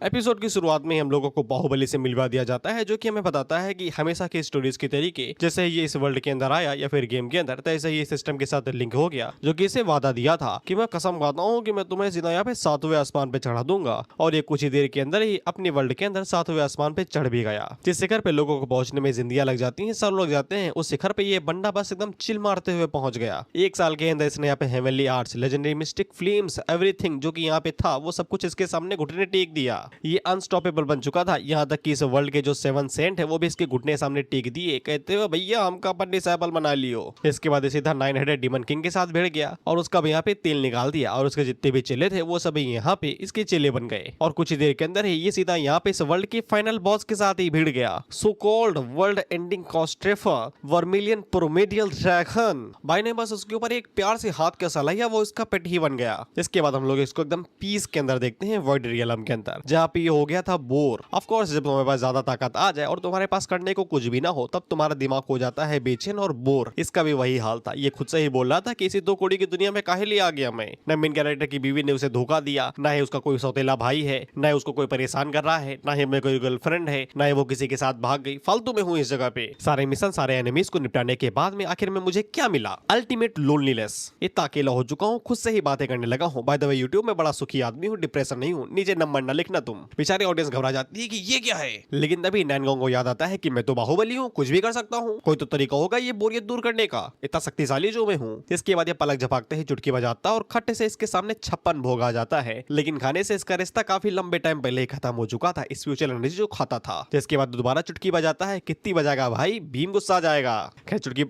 Episode की शुरुआत में हम लोगों को बाहुबली से मिलवा दिया जाता है, जो कि हमें बताता है कि हमेशा के स्टोरीज के तरीके जैसे ही ये इस वर्ल्ड के अंदर आया या फिर गेम के अंदर, तैसे ही सिस्टम के साथ लिंक हो गया, जो कि इसे वादा दिया था कि मैं कसम खाता हूँ कि मैं तुम्हें सीधा यहाँ पे 7वें आसमान पे चढ़ा दूंगा। और ये कुछ ही देर के अंदर ही अपने वर्ल्ड के अंदर 7वें आसमान पे चढ़ भी गया, जिस शिखर पे लोगों को पहुंचने में जिंदगियां लग जाती हैं, सालों लग जाते हैं। उस शिखर पे ये बंदा बस एकदम चिल मारते हुए पहुंच गया। एक साल के अंदर इसने यहाँ पे heavenly arts, legendary mistake flames, everything जो कि यहाँ पे था वो सब कुछ इसके सामने घुटने टेक दिया। ये अनस्टॉपेबल बन चुका था, यहाँ तक कि इस वर्ल्ड के जो 7 सेंट है वो भी इसके घुटने सामने टेक दिए, कहते हुए भैया हमका अपन डिसेबल बना लियो। इसके बाद सीधा 9 हेडेड डीमन किंग के साथ भिड़ गया और उसका भी यहाँ पे तेल निकाल दिया, और उसके जितने भी चेले थे वो सभी यहाँ पे इसके चेले बन गए। और कुछ ही देर के अंदर ही ये सीधा यहाँ पे इस वर्ल्ड के फाइनल बॉस के साथ ही भिड़ गया, so called world ending catastrophe vermilion primordial dragon. भाई ने बस उसके ऊपर एक प्यार से हाथ कैसा लिया, वो इसका पेट ही बन गया। इसके बाद हम लोग इसको एकदम पीस के अंदर देखते हैं, वॉइड रियलम के अंदर, जहाँ पे ये हो गया था बोर। ऑफ कोर्स जब तुम्हारे पास ज्यादा ताकत आ जाए और तुम्हारे पास करने को कुछ भी ना हो, तब तुम्हारा दिमाग हो जाता है बेचैन और बोर। इसका भी वही हाल था, ये खुद से ही बोल रहा था कि इसी 2 कौड़ी की दुनिया में काहे लिए आ गया मैं। न मेन कैरेक्टर की बीवी ने उसे धोखा दिया, ना ही उसका कोई सौतेला भाई है, ना ही उसको कोई परेशान कर रहा है, ना ही मेरे कोई गर्लफ्रेंड है, ना ही वो किसी के साथ भाग गई। फालतू में हूँ इस जगह पे। सारे मिशन, सारे एनिमीज को निपटाने के बाद में आखिर में मुझे क्या मिला? Ultimate loneliness. इतना अकेला हो चुका हूँ, खुद से ही बातें करने लगा हूँ। बाय द वे यूट्यूब में बड़ा सुखी आदमी हूँ, डिप्रेशन नहीं हूँ। नीचे नंबर न लिखना तुम। बेचारी ऑडियंस घबरा जाती है कि ये क्या है, लेकिन तभी नैनगोंग को याद आता है कि मैं तो बाहुबली हूँ, कुछ भी कर सकता हूँ। कोई तो तरीका होगा ये बोरियत दूर करने का, इतना शक्तिशाली जो मैं हूँ। इसके बाद ये पलक झपकते ही चुटकी बजाता और खट्टे से इसके सामने 56 भोग आ जाता है। लेकिन खाने से इसका रिश्ता काफी लंबे टाइम पहले ही खत्म हो चुका था, इस फ्यूचर एनर्जी जो खाता था। जिसके बाद दोबारा चुटकी बजाता है। कितनी बजाएगा भाई, भीम गुस्सा आ जाएगा। खैर चुटकी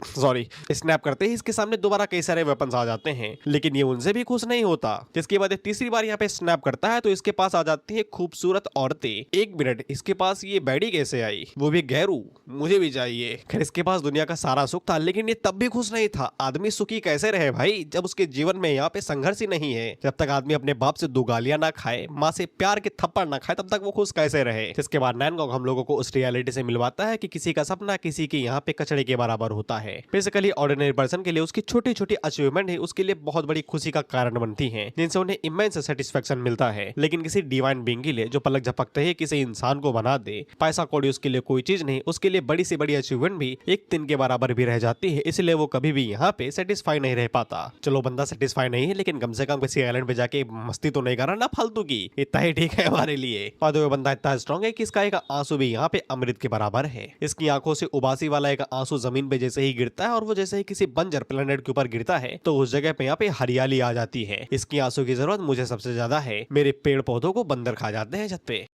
सॉरी स्नैप करते ही इसके सामने दोबारा कई सारे वेपन्स आ जाते हैं, लेकिन ये उनसे भी खुश नहीं होता। जिसके बाद तीसरी बार यहाँ पे स्नैप करता है तो इसके पास आ जाती है खूबसूरत औरतें। एक मिनट, इसके पास ये बैडी कैसे आई, वो भी गैरू, मुझे भी चाहिए। खैर इसके पास दुनिया का सारा सुख था, लेकिन ये तब भी खुश नहीं था। आदमी सुखी कैसे रहे भाई, जब उसके जीवन में यहाँ पे संघर्ष ही नहीं है। जब तक आदमी अपने बाप से 2 गालियां ना खाए, माँ से प्यार के थप्पड़ ना खाए, तब तक वो खुश कैसे रहे। जिसके बाद नैनगोंग हम लोगों को उस रियलिटी से मिलवाता है कि किसी का सपना किसी के यहाँ पे कचड़े के बराबर होता है। बेसिकली ऑर्डिनरी पर्सन के लिए उसकी छोटी छोटी अचीवमेंट है उसके लिए बहुत बड़ी खुशी का कारण बनती हैं, जिनसे उन्हें इमेंस सेटिस्फेक्शन मिलता है। लेकिन किसी डिवाइन बीइंग के लिए जो पलक झपकते ही किसी इंसान को बना दे, पैसा कौड़ी उसके लिए कोई चीज नहीं। उसके लिए बड़ी से बड़ी अचीवमेंट भी एक दिन के बराबर भी रह जाती है, इसलिए वो कभी भी यहाँ पे सेटिस्फाई नहीं रह पाता। चलो बंदा सेटिस्फाई नहीं है, लेकिन कम से कम किसी आइलैंड पे जाके मस्ती तो नहीं कर रहा ना फालतू की, इतना ही ठीक है हमारे लिए। और वो बंदा इतना स्ट्रॉन्ग है कि इसका एक आंसू भी यहाँ पे अमृत के बराबर है। इसकी आंखों से उबासी वाला एक आंसू जमीन पे जैसे ही गिरता है, और वो जैसे ही किसी बंजर प्लेनेट के ऊपर गिरता है, तो उस जगह पे यहाँ पे हरियाली आ जाती है। इसकी आंसू की जरूरत मुझे सबसे ज्यादा है, मेरे पेड़ पौधों को बंदर खा जाते हैं छत पे।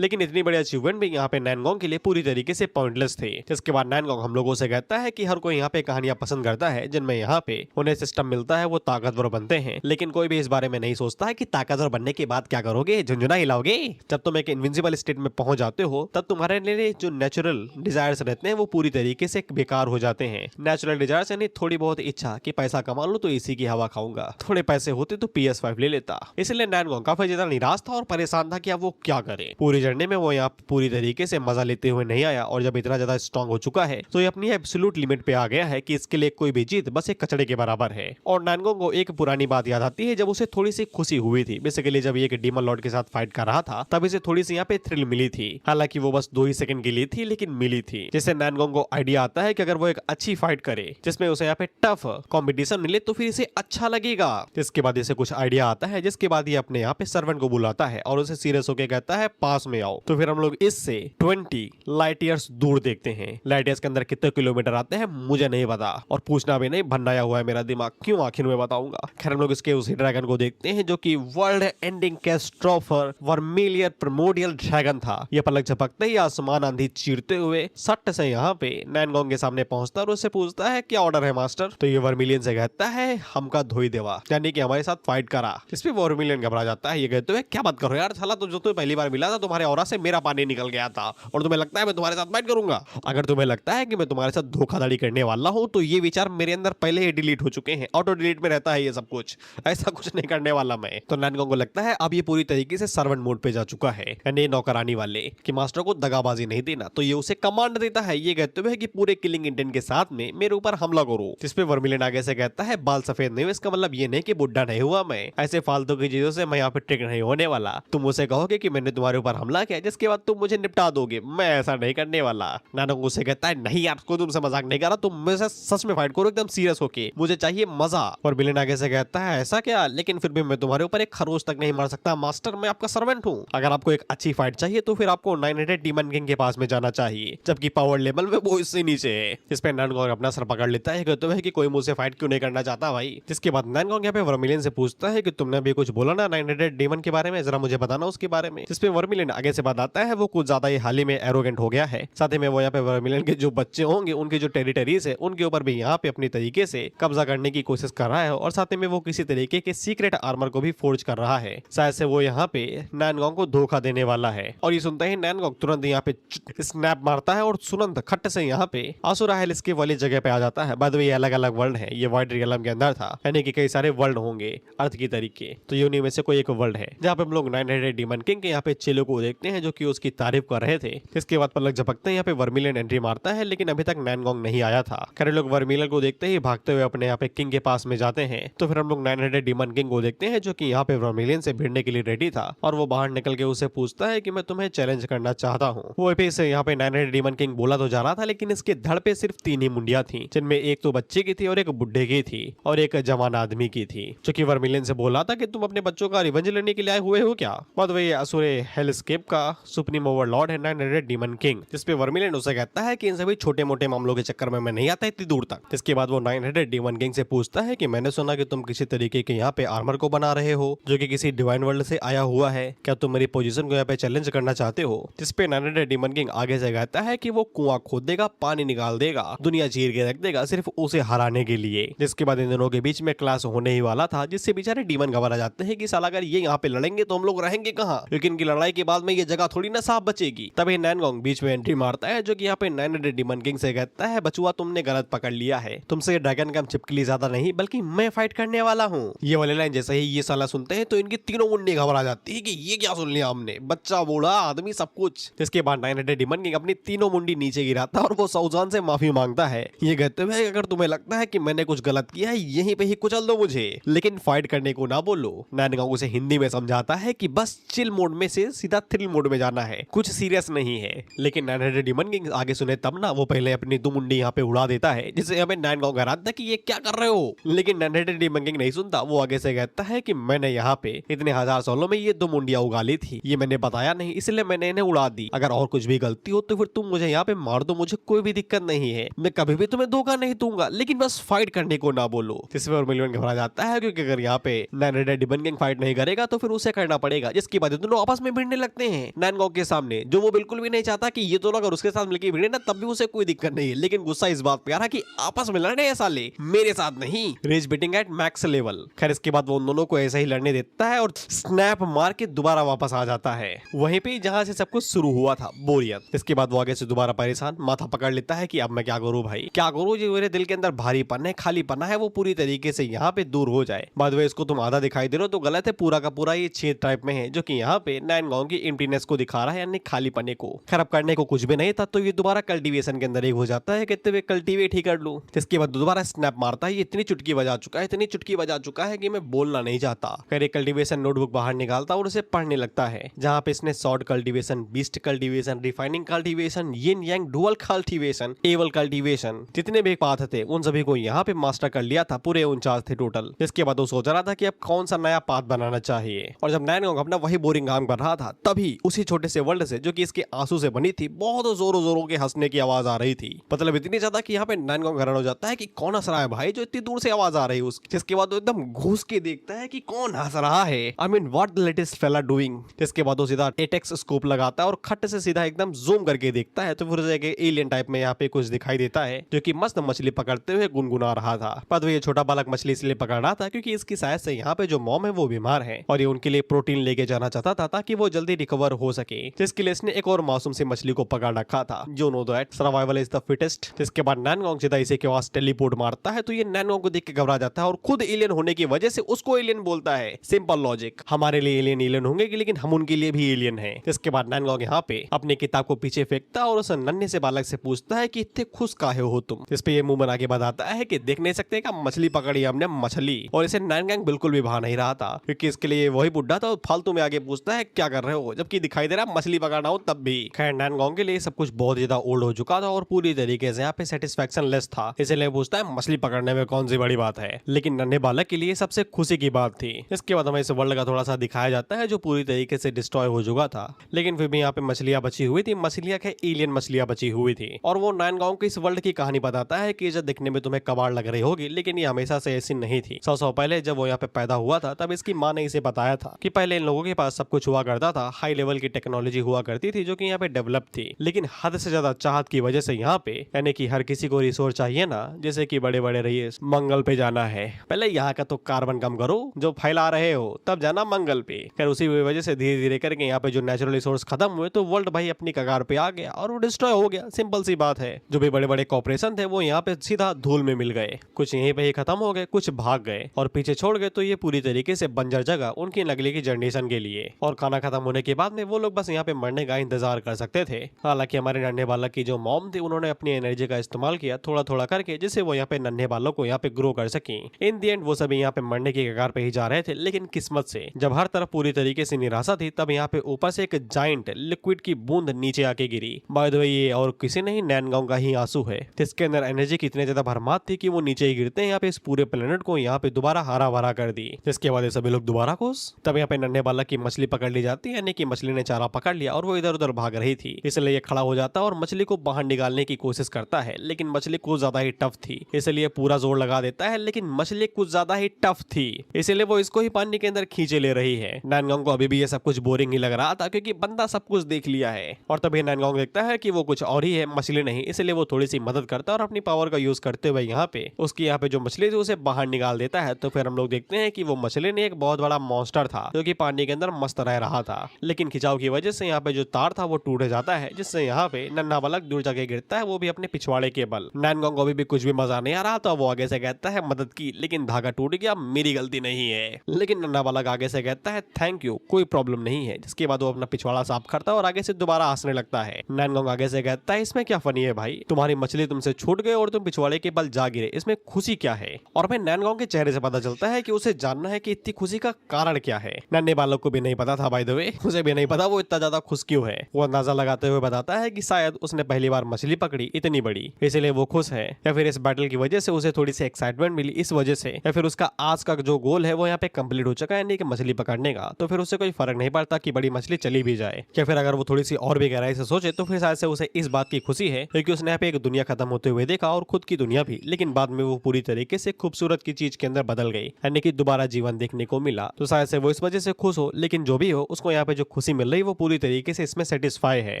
लेकिन इतनी बड़ी अचीवमेंट भी यहाँ पे नैनगोंग के लिए पूरी तरीके से पॉइंटलेस थे। जिसके बाद नैनगोंग हम लोगों से कहता है कि हर कोई यहाँ पे कहानियां पसंद करता है जिनमें यहाँ पे उन्हें सिस्टम मिलता है, वो ताकतवर बनते हैं, लेकिन कोई भी इस बारे में नहीं सोचता है कि ताकतवर बनने के बाद क्या करोगे, झुंझुना हिलाओगे। जब तुम एक इनविंसिबल स्टेट में पहुंच जाते हो, तब तुम्हारे लिए जो नेचुरल डिजायर्स रहते हैं वो पूरी तरीके से बेकार हो जाते हैं। नेचुरल डिजायर्स यानी थोड़ी बहुत इच्छा कि पैसा कमा लो तो इसी की हवा खाऊंगा, थोड़े पैसे होते तो PS5 ले लेता। इसलिए नैनगोंग काफी ज्यादा निराश था और परेशान था कि अब वो क्या करे। पूरी जर्नी में वो यहाँ पूरी तरीके से मजा लेते हुए नहीं आया, और जब इतना ज्यादा स्ट्रॉन्ग हो चुका है तो ये अपनी एब्सोल्यूट लिमिट पे आ गया है कि इसके लिए कोई भी जीत बस एक कचड़े के बराबर है। और नैनगोंग को एक पुरानी बात याद आती है, जब उसे थोड़ी सी खुशी हुई थी। बेसिकली जब ये एक डीमन लॉर्ड के साथ फाइट कर रहा था, तब इसे थोड़ी सी यहाँ पे थ्रिल मिली थी। हालांकि वो बस 2 ही सेकंड के लिए थी, लेकिन मिली थी। जिससे नैनगोंग को आइडिया आता है कि अगर वो एक अच्छी फाइट करे जिसमें उसे यहाँ पे टफ कॉम्पिटिशन मिले तो फिर इसे अच्छा लगेगा। जिसके बाद इसे कुछ आइडिया आता है, जिसके बाद ये अपने यहाँ पे सर्वेंट को बुलाता है और उसे सीरियस होकर कहता है पास में आओ। तो फिर हम लोग इससे 20 लाइट ईयर्स दूर देखते हैं। लाइट ईयर्स के अंदर कितने किलोमीटर आते हैं मुझे नहीं पता, और पूछना भी नहीं, भन्नाया हुआ है मेरा दिमाग, क्यों आखिर में बताऊंगा। खैर हम लोग इसके उसी ड्रैगन को देखते हैं जो कि वर्ल्ड एंडिंग कैस्ट्रोफर वर्मिलियर प्रिमोडियल ड्रैगन था। ये पलक झपकते ही आसमान आंधी चीरते हुए सट से यहाँ पे नैनगोंग के सामने पहुंचता और उससे पूछता है क्या ऑर्डर है मास्टर। तो ये वर्मिलियन से कहता है हमका धोई देवा, यानी कि हमारे साथ फाइट करा। इस पे वर्मिलियन घबरा जाता है, ये कहते हुए क्या बात करो यार, साला तो जो तुम्हें पहली बार मिला था तुम्हारे तुम्हारे ऑरा से मेरा पानी निकल गया था और तुम्हें लगता है मैं तुम्हारे साथ फाइट करूंगा। अगर तुम्हें लगता है कि मैं तुम्हारे साथ धोखाधड़ी करने वाला हूं तो ये विचार मेरे अंदर पहले ही डिलीट हो चुके हैं, ऑटो डिलीट में रहता है ये सब कुछ, ऐसा कुछ नहीं करने वाला मैं। तो नैनगोंग को लगता है अब ये पूरी तरीके से सर्वेंट मोड पे जा चुका है, यानी नौकरानी वाले कि मास्टर को दगाबाजी नहीं देना। तो ये उसे कमांड देता है ये कहते हुए कि पूरे किलिंग इंटेंट के साथ में मेरे ऊपर हमला करो। जिसपे वर्मिलियन आगे से कहता है बाल सफेद नहीं हुए इसका मतलब ये नहीं कि बुढ़ा नहीं हुआ मैं, ऐसे फालतू की चीजों से मैं यहाँ पे ट्रिक नहीं होने वाला। तुम उसे कहोगे कि मैंने तुम्हारे ऊपर हमला किया जिसके बाद तुम मुझे निपटा दोगे, मैं ऐसा नहीं करने वाला। नैनगोंग उसे कहता है नहीं यार, को तुमसे मजाक नहीं कर रहा, तुम मेरे साथ सच में फाइट करो एकदम सीरियस होके, मुझे चाहिए मजा। और विलेन आगे से कहता है ऐसा क्या, लेकिन फिर भी मैं तुम्हारे ऊपर एक खरोच तक नहीं मार सकता मास्टर, मैं आपका सर्वेंट हूँ। अगर आपको एक अच्छी फाइट चाहिए तो फिर आपको 900 डीमन किंग के पास में जाना चाहिए, जबकि पावर लेवल में वो इससे नीचे है। इस पे नैनगोंग अपना सर पकड़ लेता है, कहते हुए कि कोई मुझसे फाइट क्यों नहीं करना चाहता भाई। जिसके बाद नैनगोंग यहाँ पे वर्मिलियन से पूछता है कि तुमने अभी कुछ बोला ना 900 डीमन के बारे में, जरा मुझे बताना उसके बारे में। जिसपे वर्मिलियन आगे से बताता है वो कुछ ज्यादा ही हाल ही में एरोगेंट हो गया है, साथ ही में वो यहाँ पे वर्मिलियन के जो बच्चे होंगे उनके जो टेरिटरीज है उनके ऊपर भी यहाँ पे अपनी तरीके से कब्जा करने की कोशिश कर रहा है और साथ ही में वो किसी तरीके के सीक्रेट आर्मर को भी फोर्ज कर रहा है, शायद से वो यहाँ पे नैनगोंग को धोखा देने वाला है। और ये सुनते ही नैनगोंग तुरंत यहाँ पे स्नैप मारता है और तुरंत खट से यहाँ पे आसुरा हेलिस वाली जगह पे आ जाता है। बाद में ये अलग अलग वर्ल्ड है, ये वाइड रियलम के अंदर था, यानी कि कई सारे वर्ल्ड होंगे अर्थ की तरीके, तो ये उन्हीं में से कोई एक वर्ल्ड है जहाँ पे हम लोग 900 डीमन किंग के यहाँ पे चेलो को देखते हैं जो कि उसकी तारीफ कर रहे थे। इसके बाद पलक झपकते हैं यहाँ पे वर्मिलियन एंट्री मारता है, लेकिन अभी तक नैनगोंग नहीं आया था। खैर लोग वर्मिलियन को देखते ही भागते हुए अपने यहाँ पे किंग के पास में जाते हैं। तो फिर हम लोग 900 डीमन किंग को देखते हैं जो कि यहाँ पे वर्मिलियन से भिड़ने के लिए रेडी था और वो बाहर निकल के उसे पूछता है कि मैं तुम्हें चैलेंज करना चाहता हूँ। वो से यहाँ पे 900 डीमन किंग बोला तो जा रहा था, लेकिन इसके धड़ पे सिर्फ 3 ही मुंडिया थी, जिनमें एक तो बच्चे की थी और एक बुढ़े की थी और एक जवान आदमी की थी, जो कि वर्मिलियन से बोला था कि तुम अपने बच्चों का रिवेंज लेने के लिए आए हुए हो क्या। बाद वही असुरे हेलस्केप का सुप्रीम ओवरलॉर्ड है 900 डीमन किंग, जिसपे वर्मिलियन उसे कहता है कि इन सभी छोटे मोटे मामलों के चक्कर में मैं नहीं आता इतनी दूर तक। इसके बाद वो 900 डीमन किंग से पूछता है कि मैंने सुना कि तुम किसी तरीके के यहाँ पे आर्मर को बना रहे हो जो कि किसी डिवाइन वर्ल्ड से आया हुआ है, क्या तुम मेरी पोजीशन को यहाँ पे चैलेंज करना चाहते हो। जिसपे 900 डीमन किंग आगे से कहता है कि वो कुआं खोद देगा, पानी निकाल देगा, दुनिया चीर के रख देगा सिर्फ उसे हराने के लिए। जिसके बाद इन दोनों के बीच में क्लास होने ही वाला था, जिससे बेचारे डीमन घबरा जाते हैं कि साला अगर ये यहाँ पे लड़ेंगे तो हम लोग रहेंगे कहाँ, लेकिन इनकी लड़ाई के बाद में ये जगह थोड़ी ना साफ बचेगी। तभी नैनगोंग बीच में एंट्री मारता है जो कि यहाँ पे 900 डीमन किंग से कहता है बचुआ तुमने गलत पकड़ लिया है, तुमसे ड्रैगन का चिपकली ज्यादा नहीं बल्कि मैं फाइट करने वाला हूँ। ये वाले लाइन जैसे ही ये साला सुनते हैं तो इनकी तीनों मुंडी घबरा जाती है कि ये क्या सुन लिया हमने, बच्चा बूढ़ा आदमी सब कुछ। इसके बाद 900 डीमन किंग अपनी तीनों मुंडी नीचे गिराता है और वो सौजान से माफी मांगता है, ये कहते हुए अगर तुम्हें लगता है कि मैंने कुछ गलत किया है यहीं पे ही कुचल दो मुझे, लेकिन फाइट करने को ना बोलो। नैनगोंग उसे हिंदी में समझाता है कि बस चिल मोड में से सीधा थ्रिल मोड में जाना है, कुछ सीरियस नहीं है। लेकिन 900 डीमन किंग आगे सुने तब ना वो पहले अपनी दो मुंडी यहाँ पे उड़ा देता है, जिससे हमें नैनगोंग हराता है कि ये क्या कर रहे हो। लेकिन 900 डीमन किंग नहीं सुनता, वो आगे से कहता है कि मैंने यहाँ पे इतने हजार सालों में ये दो मुंडिया उगा ली थी, ये मैंने बताया नहीं इसलिए मैंने इन्हें उड़ा दी, अगर और कुछ भी गलती हो तो फिर तुम मुझे यहाँ पे मार दो, मुझे कोई भी दिक्कत नहीं है, मैं कभी भी तुम्हें धोखा नहीं दूंगा, लेकिन बस फाइट करने को ना बोलो। जिसमें वर्मिलियन घबरा जाता है क्योंकि अगर यहाँ पे 900 डीमन किंग फाइट नहीं करेगा तो फिर उसे करना पड़ेगा। जिसकी वजह दोनों आपस में भिड़ने लगते हैं नैनगोंग के सामने, जो वो बिल्कुल भी नहीं चाहता कि ये दोनों अगर उसके साथ मिलकर भिड़े ना तब भी उसे कोई दिक्कत नहीं है, लेकिन गुस्सा इस बात पे आ रहा कि आपस में लड़ने हैं साले, मेरे साथ नहीं। Rage baiting at max level. खैर इसके बाद वो उन दोनों को ऐसे ही लड़ने देता है और स्नैप मार के दोबारा वापस आ जाता है वहीं पे जहां से सब कुछ शुरू हुआ था, बोरियत। इसके बाद वो आगे से दोबारा परेशान माथा पकड़ लेता है कि अब मैं क्या करूं भाई, क्या करूं, जो मेरे दिल के अंदर भारीपन है, खालीपन है, वो पूरी तरीके से यहाँ पे दूर हो जाए। बाद में इसको तुम आधा दिखाई दे रहे हो तो गलत है, पूरा का पूरा ये छेद टाइप में है जो कि यहाँ पे नैनगोंग की एम्प्टीनेस को दिखा रहा है, यानी खालीपने को। खराब करने को कुछ भी नहीं था तो ये दोबारा कल्टीवेशन के अंदर एक हो जाता है, कहते हुए कल्टीवेट ही कर लूं। इसके बाद दोबारा स्नैप मारता है, ये इतनी चुटकी बजा चुका है, इतनी चुटकी बजा चुका है कि मैं बोलना नहीं चाहता। खैर कल्टीवेशन नोटबुक बाहर निकालता और उसे पढ़ने लगता है, जहाँ पे इसने sword cultivation, beast cultivation, refining cultivation, yin yang dual cultivation, evil cultivation, जितने भी पाथ थे उन सभी को यहाँ पे मास्टर कर लिया था, पूरे 49 थे टोटल। इसके बाद वो सोच रहा था कि अब कौन सा नया पाथ बनाना चाहिए, और जब नैनगोंग अपना वही बोरिंग काम कर रहा था तभी उसी छोटे से वर्ल्ड से जो कि इसके आंसू से बनी थी बहुत जोरों जोरों के हंसने की आवाज आ रही थी, मतलब इतनी ज्यादा कि यहाँ पे नैनगोंग हैरान हो जाता है कि कौन हंस रहा है भाई, जो इतनी दूर से आवाज आ रही है उसकी। जिसके बाद वो एकदम घुस के देखता है कि कौन हंस रहा है, I mean what the latest फेला डूइंग। इसके बाद वो सीधा एटेक्स स्कोप लगाता है और खट से सीधा एकदम जूम करके देखता है तो फिर उसे एलियन टाइप में यहाँ पे कुछ दिखाई देता है जो कि मस्त मछली पकड़ते हुए गुनगुना रहा था। पर ये छोटा बालक मछली इसलिए पकड़ रहा था क्योंकि इसकी शायद से यहाँ पे जो मॉम है वो बीमार है और ये उनके लिए प्रोटीन लेके जाना चाहता था ताकि वो जल्दी रिकवर रिकवर हो सके, जिसके लिए इसने एक और मासूम सी मछली को पकड़ रखा था, जो know that survival is the fittest. जिसके बाद नैनगोंग सीधा इसी के पास टेलीपोर्ट मारता है, तो ये नैनगोंग को देख के घबरा जाता है और खुद एलियन होने की वजह से उसको एलियन बोलता है। सिंपल लॉजिक, हमारे लिए एलियन एलियन होंगे लेकिन हम उनके लिए भी एलियन हैं। इसके बाद नैनगोंग यहाँ पे अपनी किताब को पीछे फेंकता और उस नन्हे से बालक से पूछता है कि इतने खुश काहे हो तुम। इस पे ये मुंह बना के बताता है कि देख नहीं सकते का मछली पकड़ी हमने मछली। और इसे नैनगोंग बिल्कुल भी भा नहीं रहा था, क्योंकि इसके लिए वही बुढ़ा था और फालतू में आगे पूछता है क्या कर रहे हो, जबकि दिखाई दे रहा मछली पकड़ना हो तब भी। खैर नैनगोंग के लिए सब कुछ बहुत ज्यादा ओल्ड हो चुका था और पूरी तरीके से यहाँ पे सेटिस्फेक्शन लेस था, इसलिए पूछता है मछली पकड़ने में कौन सी बड़ी बात है। लेकिन नन्हे बालक के लिए सबसे खुशी की बात थी। इसके बाद हमें इस वर्ल्ड का थोड़ा सा दिखाया जाता है जो पूरी तरीके से डिस्ट्रॉय हो चुका था, लेकिन फिर भी यहाँ पे मछलियां बची हुई थी। मछलियां क्या, एलियन मछलियां बची हुई थी। और वो नैनगोंग की इस वर्ल्ड की कहानी बताता है कि ये दिखने में तुम्हें कबाड़ लग रही होगी, लेकिन ये हमेशा से ऐसी नहीं थी। 100 पहले जब वो यहाँ पे पैदा हुआ था तब इसकी माँ ने इसे बताया था कि पहले इन लोगों के पास सब कुछ हुआ करता था, हाई लेवल की टेक्नोलॉजी हुआ करती थी जो कि यहाँ पे डेवलप थी, लेकिन हद से ज्यादा चाहत की वजह से यहाँ पे, यानी कि हर किसी को रिसोर्स चाहिए ना, जैसे कि बड़े बड़े रहिए मंगल पे जाना है, पहले यहाँ का तो कार्बन कम करो जो फैला रहे हो, तब जाना मंगल पे। खैर उसी वजह से धीरे धीरे करके यहाँ पे जो नेचुरल रिसोर्स खत्म हुए तो वर्ल्ड भाई अपनी कगार पे आ गया और वो डिस्ट्रॉय हो गया। सिंपल सी बात है। जो भी बड़े बड़े कॉर्पोरेशन थे वो यहाँ पे सीधा धूल में मिल गए, कुछ यहीं पे ही खत्म हो गए, कुछ भाग गए और पीछे छोड़ गए तो ये पूरी तरीके से बंजर जगह उनकी अगले की जनरेशन के लिए। और खाना खत्म होने के बाद में वो लोग बस यहाँ पे मरने का इंतजार कर सकते थे। हालांकि हमारे नन्हे बालक की जो मॉम थी उन्होंने अपनी एनर्जी का इस्तेमाल किया थोड़ा थोड़ा करके, जिससे वो यहाँ पे नन्हे बालक को यहाँ पे ग्रो कर सकी। इन दी एंड वो सभी यहाँ पे मरने की कगार पे ही जा रहे थे, लेकिन किस्मत से जब हर तरफ पूरी तरीके से निराशा थी तब यहाँ पे ऊपर से एक जाइंट लिक्विड की बूंद नीचे आके गिरी। बाय द वे ये और किसी नहीं नैनगोंग का ही आंसू है, जिसके अंदर एनर्जी की इतनी ज्यादा भरमार थी कि वो नीचे ही गिरते हैं यहाँ पे इस पूरे प्लेनेट को यहाँ पे दोबारा हरा भरा कर दी। जिसके बाद सभी लोग दोबारा खुश। तब यहाँ पे नन्हे बालक की मछली पकड़ ली जाती है, यानी कि मछली ने चारा पकड़ लिया और वो इधर उधर भाग रही थी, इसलिए ये खड़ा हो जाता है और मछली को बाहर निकालने की कोशिश करता है, लेकिन मछली कुछ ज्यादा ही टफ थी, इसलिए पूरा जोर लगा देता है, लेकिन मछली कुछ ज्यादा ही टफ थी, इसलिए वो इसको ही पानी के अंदर खींचे ले रही है। नैनगोंग को अभी भी ये सब कुछ बोरिंग ही लग रहा था, क्योंकि बंदा सब कुछ देख लिया है। और तभी नैनगोंग देखता है कि वो कुछ और ही है, मछली नहीं, इसलिए वो थोड़ी सी मदद करता है और अपनी पावर का यूज करते हुए यहाँ पे उसकी यहाँ पे जो मछली थी उसे बाहर निकाल देता है। तो फिर हम लोग देखते हैं कि वो मछली ने एक बहुत बड़ा मॉन्स्टर था जो कि पानी के अंदर मस्त रह रहा था, लेकिन खिंचाव की वजह से यहाँ पे जो तार था वो टूट जाता है, जिससे यहाँ पे नन्हा बालक दूर जाके गिरता है, वो भी अपने पिछवाड़े के बल। नैनगोंग को अभी भी कुछ भी मजा नहीं आ रहा, तो वो आगे से कहता है मदद की, लेकिन धागा टूट गया, मेरी गलती नहीं है। लेकिन नन्हा बालक आगे से कहता है थैंक यू, कोई प्रॉब्लम नहीं है। जिसके बाद वो अपना पिछवाड़ा साफ करता है और आगे से दोबारा हंसने लगता है। नैनगोंग आगे से कहता है इसमें क्या फनी है भाई, तुम्हारी मछली तुमसे छूट गई और तुम पिछवाड़े के बल जा गिरे, इसमें खुशी क्या है। और फिर नैनगोंग के चेहरे से पता चलता है कि उसे जानना है कि इतनी खुशी का कारण क्या है। नन्हे बालक को भी नहीं पता था बाय द वे, उसे भी नहीं पता वो इतना ज्यादा खुश क्यों है। वो अंदाजा लगाते हुए बताता है कि शायद उसने पहली बार मछली पकड़ी इतनी बड़ी, इसलिए वो खुश है, या फिर इस बैटल की वजह से उसे थोड़ी सी एक्साइटमेंट मिली इस वजह से, या फिर उसका आज का जो गोल है वो यहाँ पे कंप्लीट हो चुका है, यानी कि मछली पकड़ने का। तो फिर उसे कोई फर्क नहीं पड़ता कि बड़ी मछली चली भी जाए, या फिर अगर वो थोड़ी सी और भी गहराई से सोचे तो फिर शायद से उसे इस बात की खुशी है क्योंकि उसने यहाँ पे एक दुनिया खत्म होते हुए देखा और खुद की दुनिया भी, लेकिन बाद में वो पूरी तरीके से खूबसूरत की चीज के अंदर बदल गई, यानी कि दोबारा जीवन देखने को मिला। तो शायद से वो इस वजह से खुश हो, लेकिन जो भी हो उसको यहाँ पे जो खुशी मिल रही वो पूरी तरीके से इसमें सेटिस्फाई है।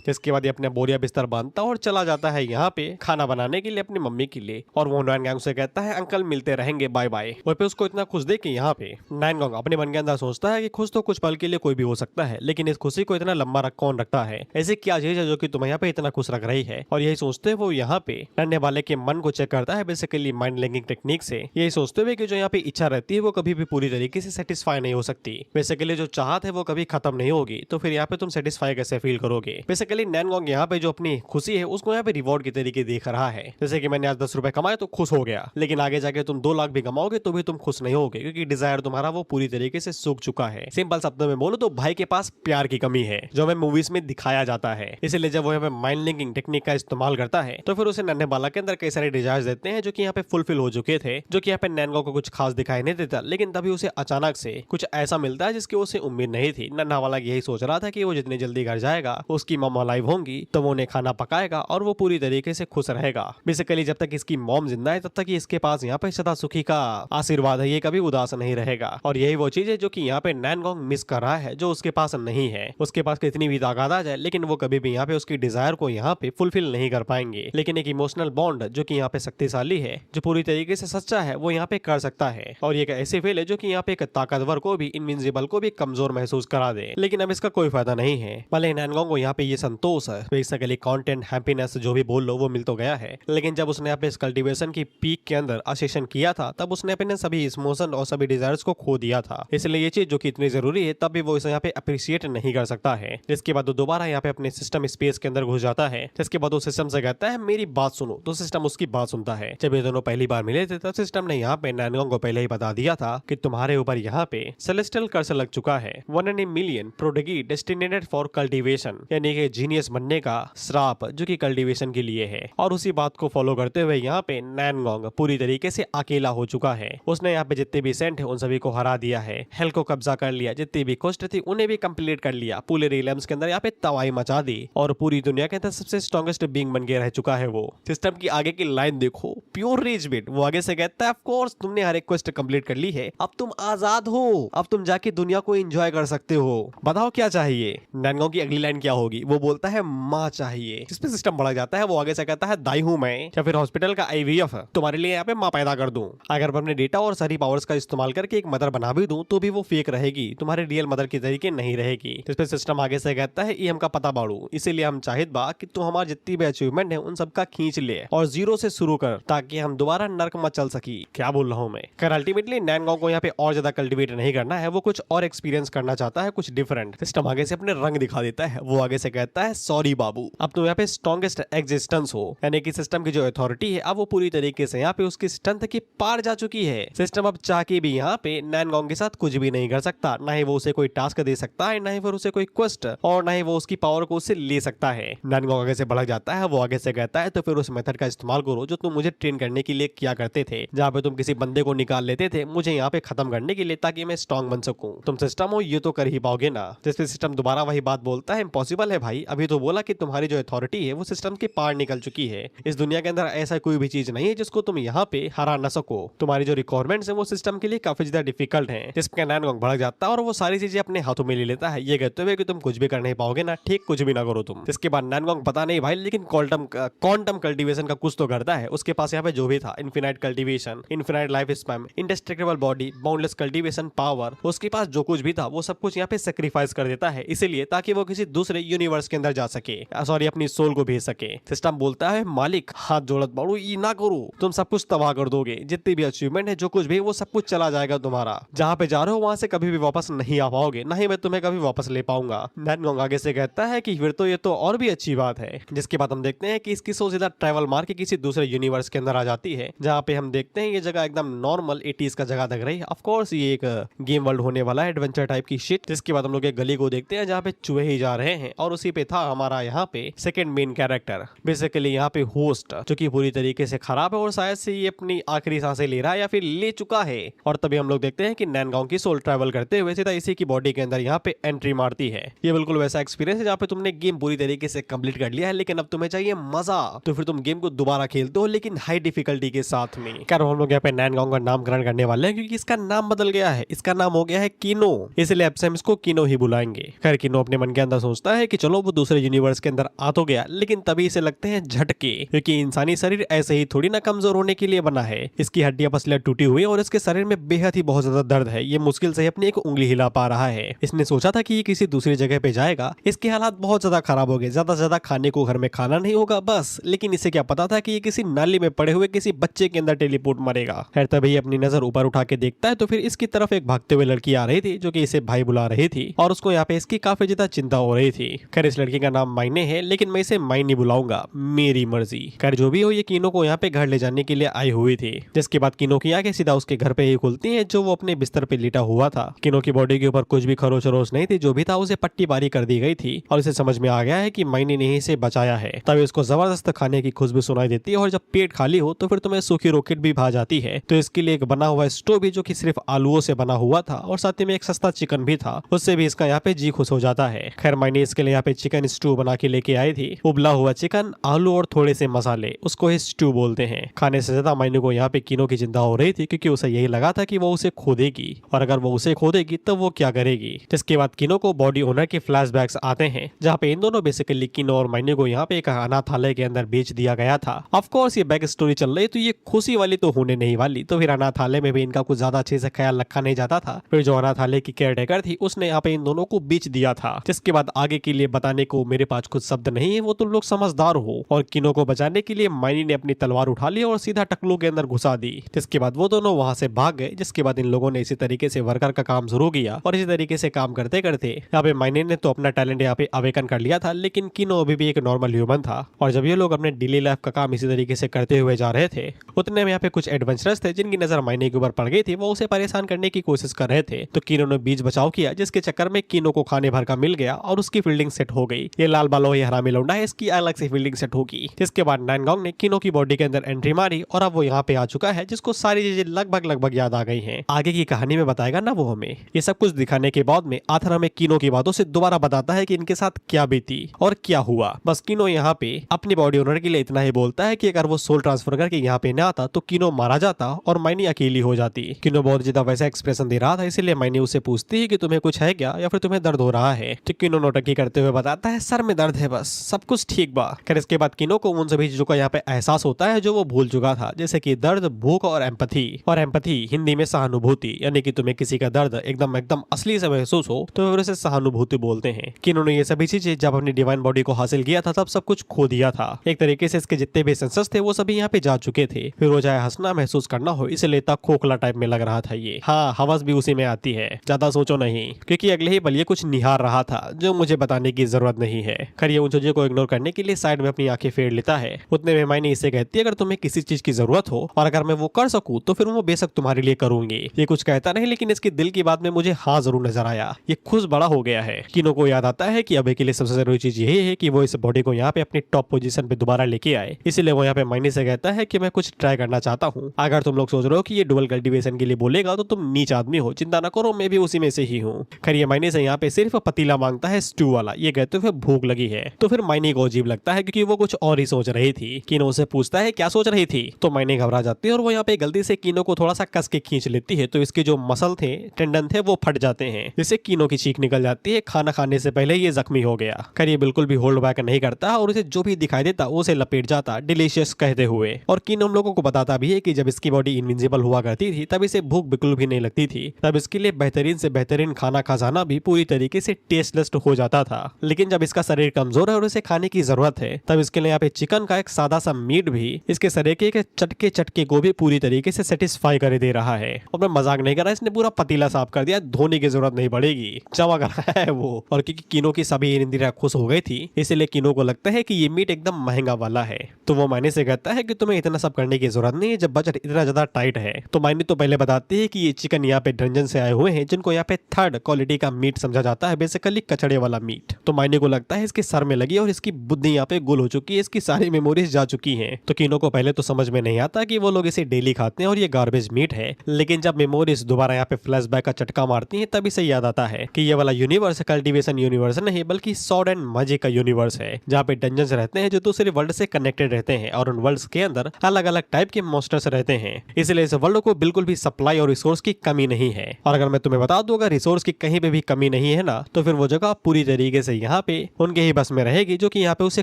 जिसके बाद ये अपने बोरिया बिस्तर बांधता और चला जाता है यहाँ पे खाना बनाने के लिए अपनी मम्मी के लिए। और वो नैनगोंग से कहता है अंकल मिलते रहेंगे, बाय बाय। और फिर उसको इतना खुश देख के यहाँ पे नैनगोंग अपने मन के अंदर सोचता है कि खुश तो कुछ पल के लिए कोई भी हो सकता है, लेकिन इस खुशी को इतना लंबा कौन रखता है, ऐसी क्या चीज है जो कि तुम्हें यहाँ पे इतना खुश रख रही है। और यही सोचते हुए वो यहाँ पे नन्हे वाले के मन को चेक करता है, बेसिकली माइंड लिंकिंग टेक्निक से, यही सोचते हुए कि जो यहाँ पे इच्छा रहती है वो कभी भी पूरी तरीके से सेटिस्फाई नहीं हो सकती। बेसिकली जो चाहत है वो कभी खत्म नहीं होगी, तो फिर यहाँ पे तुम सेटिस्फाई कैसे फील करोगे। बेसिकली नैनगोंग यहाँ पे जो अपनी खुशी है उसको यहाँ पे रिवॉर्ड के तरीके देख रहा है, जैसे कि मैंने आज 10 रुपए कमाए तो खुश हो गया, लेकिन आगे जाके तुम 2 लाख भी कमाओगे तो भी तुम खुश नहीं होगे, क्योंकि डिजायर तुम्हारा वो पूरी तरीके से सूख चुका है। सिंपल शब्दों में बोलो तो भाई के पास प्यार की कमी है, जो हमें मूवीज में दिखाया जाता है। इसलिए जब वो यहाँ पे माइंड लिंकिंग टेक्निक का इस्तेमाल करता है तो फिर उसे नन्हे बालक के अंदर कई सारे डिजायर्स देते हैं जो कि यहाँ पे फुलफिल हो चुके थे, जो कि यहाँ पे नैनगोंग को कुछ खास दिखाई नहीं देता, लेकिन तभी उसे अचानक से कुछ ऐसा मिलता है जिसकी उसे उम्मीद नहीं थी। नन्हा वाला यही सोच रहा था कि वो जितनी जल्दी घर जाएगा उसकी मॉम लाइव होंगी तो वो उन्हें खाना पकाएगा और वो पूरी तरीके से खुश रहेगा। बेसिकली जब तक इसकी मॉम जिंदा है तब तक इसके पास यहाँ पे सदा सुखी का आशीर्वाद है, ये कभी उदास नहीं रहेगा। और यही वो चीज है जो कि यहाँ पे नैनगोंग मिस कर रहा है, जो उसके पास नहीं है। उसके पास कितनी भी ताकत आ जाए लेकिन वो कभी भी यहाँ पे उसकी डिजायर को यहाँ पे फुलफिल नहीं कर पाएंगे, लेकिन एक इमोशनल बॉन्ड जो कि यहाँ पे शक्तिशाली है, जो पूरी तरीके से सच्चा है, वो यहाँ पे कर सकता है। और ये एक ऐसी फील है जो कि यहाँ पे एक ताकतवर को भी, इनविंसिबल को भी कमजोर महसूस करा दे। लेकिन अब इसका कोई फायदा नहीं है। भले नैनगोंग को यहाँ पे ये संतोष है, बेसिकली कंटेंट, हैप्पीनेस जो भी बोल लो वो मिल तो गया है, लेकिन जब उसने यहाँ पे इस कल्टीवेशन की पीक के अंदर असेशन किया था तब उसने अपने सभी इमोशन और सभी डिजायर्स को खो दिया था। इसलिए ये चीज जो कि इतनी जरूरी है तब भी वो इसे यहाँ पे अप्रिशिएट नहीं कर सकता है। जिसके बाद वो दोबारा यहाँ पे अपने सिस्टम स्पेस के अंदर घुस जाता है। जिसके बाद वो सिस्टम से कहता है मेरी बात सुनो, तो सिस्टम उसकी बात सुनता है। जब ये दोनों पहली बार मिले थे तब सिस्टम ने यहाँ पे नैनगोंग को पहले ही बता दिया था कि तुम्हारे ऊपर यहाँ पे सेलेस्टियल कर्स लग चुका है, 1 in a million prodigy destinated for cultivation, यानी कि जीनियस बनने का श्राप जो कि कल्टीवेशन के लिए है। और उसी बात को फॉलो करते हुए यहाँ पे नैनगोंग पूरी तरीके से अकेला हो चुका है। उसने यहाँ पे जितने भी सेंट है उन सभी को हरा दिया है, हेल को कब्जा कर लिया, जितनी भी क्वेस्ट थी उन्हें भी कंप्लीट कर लिया, पूरे रियल्म्स के अंदर यहाँ पे तबाही मचा दी और पूरी दुनिया के अंदर सबसे स्ट्रॉन्गेस्ट बीइंग बन के रह चुका है वो। सिस्टम की आगे की लाइन देखो, प्योर रेज बिट। वो आगे से कहता है ऑफ कोर्स तुमने हर एक क्वेस्ट कंप्लीट कर ली है, अब तुम आजाद हो, अब तुम जाके दुनिया को एंजॉय कर सकते हो, बताओ क्या चाहिए। नैनगोंग की अगली लाइन क्या होगी, वो बोलता है माँ चाहिए। जिस पे सिस्टम बढ़ जाता है। वो आगे से कहता है दाई हूं मैं, या फिर हॉस्पिटल का IVF तुम्हारे लिए यहाँ पे माँ पैदा कर दूं। अगर मैं अपने डेटा और सारी पावर्स का इस्तेमाल करके एक मदर बना भी दूं तो भी वो फेक रहेगी, तुम्हारे रियल मदर की तरीके नहीं रहेगी। जिस पे सिस्टम आगे से कहता है ये हमका पता बाड़ू, इसीलिए हम चाहत बा कि तू हमारी जितनी भी अचीवमेंट है उन सबका खींच ले और जीरो से शुरू कर, ताकि हम दोबारा नर्क मत चल सकी। क्या बोल रहा हूँ मैं। खैर अल्टीमेटली नैनगोंग को यहाँ पे और ज्यादा कल्टीवेट नहीं करना है, वो कुछ और एक्सपीरियंस करना चाहता है, कुछ डिफरेंट। सिस्टम आगे से अपने रंग दिखा देता है। वो आगे से कहता है सॉरी बाबू, अब तुम यहाँ पे स्ट्रॉन्गेस्ट एग्जिस्टेंस हो, यानी कि सिस्टम की जो अथॉरिटी है अब वो पूरी तरीके से यहाँ पे उसकी स्ट्रेंथ की पार जा चुकी है। सिस्टम अब चाह के भी यहाँ पे नैनगोंग के साथ कुछ भी नहीं कर सकता, ना ही वो उसे कोई टास्क दे सकता है, ना ही फिर उसे कोई क्वेस्ट, और ना ही वो उसकी पावर को उससे ले सकता है। नैनगोंग आगे से भड़क जाता है। वो आगे से कहता है तो फिर उस मेथड का इस्तेमाल करो जो तुम मुझे ट्रेन करने के लिए किया करते थे, जहाँ पे तुम किसी बंदे को निकाल लेते थे मुझे यहाँ पे खत्म करने के लिए, ताकि मैं स्ट्रॉन्ग बन सकूं। तुम सिस्टम हो ये तो कर ही पाओगे ना। जिसपे सिस्टम दोबारा वही बात बोलता है, इम्पॉसिबल है भाई, अभी तो बोला कि तुम्हारी जो अथॉरिटी है वो सिस्टम के पार निकल चुकी है। इस दुनिया के अंदर ऐसा कोई भी चीज नहीं है जिसको तुम यहाँ पे हरा न सको। तुम्हारी जो रिक्वायरमेंट्स है वो सिस्टम के लिए काफी ज्यादा डिफिकल्ट है। जिसका नैनगोंग भड़क जाता है और वो सारी चीजें अपने हाथों में ले लेता है, ये कहते हुए कि तुम कुछ भी कर नहीं पाओगे ना, ठीक कुछ भी ना करो तुम। इसके बाद नैनगोंग पता नहीं भाई, लेकिन क्वांटम कल्टीवेशन का कुछ तो करता है। उसके पास यहाँ पे जो भी था, infinite cultivation, infinite life span, indestructible body, boundless cultivation power, उसके पास जो कुछ भी था वो सब कुछ यहाँ पे सेक्रीफाइस कर देता है, इसीलिए ताकि वो किसी दूसरे यूनिवर्स के अंदर जा सके, सॉरी अपनी सोल को भेज सके। सिस्टम बोलता है मालिक हाथ जोड़त बाड़ू, ये ना करो, तुम सब कुछ तबाह कर दोगे, जितनी भी अचीवमेंट है जो कुछ भी वो सब कुछ चला जाएगा तुम्हारा, जहाँ पे जा रहे हो वहां से कभी भी वापस नहीं आ पाओगे, ना ही मैं तुम्हें कभी वापस ले पाऊंगा। नैनगोंग आगे से कहता है कि फिर तो ये तो और भी अच्छी बात है। जिसके बाद हम देखते हैं कि इसकी सोच सीधा ट्रैवल मार के किसी दूसरे यूनिवर्स के अंदर आ जाती है, जहाँ पे हम देखते हैं ये जगह एकदम नॉर्मल 80s का जगह लग रही है। ऑफ कोर्स ये एक गेम वर्ल्ड होने वाला है, एडवेंचर टाइप की शिट। जिसके बाद हम लोग एक गली को देखते हैं जहाँ पे चूहे ही जा रहे हैं, और उसी पे था हमारा यहाँ पे सेकंड मेन कैरेक्टर, बेसिकली यहाँ पे होस्ट, जो कि पूरी तरीके से खराब है और शायद से ये अपनी आखिरी सांसें ले रहा है या फिर ले चुका है। और तभी हम लोग देखते हैं कि नैनगोंग की सोल ट्रैवल करते हुए सीधा इसी की बॉडी के अंदर यहाँ पे एंट्री मारती है। ये बिल्कुल वैसा एक्सपीरियंस है जहाँ पे तुमने गेम पूरी तरीके से कंप्लीट कर लिया है, लेकिन अब तुम्हें चाहिए मजा, तो फिर तुम गेम को दोबारा खेलते हो, लेकिन हाई डिफिकल्टी के साथ में। क्या हम लोग यहाँ पे नैनगोंग का नामकरण करने वाले हैं, क्योंकि इसका नाम बदल गया है, इसका नाम हो गया है किनो, इसलिए अब से हम इसको किनो ही बुलाएंगे। खैर किनो अपने मन के अंदर सोचता है कि चलो वो दूसरे यूनिवर्स के अंदर आ तो गया, लेकिन तभी इसे लगते हैं झटके, क्योंकि इंसानी शरीर ऐसे ही थोड़ी ना कमजोर होने के लिए बना है। इसकी हड्डियां पसलियां टूटी हुई और इसके शरीर में बेहद ही बहुत ज्यादा दर्द है। ये मुश्किल से अपनी एक उंगली हिला पा रहा है। इसने सोचा था कि ये किसी दूसरी जगह पे जाएगा, इसके हालात बहुत ज्यादा खराब हो गए, ज्यादा से ज्यादा खाने को घर में खाना नहीं होगा बस, लेकिन इसे क्या पता था कि ये किसी नाली में पड़े हुए किसी बच्चे के अंदर टेलीपोर्ट मरेगा। खैर तभी अपनी नजर ऊपर उठा के देखता है तो फिर इसकी तरफ एक भागते हुए लड़की आ रही थी, जो कि इसे भाई बुला रही थी, और उसको यहाँ पे इसकी काफी ज्यादा चिंता हो रही थी। खैर इस लड़की का नाम मायने है, लेकिन मैं इसे मायनी बुलाऊंगा, मेरी मर्जी। खैर जो भी हो, ये किनो को यहाँ पे घर ले जाने के लिए आई हुई थी। जिसके बाद किनो की आंखें सीधा उसके घर पे ही खुलती है, जो वो अपने बिस्तर पे लेटा हुआ था। किनो की बॉडी के ऊपर कुछ भी खरोच वरोच नहीं थी, जो भी था उसे पट्टी बारी कर दी गई थी, और इसे समझ में आ गया है कि मायने ने इसे बचाया है। तभी उसको जबरदस्त खाने की खुशबू सुनाई देती है, और जब पेट खाली हो तो फिर तुम्हें सूखी रॉकेट भी भा जाती है। तो इसके लिए एक बना हुआ स्टोव भी, जो कि सिर्फ आलूओं से बना हुआ था, और साथ ही में एक सस्ता चिकन भी था, उससे भी इसका यहाँ पे जी खुश हो जाता है। खैर मायने इसके लिए यहाँ पे चिकन स्टू बना के लेके आई थी, उबला हुआ चिकन, आलू और थोड़े से मसाले, उसको ही स्टू बोलते हैं। खाने से ज्यादा मायने को यहाँ पे किनो की चिंता हो रही थी, क्योंकि उसे यही लगा था कि वो उसे खो देगी, और अगर वो उसे खो देगी तो वो क्या करेगी। जिसके बाद किनो को बॉडी ओनर के फ्लैशबैक्स आते हैं, जहाँ पे इन दोनों बेसिकली किनो और मायने को यहाँ पे एक अनाथालय के अंदर बेच दिया गया था। ऑफ कोर्स ये बैक स्टोरी चल रही, तो ये खुशी वाली तो होने नहीं वाली, तो फिर अनाथालय में भी इनका कुछ ज्यादा अच्छे से ख्याल रखा नहीं जाता था। फिर जो अनाथालय की केयर टेकर थी, उसने यहाँ पे इन दोनों दोनों को बेच दिया था। जिसके बाद आगे के लिए बताने को मेरे पास कुछ शब्द नहीं है, वो तुम लोग समझदार हो। और किनो को बचाने के लिए माइनी ने अपनी तलवार उठा ली और सीधा टकलू के अंदर घुसा दी। जिसके बाद वो दोनों वहां से भाग गए। जिसके बाद इन लोगों ने इसी तरीके से वर्कर का काम शुरू किया और इसी तरीके से काम करते करते यहाँ पे माइनी ने तो अपना टैलेंट यहाँ पे अवेकन कर लिया था, लेकिन किनो अभी भी एक नॉर्मल ह्यूमन था। और जब ये लोग अपने डेली लाइफ का काम इसी तरीके से करते हुए जा रहे थे, उतने में यहाँ पे कुछ एडवेंचरर्स थे जिनकी नजर माइनी के ऊपर पड़ गई थी। वो उसे परेशान करने की कोशिश कर रहे थे, तो किनो ने बीच बचाव किया, जिसके चक्कर में किनो को खाने भर का मिल गया और उसकी फील्डिंग सेट हो गई। ये लाल बालो ये हरामी लौंडा है, इसकी अलग से फील्डिंग सेट होगी। जिसके बाद नानगोंग ने किनो की बॉडी के अंदर एंट्री मारी और अब वो यहाँ पे आ चुका है, जिसको सारी चीजें लगभग याद आ गई हैं। आगे की कहानी में बताएगा ना वो हमें। ये सब कुछ दिखाने के बाद में आथर हमें किनो की बातों से दोबारा बताता है कि इनके साथ क्या बीती और क्या हुआ। बस किनो यहाँ पे अपनी बॉडी ओनर के लिए इतना ही बोलता है कि अगर वो सोल ट्रांसफर करके यहाँ पे न आता तो किनो मारा जाता और माइनी अकेली हो जाती। किनो बहुत ज्यादा वैसा एक्सप्रेशन दे रहा था, इसलिए माइनी उसे पूछती है कि तुम्हें कुछ है क्या या फिर तुम्हें दर्द हो रहा है। तो किनो नोटंकी करते हुए बताता है सर में दर्द है, बस सब कुछ ठीक बा। फिर इसके बाद किनो को उन सभी चीजों का यहाँ पे एहसास होता है जो वो भूल चुका था, जैसे कि दर्द, भूख और एम्पैथी। और एम्पैथी हिंदी में सहानुभूति, यानी कि तुम्हें किसी का दर्द एकदम असली से महसूस हो तो फिर उसे सहानुभूति बोलते हैं। किनो ने ये सभी चीजें जब अपनी डिवाइन बॉडी को हासिल किया था तब सब कुछ खो दिया था। एक तरीके से इसके जितने भी सेंसर्स थे वो सभी यहाँ पे जा चुके थे। फिर वो चाहे हंसना महसूस करना हो, इसलिए इतना खोखला टाइप में लग रहा था ये। हाँ, हवस भी उसी में आती है, ज्यादा सोचो नहीं, क्योंकि अगले ही पल ये कुछ निहार रहा था जो मुझे बताने की जरूरत नहीं है। खैर ये उन चीजों को इग्नोर करने के लिए साइड में अपनी आंखें फेर लेता है। उतने में मायने इसे कहती है अगर तुम्हें किसी चीज की जरूरत हो और अगर मैं वो कर सकूं तो फिर वो बेशक तुम्हारे लिए करूंगी। ये कुछ कहता नहीं, लेकिन इसके दिल की बात में मुझे हाँ जरूर नजर आया। ये खुश बड़ा हो गया है। किनो को याद आता है कि अभी के लिए सबसे जरूरी चीज यही है कि वो इस बॉडी को यहाँ पे अपनी टॉप पोजीशन पे दोबारा लेके आए। इसलिए वो यहाँ पे मायने से कहता है कि मैं कुछ ट्राई करना चाहता हूँ। अगर तुम लोग सोच रहे हो कि ये डुअल कल्टीवेशन के लिए बोलेगा तो तुम नीच आदमी हो, चिंता ना करो, मैं भी उसी में से ही हूँ। खैर ये मायने से यहाँ पे सिर्फ पतीला मांगता है स्टू वाला। ये कहते हुए भूख लगी है, तो फिर मायने को अजीब लगता है क्योंकि वो कुछ और ही सोच रही थी। किनो से पूछता है क्या सोच रही थी, तो मायने घबरा जाती है और वो यहाँ पे गलती से किनो को थोड़ा सा कस के खींच लेती है, तो इसके जो मसल थे, टेंडन थे, वो फट जाते हैं, जिससे किनो की चीख निकल जाती है। खाना खाने से पहले ये जख्मी हो गया। खैर ये बिल्कुल भी होल्ड बैक नहीं करता और उसे जो भी दिखाई देता वो उसे लपेट जाता डिलीशियस कहते हुए। और किनो हम लोगों को बताता भी है कि जब इसकी बॉडी इनविंसिबल हुआ करती थी तब इसे भूख बिल्कुल भी नहीं लगती थी, तब इसके लिए बेहतरीन से बेहतरीन खाना खजाना भी पूरी तरीके से टेस्टलेस हो जाता था। लेकिन जब इसका शरीर कमजोर है और इसे खाने की जरूरत है, तब इसके लिए यहाँ पे चिकन का एक सादा सा मीट भी इसके शरीर के चटके को भी पूरी तरीके से सेटिस्फाई कर दे रहा है। और मैं मजाक नहीं कर रहा, इसने पूरा पतीला साफ कर दिया, धोने की जरूरत नहीं पड़ेगी, चमक रहा है वो। और क्योंकि किनो की सभी इंद्रियां खुश हो गई थी, इसलिए किनो को लगता है कि ये मीट एकदम महंगा वाला है। तो वो मायने से कहता है कि तुम्हें इतना सब करने की जरूरत नहीं है जब बजट इतना ज्यादा टाइट है। तो मायने तो पहले बताती है कि ये चिकन यहाँ पे डंजन से आए हुए हैं, जिनको यहाँ पे थर्ड क्वालिटी का मीट समझा जाता है, बेसिकली कचड़े वाला मीट। तो मायने को लगता है इसके सर में लगी और इसकी बुद्धि यहाँ पे गुल हो चुकी है, इसकी सारी मेमोरीज जा चुकी हैं। तो किनो को पहले तो समझ में नहीं आता कि वो लोग इसे डेली खाते हैं और ये गार्बेज मीट है, लेकिन जब मेमोरीज दोबारा यहाँ पे फ्लैशबैक का चटका मारती है तब इसे याद आता है कि ये वाला यूनिवर्स कल्टीवेशन यूनिवर्स नहीं बल्कि सॉर्ड एंड मैजिक का यूनिवर्स है, जहाँ पे डंजन्स रहते हैं जो दूसरे वर्ल्ड से कनेक्टेड रहते हैं और उन वर्ल्ड्स के अंदर अलग अलग टाइप के मॉन्स्टर्स रहते हैं। इसलिए इस वर्ल्ड को बिल्कुल भी सप्लाई और रिसोर्स की कमी नहीं है। और अगर मैं तुम्हें बता दूं अगर रिसोर्स की कहीं पे भी कमी नहीं है ना, तो फिर वो जगह पूरी तरीके से यहाँ पे उनके ही बस में रहेगी जो कि यहाँ पे उसे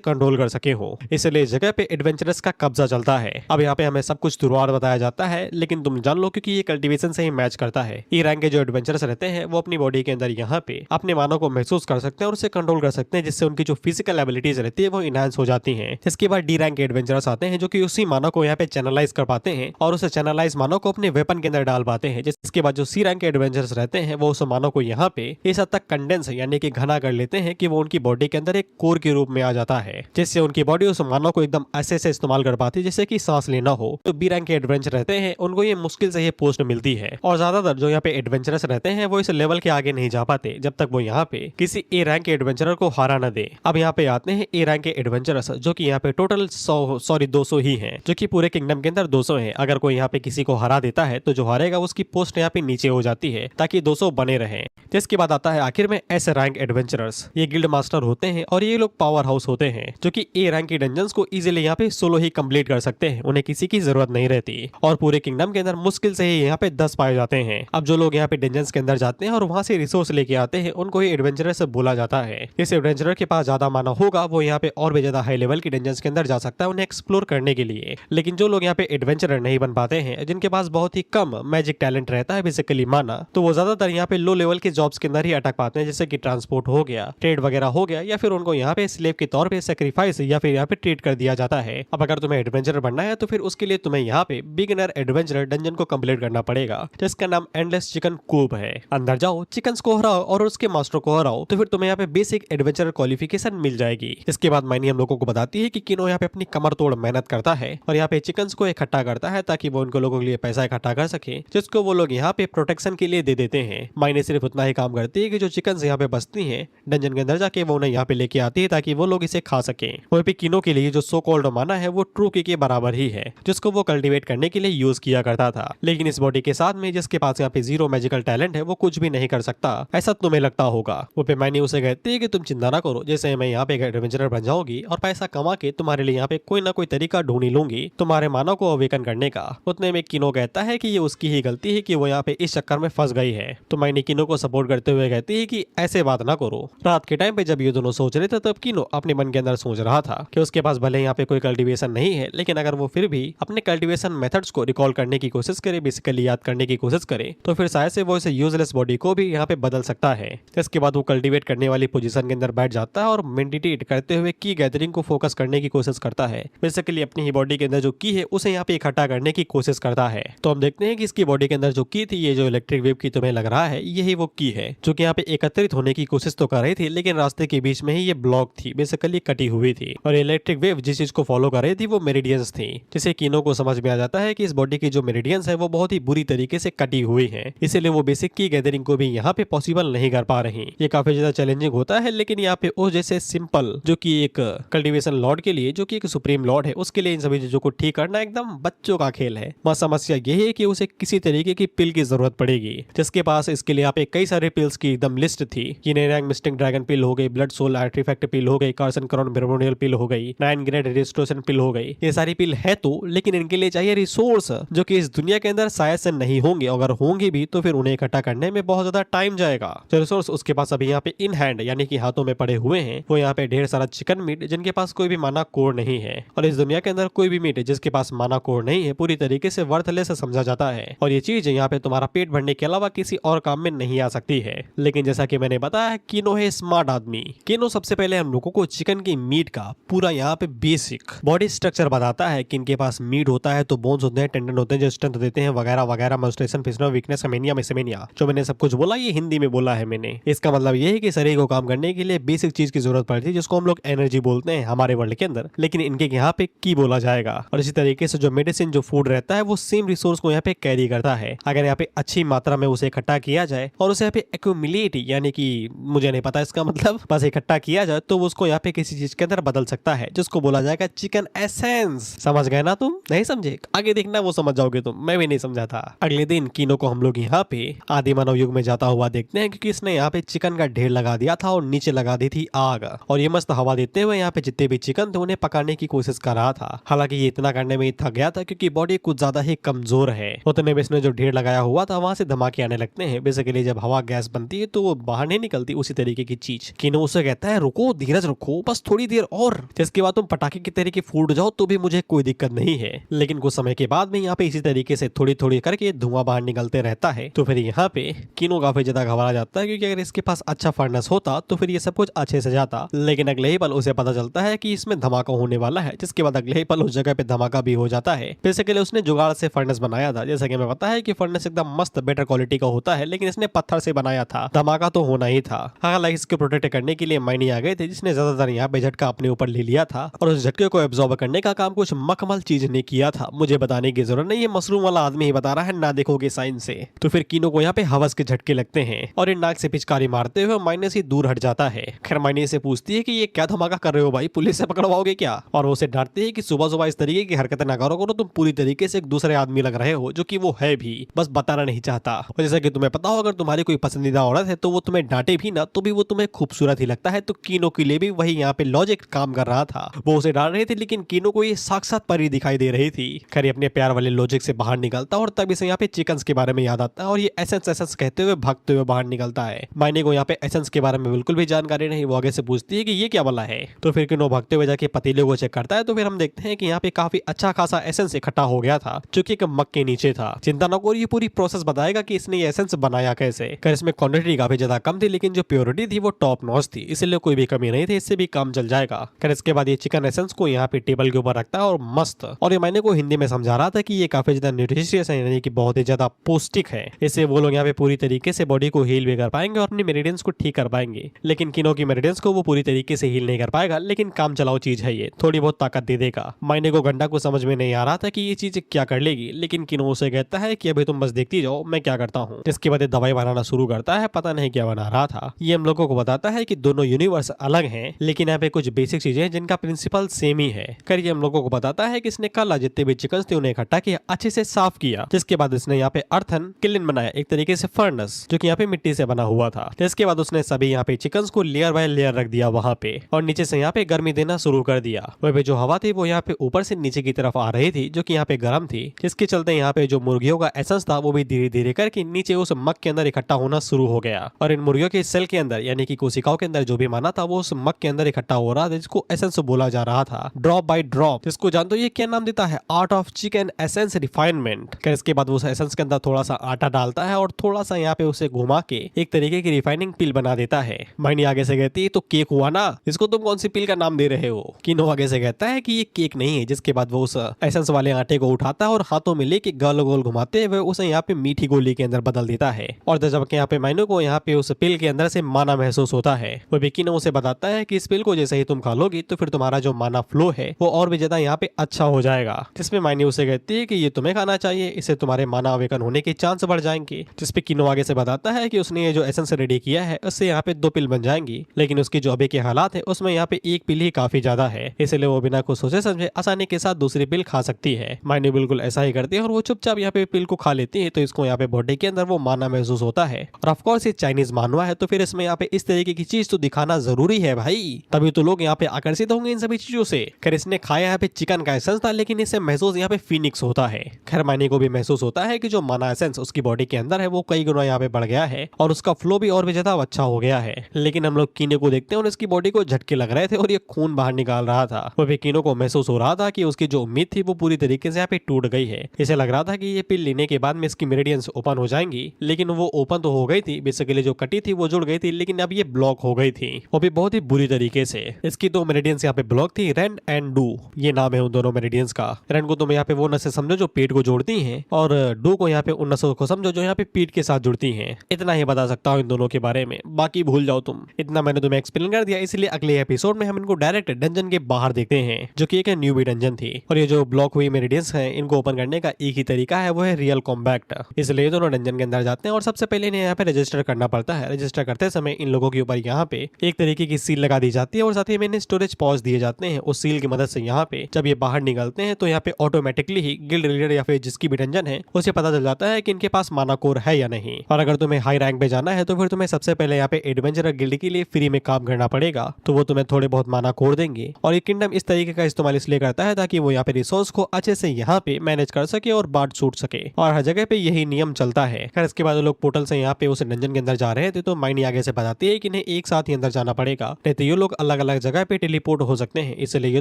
कंट्रोल कर सके हो। इसलिए इस जगह पे एडवेंचरस का कब्जा चलता है। अब यहाँ पे हमें सब कुछ शुरुआत बताया जाता है, लेकिन तुम जान लो क्योंकि ये कल्टीवेशन से ही मैच करता है। ई रैंक के जो एडवेंचरस रहते हैं वो अपनी बॉडी के अंदर यहाँ पे अपने मानव को महसूस कर सकते हैं और उसे कंट्रोल कर सकते हैं, जिससे उनकी जो फिजिकल एबिलिटीज रहती है वो इनहांस हो जाती हैं। इसके बाद डी रैंक के एडवेंचरस आते हैं जो कि उसी मानव को यहाँ पे चैनलाइज कर पाते हैं और उस चैनलाइज मानव को अपने वेपन के अंदर डाल पाते हैं। जिसके बाद जो सी रैंक के एडवेंचरस रहते हैं वो उस मानव को यहाँ पे इस हद तक कंडेंस यानी कि घना कर लेते हैं कि वो उनकी बॉडी के अंदर एक कोर के रूप में आ जाता है, जिससे उनकी बॉडी उस मानव को एकदम ऐसे से इस्तेमाल कर पाती है जैसे कि सांस लेना हो। तो बी रैंक के एडवेंचर रहते हैं उनको ये मुश्किल से ये पोस्ट मिलती है और ज्यादातर जो यहाँ पे एडवेंचरस रहते हैं वो इस लेवल के आगे नहीं जा पाते जब तक वो यहाँ पे किसी ए रैंक के एडवेंचरर को हरा न दे। अब यहाँ पे आते हैं ए रैंक के एडवेंचरस जो कि यहाँ पे टोटल 200 ही हैं, जो कि पूरे किंगडम के अंदर 200 हैं। अगर कोई यहाँ पे किसी को हरा देता है तो जो हारेगा उसकी पोस्ट यहाँ पे नीचे हो जाती है ताकि 200 बने रहे। जिसके बाद आता है आखिर में एस रैंक एडवेंचरर्स। ये गिल्ड मास्टर होते हैं और ये लोग पावर हाउस होते हैं जो कि ए रैंक की डंजन्स को इजीली यहाँ पे सोलो ही कंप्लीट कर सकते हैं, उन्हें किसी की जरूरत नहीं रहती और पूरे किंगडम के अंदर मुश्किल से ही यहाँ पे 10 पाए जाते हैं। अब जो लोग यहाँ पे डंजन्स के अंदर जाते हैं और वहां से रिसोर्स लेके आते हैं उनको ही एडवेंचरर बोला जाता है। इस एडवेंचरर के पास ज्यादा माना होगा वो यहाँ पे और भी ज्यादा हाई लेवल की डंजन्स के अंदर जा सकता है उन्हें एक्सप्लोर करने के लिए। लेकिन जो लोग यहाँ पे एडवेंचरर नहीं बन पाते हैं, जिनके पास बहुत ही कम मैजिक टैलेंट रहता है बेसिकली माना, तो वो ज्यादातर यहाँ पे लो लेवल के जॉब्स के अंदर अंदर ही अटक पाते हैं, जैसे कि ट्रांसपोर्ट हो गया, ट्रेड वगैरह हो गया, या फिर उनको यहाँ पे स्लेव के तौर पे सेक्रीफाइस या फिर यहाँ पे ट्रीट कर दिया जाता है। अब अगर तुम्हें एडवेंचरर बनना है तो फिर उसके लिए तुम्हें यहाँ पे बिगिनर एडवेंचरर डंजन को कंप्लीट करना पड़ेगा, जिसका नाम एंडलेस चिकन कूप है। अंदर जाओ, चिकन्स को हराओ और उसके मास्टर को हराओ, तो फिर तुम्हें यहाँ पे बेसिक एडवेंचरर क्वालिफिकेशन मिल जाएगी। इसके बाद मायनी हम लोगों को बताती है कि किनो यहाँ पे अपनी कमर तोड़ मेहनत करता है और यहाँ पे चिकन्स को इकट्ठा करता है ताकि वो उनको लोगों के लिए पैसा इकट्ठा कर सके, जिसको वो लोग यहाँ पे प्रोटेक्शन के लिए दे देते हैं। मायने सिर्फ उतना ही काम करती है कि जो चिकन्स यहाँ पे बसती हैं डंजन के अंदर जाके वो उन्हें यहाँ पे लेके आती है ताकि वो लोग इसे खा सके। वहीं पे किनो के लिए जो सो कॉल्ड माना है वो ट्रू की के बराबर ही है, जिसको वो कल्टीवेट करने के लिए यूज किया करता था। लेकिन इस बॉडी के साथ में जिसके पास यहाँ पे जीरो मैजिकल टैलेंट है वो कुछ भी नहीं कर सकता, ऐसा तुम्हें लगता होगा। वो पे मायने उसे कहती है कि तुम चिंता ना करो, जैसे मैं यहाँ पे एडवेंचरर बन जाऊंगी और पैसा कमा के तुम्हारे लिए यहाँ पे कोई ना कोई तरीका ढूंढ लूंगी तुम्हारे मानव को अवेकन करने का। उतने में किनो कहता है कि ये उसकी ही गलती है कि वो यहाँ पे इस चक्कर में फंस गई है। तो मायने किनो को सपोर्ट करते हुए कहती है कि ऐसे बात ना करो। रात के टाइम पे जब ये दोनों सोच रहे थे तब किनो अपने मन के अंदर सोच रहा था कि उसके पास भले यहाँ पे कोई कल्टीवेशन नहीं है, लेकिन अगर वो फिर भी अपने कल्टीवेशन मेथड्स को रिकॉल करने की कोशिश करे, बेसिकली याद करने की कोशिश करे, तो फिर शायद से वो इसे यूजलेस बॉडी को भी यहाँ पे बदल सकता है। इसके बाद वो कल्टीवेट करने वाली पोजीशन के अंदर बैठ जाता है और मेडिटेट करते हुए की गैदरिंग को फोकस करने की कोशिश करता है। बेसिकली अपनी ही बॉडी के अंदर जो की है उसे यहाँ पे इकट्ठा करने की कोशिश करता है। तो हम देखते हैं कि इसकी बॉडी के अंदर जो की थी, ये जो इलेक्ट्रिक वेव की तुम्हें लग रहा है, यही वो की है जो कि यहाँ पे एकत्रित होने की कोशिश तो कर रही थी, लेकिन रास्ते के बीच में ही ये ब्लॉक थी, बेसिकली कटी हुई थी। और इलेक्ट्रिक वेव जिस चीज को फॉलो कर रही थी वो मेरिडियंस थी, जिसे किनो को समझ में आ जाता है कि इस बॉडी की जो मेरिडियंस है वो बहुत ही बुरी तरीके से कटी हुई है, इसीलिए वो बेसिक की गैदरिंग को भी यहाँ पे पॉसिबल नहीं कर पा रही। ये काफी ज्यादा चैलेंजिंग होता है, लेकिन यहाँ पे वो जैसे सिंपल जो कि एक कल्टीवेशन लॉर्ड के लिए, जो कि एक सुप्रीम लॉर्ड है, उसके लिए इन सभी चीजों को ठीक करना एकदम बच्चों का खेल है। बस समस्या यही है कि उसे किसी तरीके की पिल की जरूरत पड़ेगी, जिसके पास इसके लिए यहाँ पे कई सारे पिल्स की एकदम लिस्ट थी। ये नेरैंग मिस्टिंग ड्रैगन पिल हो गई, ब्लड सोल आर्टिफैक्ट पिल हो गई, कार्सन क्रॉन ब्रेमोनियल पिल हो गई, 9 ग्रेड रिस्टोरेशन पिल हो गई। ये सारी पिल है तो, लेकिन इनके लिए चाहिए रिसोर्स जो कि इस दुनिया के अंदर शायद से नहीं होंगे, अगर होंगे भी तो फिर उन्हें इकट्ठा करने में बहुत ज्यादा टाइम जाएगा। जो रिसोर्स उसके पास अभी यहाँ पे इन हैंड यानी कि हाथों में पड़े हुए हैं वो यहाँ पे ढेर सारा चिकन मीट, जिनके पास कोई भी माना कोर नहीं है। और इस दुनिया के अंदर कोई भी मीट जिसके पास माना कोर नहीं है पूरी तरीके से वर्थलेस समझा जाता है, और ये चीज यहाँ पे तुम्हारा पेट भरने के अलावा किसी और काम में नहीं आ सकती है। लेकिन जैसा कि मैंने बताया, किनो है स्मार्ट आदमी। किनो सबसे पहले हम लोगों को चिकन की मीट का पूरा यहाँ पे बेसिक बॉडी स्ट्रक्चर बताता है कि इनके पास मीट होता है तो बोन्स होते हैं, टेंडन होते हैं जो स्ट्रेंथ देते हैं वगैरह वगैरह, मेंस्ट्रुएशन, फिशनर, वीकनेस, एमेनिया, मेसेमेनिया। जो मैंने सब कुछ बोला ये हिंदी में बोला है मैंने। इसका मतलब ये है कि शरीर को काम करने के लिए बेसिक चीज की जरूरत पड़ती है जिसको हम लोग एनर्जी बोलते हैं हमारे वर्ल्ड के अंदर, लेकिन इनके यहाँ पे की बोला जाएगा। और इसी तरीके से जो मेडिसिन, जो फूड रहता है वो सेम रिसोर्स को यहाँ पे कैरी करता है। अगर यहाँ पे अच्छी मात्रा में उसे इकट्ठा किया जाए और उसे यहाँ पे एक्यूमुलेट, यानी कि मुझे नहीं पता इसका मतलब, बस इकट्ठा किया जाए तो उसको यहाँ पे किसी चीज के अंदर बदल सकता है, जिसको बोला जाएगा चिकन एसेंस। समझ गए ना तुम? नहीं समझे? आगे देखना वो समझ जाओगे तुम, मैं भी नहीं समझा था। अगले दिन किनो को हम लोग यहाँ पे आदि मानव युग में जाता हुआ देखते हैं, क्योंकि इसने यहाँ पे चिकन का ढेर लगा दिया था और नीचे लगा दी थी आग, और ये मस्त हवा देते हुए यहाँ पे जितने भी चिकन थे उन्हें पकाने की कोशिश कर रहा था। हालांकि ये इतना करने में थक गया था क्योंकि बॉडी कुछ ज्यादा ही कमजोर है। उतने में इसने जो ढेर लगाया हुआ था वहां से धमाके आने लगते हैं। बेसिकली जब हवा गैस बनती है तो वो बाहर नहीं निकलती, उसी तरीके की चीज। किनो उसे कहता है रुको, धीरज रखो, बस थोड़ी देर और, जिसके बाद तुम पटाखे की तरीके फूट जाओ तो भी मुझे कोई दिक्कत नहीं है। लेकिन कुछ समय के बाद में यहाँ पे इसी तरीके से थोड़ी थोड़ी करके धुआं बाहर निकलते रहता है। तो फिर यहाँ पे किनो काफी ज्यादा घबरा जाता है, क्योंकि अगर इसके पास अच्छा फर्नेस होता तो फिर ये सब कुछ अच्छे से जाता। लेकिन अगले ही पल उसे पता चलता है कि इसमें धमाका होने वाला है, जिसके बाद अगले ही पल उस जगह पे धमाका भी हो जाता है। बेसिकली उसने जुगाड़ से फर्नेस बनाया था, जैसा कि हमें पता है कि फर्नेस एकदम मस्त बेटर क्वालिटी का होता है, लेकिन इसने पत्थर से बनाया था, धमाका तो होना ही था। हालांकि इसको प्रोटेक्ट करने के लिए माइनी आ गए थे, जिसने ज्यादातर यहाँ पे झटका अपने ऊपर ले लिया था, और उस झटके को एब्जॉर्ब करने का काम कुछ मखमल चीज ने किया था। मुझे बताने की जरूरत नहीं है, मशरूम वाला आदमी ही बता रहा है, ना देखोगे साइंस से। तो फिर किनो को यहाँ पे हवस के झटके लगते हैं और इन नाक से पिचकारी मारते हुए माइने से दूर हट जाता है। खैर माइने से पूछती है कि ये क्या धमाका कर रहे हो भाई, पुलिस से पकड़वाओगे क्या? और वो उसे डांटती है कि सुबह सुबह इस तरीके की हरकतें ना करो, तुम पूरी तरीके से एक दूसरे आदमी लग रहे हो, जो कि वो है भी, बस बताना नहीं चाहता। और जैसा कि तुम्हें पता हो, अगर तुम्हारी कोई पसंदीदा औरत है तो वो तुम्हें डांटे भी ना तो भी वो तुम्हें खूबसूरत ही लगता है। तो किनो के लिए भी वही यहाँ पे लॉजिक काम कर रहा था। वो उसे डांट रही थी, लेकिन किनो को ये साक्षात परी दिखाई दे रही थी। खैर अपने प्यार वाले लॉजिक से बाहर निकलता और तब इसे यहाँ पे चिकन्स के बारे में याद आता है, और ये एसेंस एसेंस कहते हुए भागते हुए बाहर निकलता है। मायने को यहाँ पे एसेंस के बारे में बिल्कुल भी जानकारी नहीं, वो आगे से पूछती है कि ये क्या वाला है। तो फिर किनो भागते हुए जाके पतीले को चेक करता है, तो फिर हम देखते हैं कि यहाँ पे काफी अच्छा खासा एसेंस इकट्ठा हो गया था, जो कि एक मग के नीचे था। चिंता न करो, ये पूरी प्रोसेस बताएगा कि इसने ये एसेंस बनाया कैसे। खैर इसमें क्वांटिटी काफी ज्यादा कम थी, लेकिन जो प्योरिटी थी वो टॉप नॉच थी, इसलिए कोई भी कमी नहीं थी, इससे भी काम चल जाएगा। फिर इसके बाद ये चिकन एसेंस को यहाँ पे टेबल के ऊपर रखता है और मस्त, और ये मैंने को हिंदी में समझा रहा था कि ये काफी ज्यादा न्यूट्रिशियस है, यानी कि बहुत ही ज्यादा पौष्टिक है। इससे वो लोग यहाँ पे पूरी तरीके से बॉडी को हील भी कर पाएंगे और अपनी मेरिडियंस को ठीक कर पाएंगे। लेकिन किनो की मेरिडियंस को वो पूरी तरीके से हील नहीं कर पाएगा, लेकिन काम चलाओ चीज है, ये थोड़ी बहुत ताकत दे देगा। मायने को घंटा को समझ में नहीं आ रहा था कि ये चीज क्या कर लेगी, लेकिन किनो उसे कहता है कि अभी तुम बस देखती जाओ मैं क्या करता हूँ। इसके बाद दवाई बनाना शुरू करता है, पता नहीं क्या बना रहा था। ये हम लोगों को बताता है कि दोनों यूनिवर्स अलग हैं, लेकिन यहाँ पे कुछ बेसिक चीजें हैं जिनका प्रिंसिपल सेम ही है। कर ये हम लोगों को बताता है कि इसने कल जितने भी चिकन थे उन्हें इकट्ठा किया, अच्छे से साफ किया, जिसके बाद इसने यहाँ पे अर्थन किलिन बनाया, एक तरीके से फर्नेस जो कि यहाँ पे मिट्टी से बना हुआ था। इसके बाद उसने सभी यहाँ पे चिकन को लेयर बाय लेयर रख दिया वहां पे, और नीचे से यहाँ पे गर्मी देना शुरू कर दिया। वह पे जो हवा थी वो यहाँ पे ऊपर से नीचे की तरफ आ रही थी, जो कि यहाँ पे गर्म थी, जिसके चलते यहाँ पे जो मुर्गियों का एसेंस था वो भी धीरे धीरे करके नीचे उस मग के अंदर इकट्ठा होना शुरू हो गया। और इन मुर्गियों के सेल के अंदर यानी कि कोशिकाओं के अंदर जो भी माना था वो उस मग के अंदर इकट्ठा हो रहा था, जिसको एसेंस बोला जा रहा था, ड्रॉप बाय ड्रॉप, जिसको जानते हो ये क्या नाम देता है, art of chicken essence refinement. इसके बाद वो उस एसेंस के अंदर थोड़ा सा आटा डालता है और थोड़ा सा यहाँ पे उसे घुमा के एक तरीके की रिफाइनिंग पिल बना देता है। मायनी आगे से कहती है तो केक हुआ ना, इसको तुम कौन सी पिल का नाम दे रहे हो। किनो आगे से कहता है कि ये केक नहीं है। जिसके बाद वो उस एसेंस वाले आटे को उठाता है और हाथों में लेके गोल गोल घुमाते हुए उसे यहाँ पे मीठी गोली के अंदर बदल देता है। और जबकि यहाँ पे मायनो को यहाँ पे उस पिल के अंदर से माना महसूस होता है। वो भी किनो उसे बताता है कि इस पिल को जैसे ही तुम खा लोगी तो फिर तुम्हारा जो माना फ्लो है वो और भी ज्यादा यहाँ पे अच्छा हो जाएगा। जिसमें मायनी उसे कहती है कि ये तुम्हें खाना चाहिए, इससे तुम्हारे माना अवेकन होने के चांस बढ़ जाएंगे। जिसपे किनो आगे से बताता है कि उसने ये जो एसेंस रेडी किया है उससे यहाँ पे 2 पिल बन जाएंगी, लेकिन उसकी जो अभी के हालात है उसमें यहाँ पे 1 पिल ही काफी ज्यादा है, इसलिए वो बिना कुछ सोचे समझे आसानी के साथ दूसरी पिल खा सकती है। मायनी बिल्कुल ऐसा ही करती है और वो चुपचाप यहाँ पे पिल को खा लेती है, तो इसको यहाँ पे बॉडी के अंदर वो माना महसूस होता है। और ऑफकोर्स ये चाइनीज मानवा है, तो फिर इसमें यहाँ पे इस तरीके की चीज तो दिखाना जरूरी है भाई, तभी तो लोग यहाँ पे आकर्षित होंगे इन सभी चीजों से। खैर इसने खाया यहाँ पे चिकन का एसेंस था, लेकिन इससे महसूस यहाँ पे फीनिक्स होता है। खैर मायनी को भी महसूस होता है कि जो माना एसेंस उसकी बॉडी के अंदर है वो कई गुना यहाँ पे बढ़ गया है और उसका फ्लो भी और भी ज्यादा अच्छा हो गया है। लेकिन हम लोग कीनो को देखते हैं और इसकी बॉडी को झटके लग रहे थे और ये खून बाहर निकाल रहा था। वो भी कीनो को महसूस हो रहा था कि उसकी जो उम्मीद थी वो पूरी तरीके से यहाँ पे टूट गई है। इसे लग रहा था कि ये पिल लेने के बाद में इसकी मेरिडियंस ओपन हो जाएंगी, लेकिन वो ओपन तो हो गई थी, बेसिकली जो कटी थी वो जुड़ गई थी, लेकिन अब ये ब्लॉक हो गई थी, वो भी बहुत ही बुरी तरीके से। इसकी 2 मेरिडियंस यहाँ पे ब्लॉक थी, रेन एंड डू, ये नाम है उन दोनों मेरिडियंस का। रेन को तुम यहाँ पे वो नसें समझो जो पेट को जोड़ती हैं, और डू को यहाँ पे उन नसों को समझो जो यहाँ पे पीठ के साथ जुड़ती हैं। इतना ही बता सकता हूँ इन दोनों के बारे में, बाकी भूल जाओ तुम। इतना मैंने तुम्हें एक्सप्लेन कर दिया, इसलिए अगले एपिसोड में हम इनको डायरेक्ट डंजन के बाहर देखते हैं, जो कि एक न्यू बी डंजन थी। और ये जो ब्लॉक हुई मेरिडियंस है इनको ओपन करने का एक ही तरीका है, वो है रियल कॉम्बैक्ट। इसलिए दोनों डंजन के अंदर जाते हैं और सबसे पहले इन्हें यहाँ पे रजिस्टर करना पड़ता है। रजिस्टर करते समय इन लोगों के ऊपर यहाँ पे एक तरीके की सील लगा दी जाती है और साथ ही में इन्हें स्टोरेज पॉज दिए जाते हैं। उस सील की मदद से यहाँ पे जब ये बाहर निकलते हैं तो यहाँ पे ऑटोमेटिकली ही गिल्ड लीडर या फिर जिसकी भी डंजन है उसे पता चल जाता है कि इनके पास माना कोर है या नहीं। और अगर तुम्हें हाई रैंक पे जाना है तो फिर तुम्हें सबसे पहले यहाँ पे एडवेंचरर गिल्ड के लिए फ्री में काम करना पड़ेगा, तो वो तुम्हें थोड़े बहुत माना कोर देंगे। और ये किंगडम इस तरीके का इस्तेमाल इसलिए करता है ताकि वो यहाँ पे रिसोर्स को अच्छे से यहाँ पे मैनेज कर सके और बांट छूट सके, और हर जगह पे यही नियम चलता है। खैर इसके बाद लोग पोर्टल से यहाँ पे उस डंजन के अंदर जा रहे थे, तो माइनी आगे से बताती है कि इन्हें एक साथ ही अंदर जाना पड़ेगा, नहीं तो ये लोग अलग अलग जगह पे टेलीपोर्ट हो सकते हैं। इसलिए ये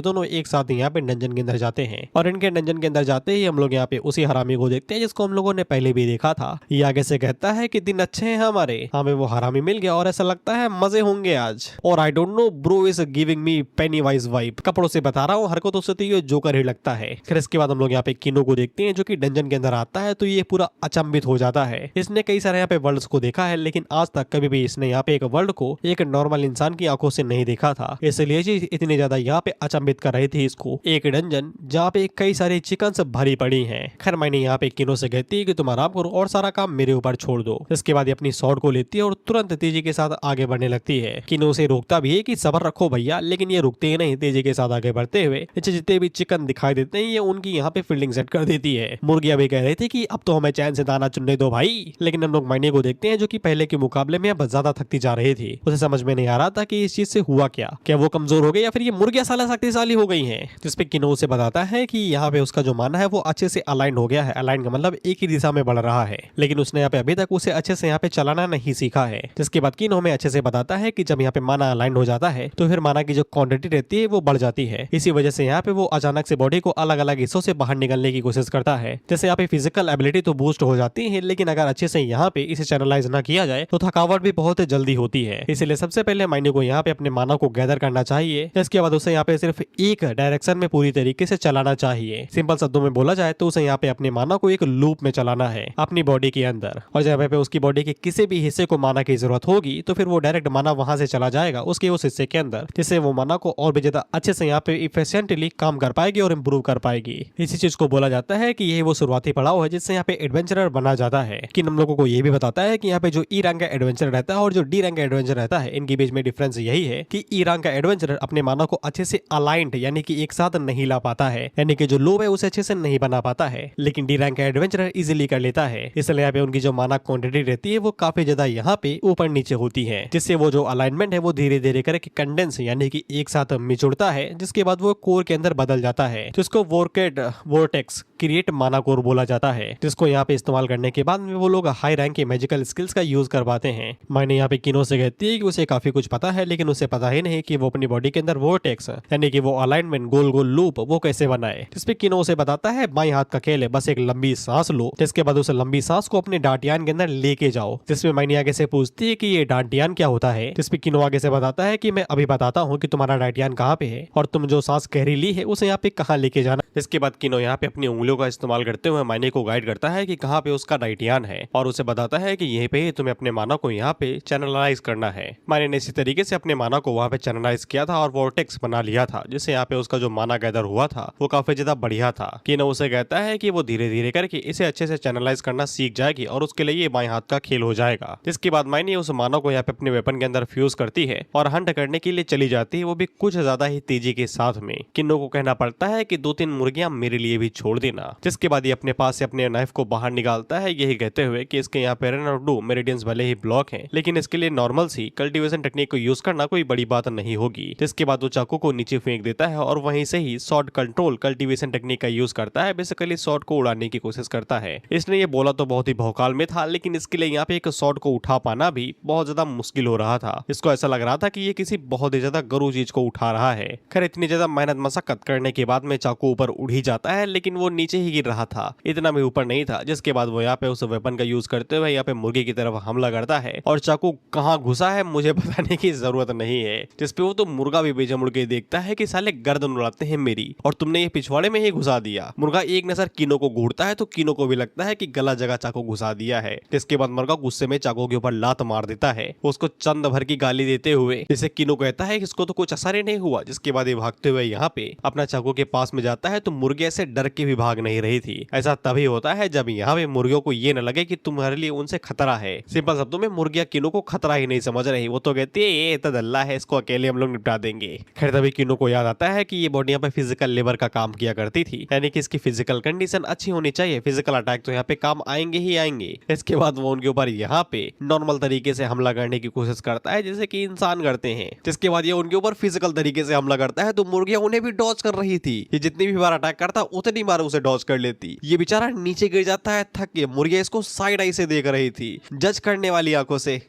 दोनों एक साथ यहाँ पे डंजन के अंदर जाते हैं। और इनके डंजन के अंदर जाते ही हम लोग यहाँ पे उसी हरामी को देखते हैं जिसको हम लोगों ने पहले भी देखा था। ये आगे से कहता है कि दिन अच्छे हैं हमारे, हमें वो हरामी मिल गया और ऐसा लगता है मजे होंगे आज। और I don't know bro is giving me Penney wise vibe, कपड़ों से बता रहा हूँ, हरकतों से तो ये जोकर ही लगता है। फिर इसके बाद हम लोग यहाँ पे किनो को देखते हैं जो कि डंजन के अंदर आता है, तो ये पूरा अचंभित हो जाता है। इसने कई सारे यहाँ पे वर्ल्ड्स को देखा है, लेकिन आज तक कभी भी इसने यहाँ पे एक वर्ल्ड को एक नॉर्मल इंसान की आंखों से नहीं देखा था। इसलिए चीज इतनी ज्यादा यहाँ पे अचंभित कर रही थी इसको, एक डंजन जहाँ पे कई सारे चिकन भरी पड़ी हैं। खैर मैंने यहाँ पे किनो से कहती है कि तुम आराम करो और सारा काम मेरे ऊपर छोड़ दो। इसके बाद ये अपनी स्वॉर्ड को लेती है और तुरंत तेजी के साथ आगे बढ़ने लगती है। किनो उसे रोकता भी है कि सब्र रखो भैया, लेकिन ये रुकते ही नहीं, तेजी के साथ आगे बढ़ते हुए जितने भी चिकन दिखाई देते हैं ये उनकी यहाँ पे फील्डिंग सेट कर देती है। मुर्गियां भी कह रही थी कि अब तो हमें चैन से दाना चुनने दो भाई, लेकिन हम लोग मायने को देखते हैं जो कि पहले के मुकाबले में अब ज्यादा थकती जा रही थी। उसे समझ में नहीं आ रहा था कि इस चीज से हुआ क्या वो कमजोर हो गई या फिर ये मुर्गियां साला शक्तिशाली हो गई हैं। जिसपे किनो उसे बताता है कि यहाँ पे उसका जो माना है वो अच्छे से अलाइन हो गया है। अलाइन का मतलब एक ही दिशा में बढ़ रहा है, लेकिन उसने यहाँ पे अभी तक उसे अच्छे से यहाँ पे चलाना नहीं सीखा है। जिसके बाद किनो हमें अच्छे से बताता है कि जब यहाँ पे माना अलाइन हो जाता है तो फिर माना की जो क्वांटिटी रहती है वो बढ़ जाती है। इसी वजह से यहाँ पे वो अचानक से बॉडी को अलग अलग हिस्सों से बाहर निकलने की कोशिश करता है। जैसे यहाँ पे फिजिकल एबिलिटी तो बूस्ट हो जाती है, लेकिन अगर अच्छे से यहाँ पे इसे चैनलाइज न सामना किया जाए तो थकावट भी बहुत जल्दी होती है। इसलिए सबसे पहले माइनी को यहाँ पे अपने माना को गैदर करना चाहिए। इसके बाद उसे यहाँ पे सिर्फ एक डायरेक्शन में पूरी तरीके से चलाना चाहिए। सिंपल शब्दों में बोला जाए तो उसे यहाँ पे अपने माना को एक लूप में चलाना है अपनी बॉडी के अंदर, और जब पे उसकी बॉडी के किसी भी हिस्से को माना की जरूरत होगी तो फिर वो डायरेक्ट माना वहां से चला जाएगा उसके उस हिस्से के अंदर, जिससे वो माना को और भी ज्यादा अच्छे से यहाँ पे इफिशिएंटली काम कर पाएगी और इम्प्रूव कर पाएगी। इसी चीज को बोला जाता है कि यही वो शुरुआती पड़ाव है जिससे यहाँ पे एडवेंचरर बना जाता है। कि हम लोगों को ये भी बताता है कि यहाँ पे जो ई रैंक का एडवेंचर रहता है और जो डी रैंक का एडवेंचर रहता है, इनके बीच में डिफरेंस यही है कि ई रैंक का एडवेंचरर अपने माना को अच्छे से अलाइंड यानी कि एक साथ नहीं ला पाता है, यानी कि जो लूप है उसे अच्छे से नहीं बना पाता है, लेकिन डी रैंक का एडवेंचरर इजीली कर लेता है। इसलिए यहाँ पे उनकी जो माना क्वांटिटी रहती है वो काफी ज्यादा यहाँ पे ऊपर नीचे होती है, जिससे वो जो अलाइनमेंट है वो धीरे धीरे करके कंडेंस यानी कि एक साथ मिचुड़ता है, जिसके बाद वो कोर के अंदर बदल जाता है, जिसको वोर्टेक्स क्रिएट माना कोर बोला जाता है, जिसको यहाँ पे इस्तेमाल करने के बाद में वो लोग हाई रैंक के मैजिकल स्किल्स का यूज कर पाते हैं। मैंने यहाँ पे किनो से कहती है कि उसे काफी कुछ पता है, लेकिन उसे पता ही नहीं कि वो अपनी बॉडी के अंदर वोर्टेक्स यानी कि वो अलाइनमेंट गोल गोल लूप वो कैसे बनाए। जिसपे किनो उसे बताता है बाएं हाथ का खेल है, बस एक लंबी सांस लो, जिसके बाद उस लंबी सांस को अपने डांटियान के अंदर लेके जाओ। जिसमें मैंने आगे से पूछती है कि ये डांटियान क्या होता है, जिसपे किनो आगे से बताता है कि मैं अभी बताता हूँ कि तुम्हारा डांटियान कहाँ पे है और तुम जो सांस गहरी ली है उसे यहाँ पे कहाँ लेके जाना। इसके बाद किनो यहाँ पे अपनी उंगलियों का इस्तेमाल करते हुए मायने को गाइड करता है कि कहाँ पे उसका डाइटियान है, और उसे बताता है कि यहीं पे ही तुम्हें अपने माना को यहाँ पे चैनलाइज करना है। मायने ने इसी तरीके से अपने माना को वहाँ पे चैनलाइज किया था और वोर्टेक्स बना लिया था, जिससे यहाँ पे उसका जो माना गैदर हुआ था वो काफी ज्यादा बढ़िया था। किनो उसे कहता है कि वो धीरे धीरे करके इसे अच्छे से चैनलाइज करना सीख जाएगी और उसके लिए ये बाएं हाथ का खेल हो जाएगा। जिसके बाद मायने उस माना को यहाँ पे अपने वेपन के अंदर फ्यूज करती है और हंट करने के लिए चली जाती है, वो भी कुछ ज्यादा ही तेजी के साथ में। किन्नो को कहना पड़ता है कि 2-3 मुर्गियां मेरे लिए भी छोड़ देना। जिसके बाद ये अपने पास से अपने नाइफ को बाहर निकालता है, यही कहते हुए कि इसके यहाँ पे रन और डू मेरिडियंस भले ही ब्लॉक हैं, लेकिन इसके लिए नॉर्मल सी कल्टीवेशन टेक्निक को यूज करना कोई बड़ी बात नहीं होगी। जिसके बाद वो चाकू को नीचे फेंक देता है और वहीं से ही शॉर्ट कंट्रोल कल्टीवेशन टेक्निक का यूज करता है। बेसिकली शॉर्ट को उड़ाने की कोशिश करता है। इसने ये बोला तो बहुत ही भौकाल में था, लेकिन इसके लिए यहाँ पे एक शॉर्ट को उठा पाना भी बहुत ज्यादा मुश्किल हो रहा था। इसको ऐसा लग रहा था कि ये किसी बहुत ही ज्यादा गरू चीज को उठा रहा है। खैर इतनी ज्यादा मेहनत मशक्कत करने के बाद में चाकू ऊपर उड़ ही जाता है, लेकिन वो नीचे ही गिर रहा था, इतना भी ऊपर नहीं था। जिसके बाद वो यहाँ पे उस वेपन का यूज करते हुए यहाँ पे मुर्गी की तरफ हमला करता है, और चाकू कहाँ घुसा है मुझे बताने की जरूरत नहीं है। जिसपे वो तो मुर्गा भी बेजा मुड़ के देखता है कि साले गर्दन उड़ाते हैं मेरी, और तुमने ये पिछवाड़े में ही घुसा दिया। मुर्गा एक नजर किनो को घूरता है तो किनो को भी लगता है कि गलत जगह चाकू घुसा दिया है। जिसके बाद मुर्गा गुस्से में चाकू के ऊपर लात मार देता है, उसको चंद भर की गाली देते हुए, जिसे किनो कहता है कि इसको तो कुछ असर ही नहीं हुआ। जिसके बाद ये भागते हुए यहाँ पे अपना चाकू के पास में जाता है तो मुर्गे से डर के भी भाग नहीं रही थी। ऐसा तभी होता है जब यहाँ पे मुर्गियों को ये न लगे कि तुम्हारे लिए उनसे खतरा है। सिंपल शब्दों में मुर्गियां किनो को खतरा ही नहीं समझ रही, वो तो कहती है ये तो दल्ला है, इसको अकेले हम लोग निपटा देंगे। खैर तभी किनो को याद आता है कि ये बॉडी यहाँ पे फिजिकल लेबर का काम किया करती थी, यानी कि इसकी फिजिकल कंडीशन अच्छी होनी चाहिए। फिजिकल अटैक तो यहाँ पे काम आएंगे ही आएंगे। इसके बाद वो उनके ऊपर यहाँ पे नॉर्मल तरीके से हमला करने की कोशिश करता है जैसे कि इंसान करते हैं। जिसके बाद ये उनके ऊपर फिजिकल तरीके से हमला करता है तो मुर्गियां उन्हें भी डॉज कर रही थी। ये जितनी भी बार अटैक करता उतनी बार उसे डॉज कर लेती। ये बेचारा नीचे गिर जाता है थक के। मुर्गियां इसको साइड आई से देख रही थी, जज करने वाली आंखों से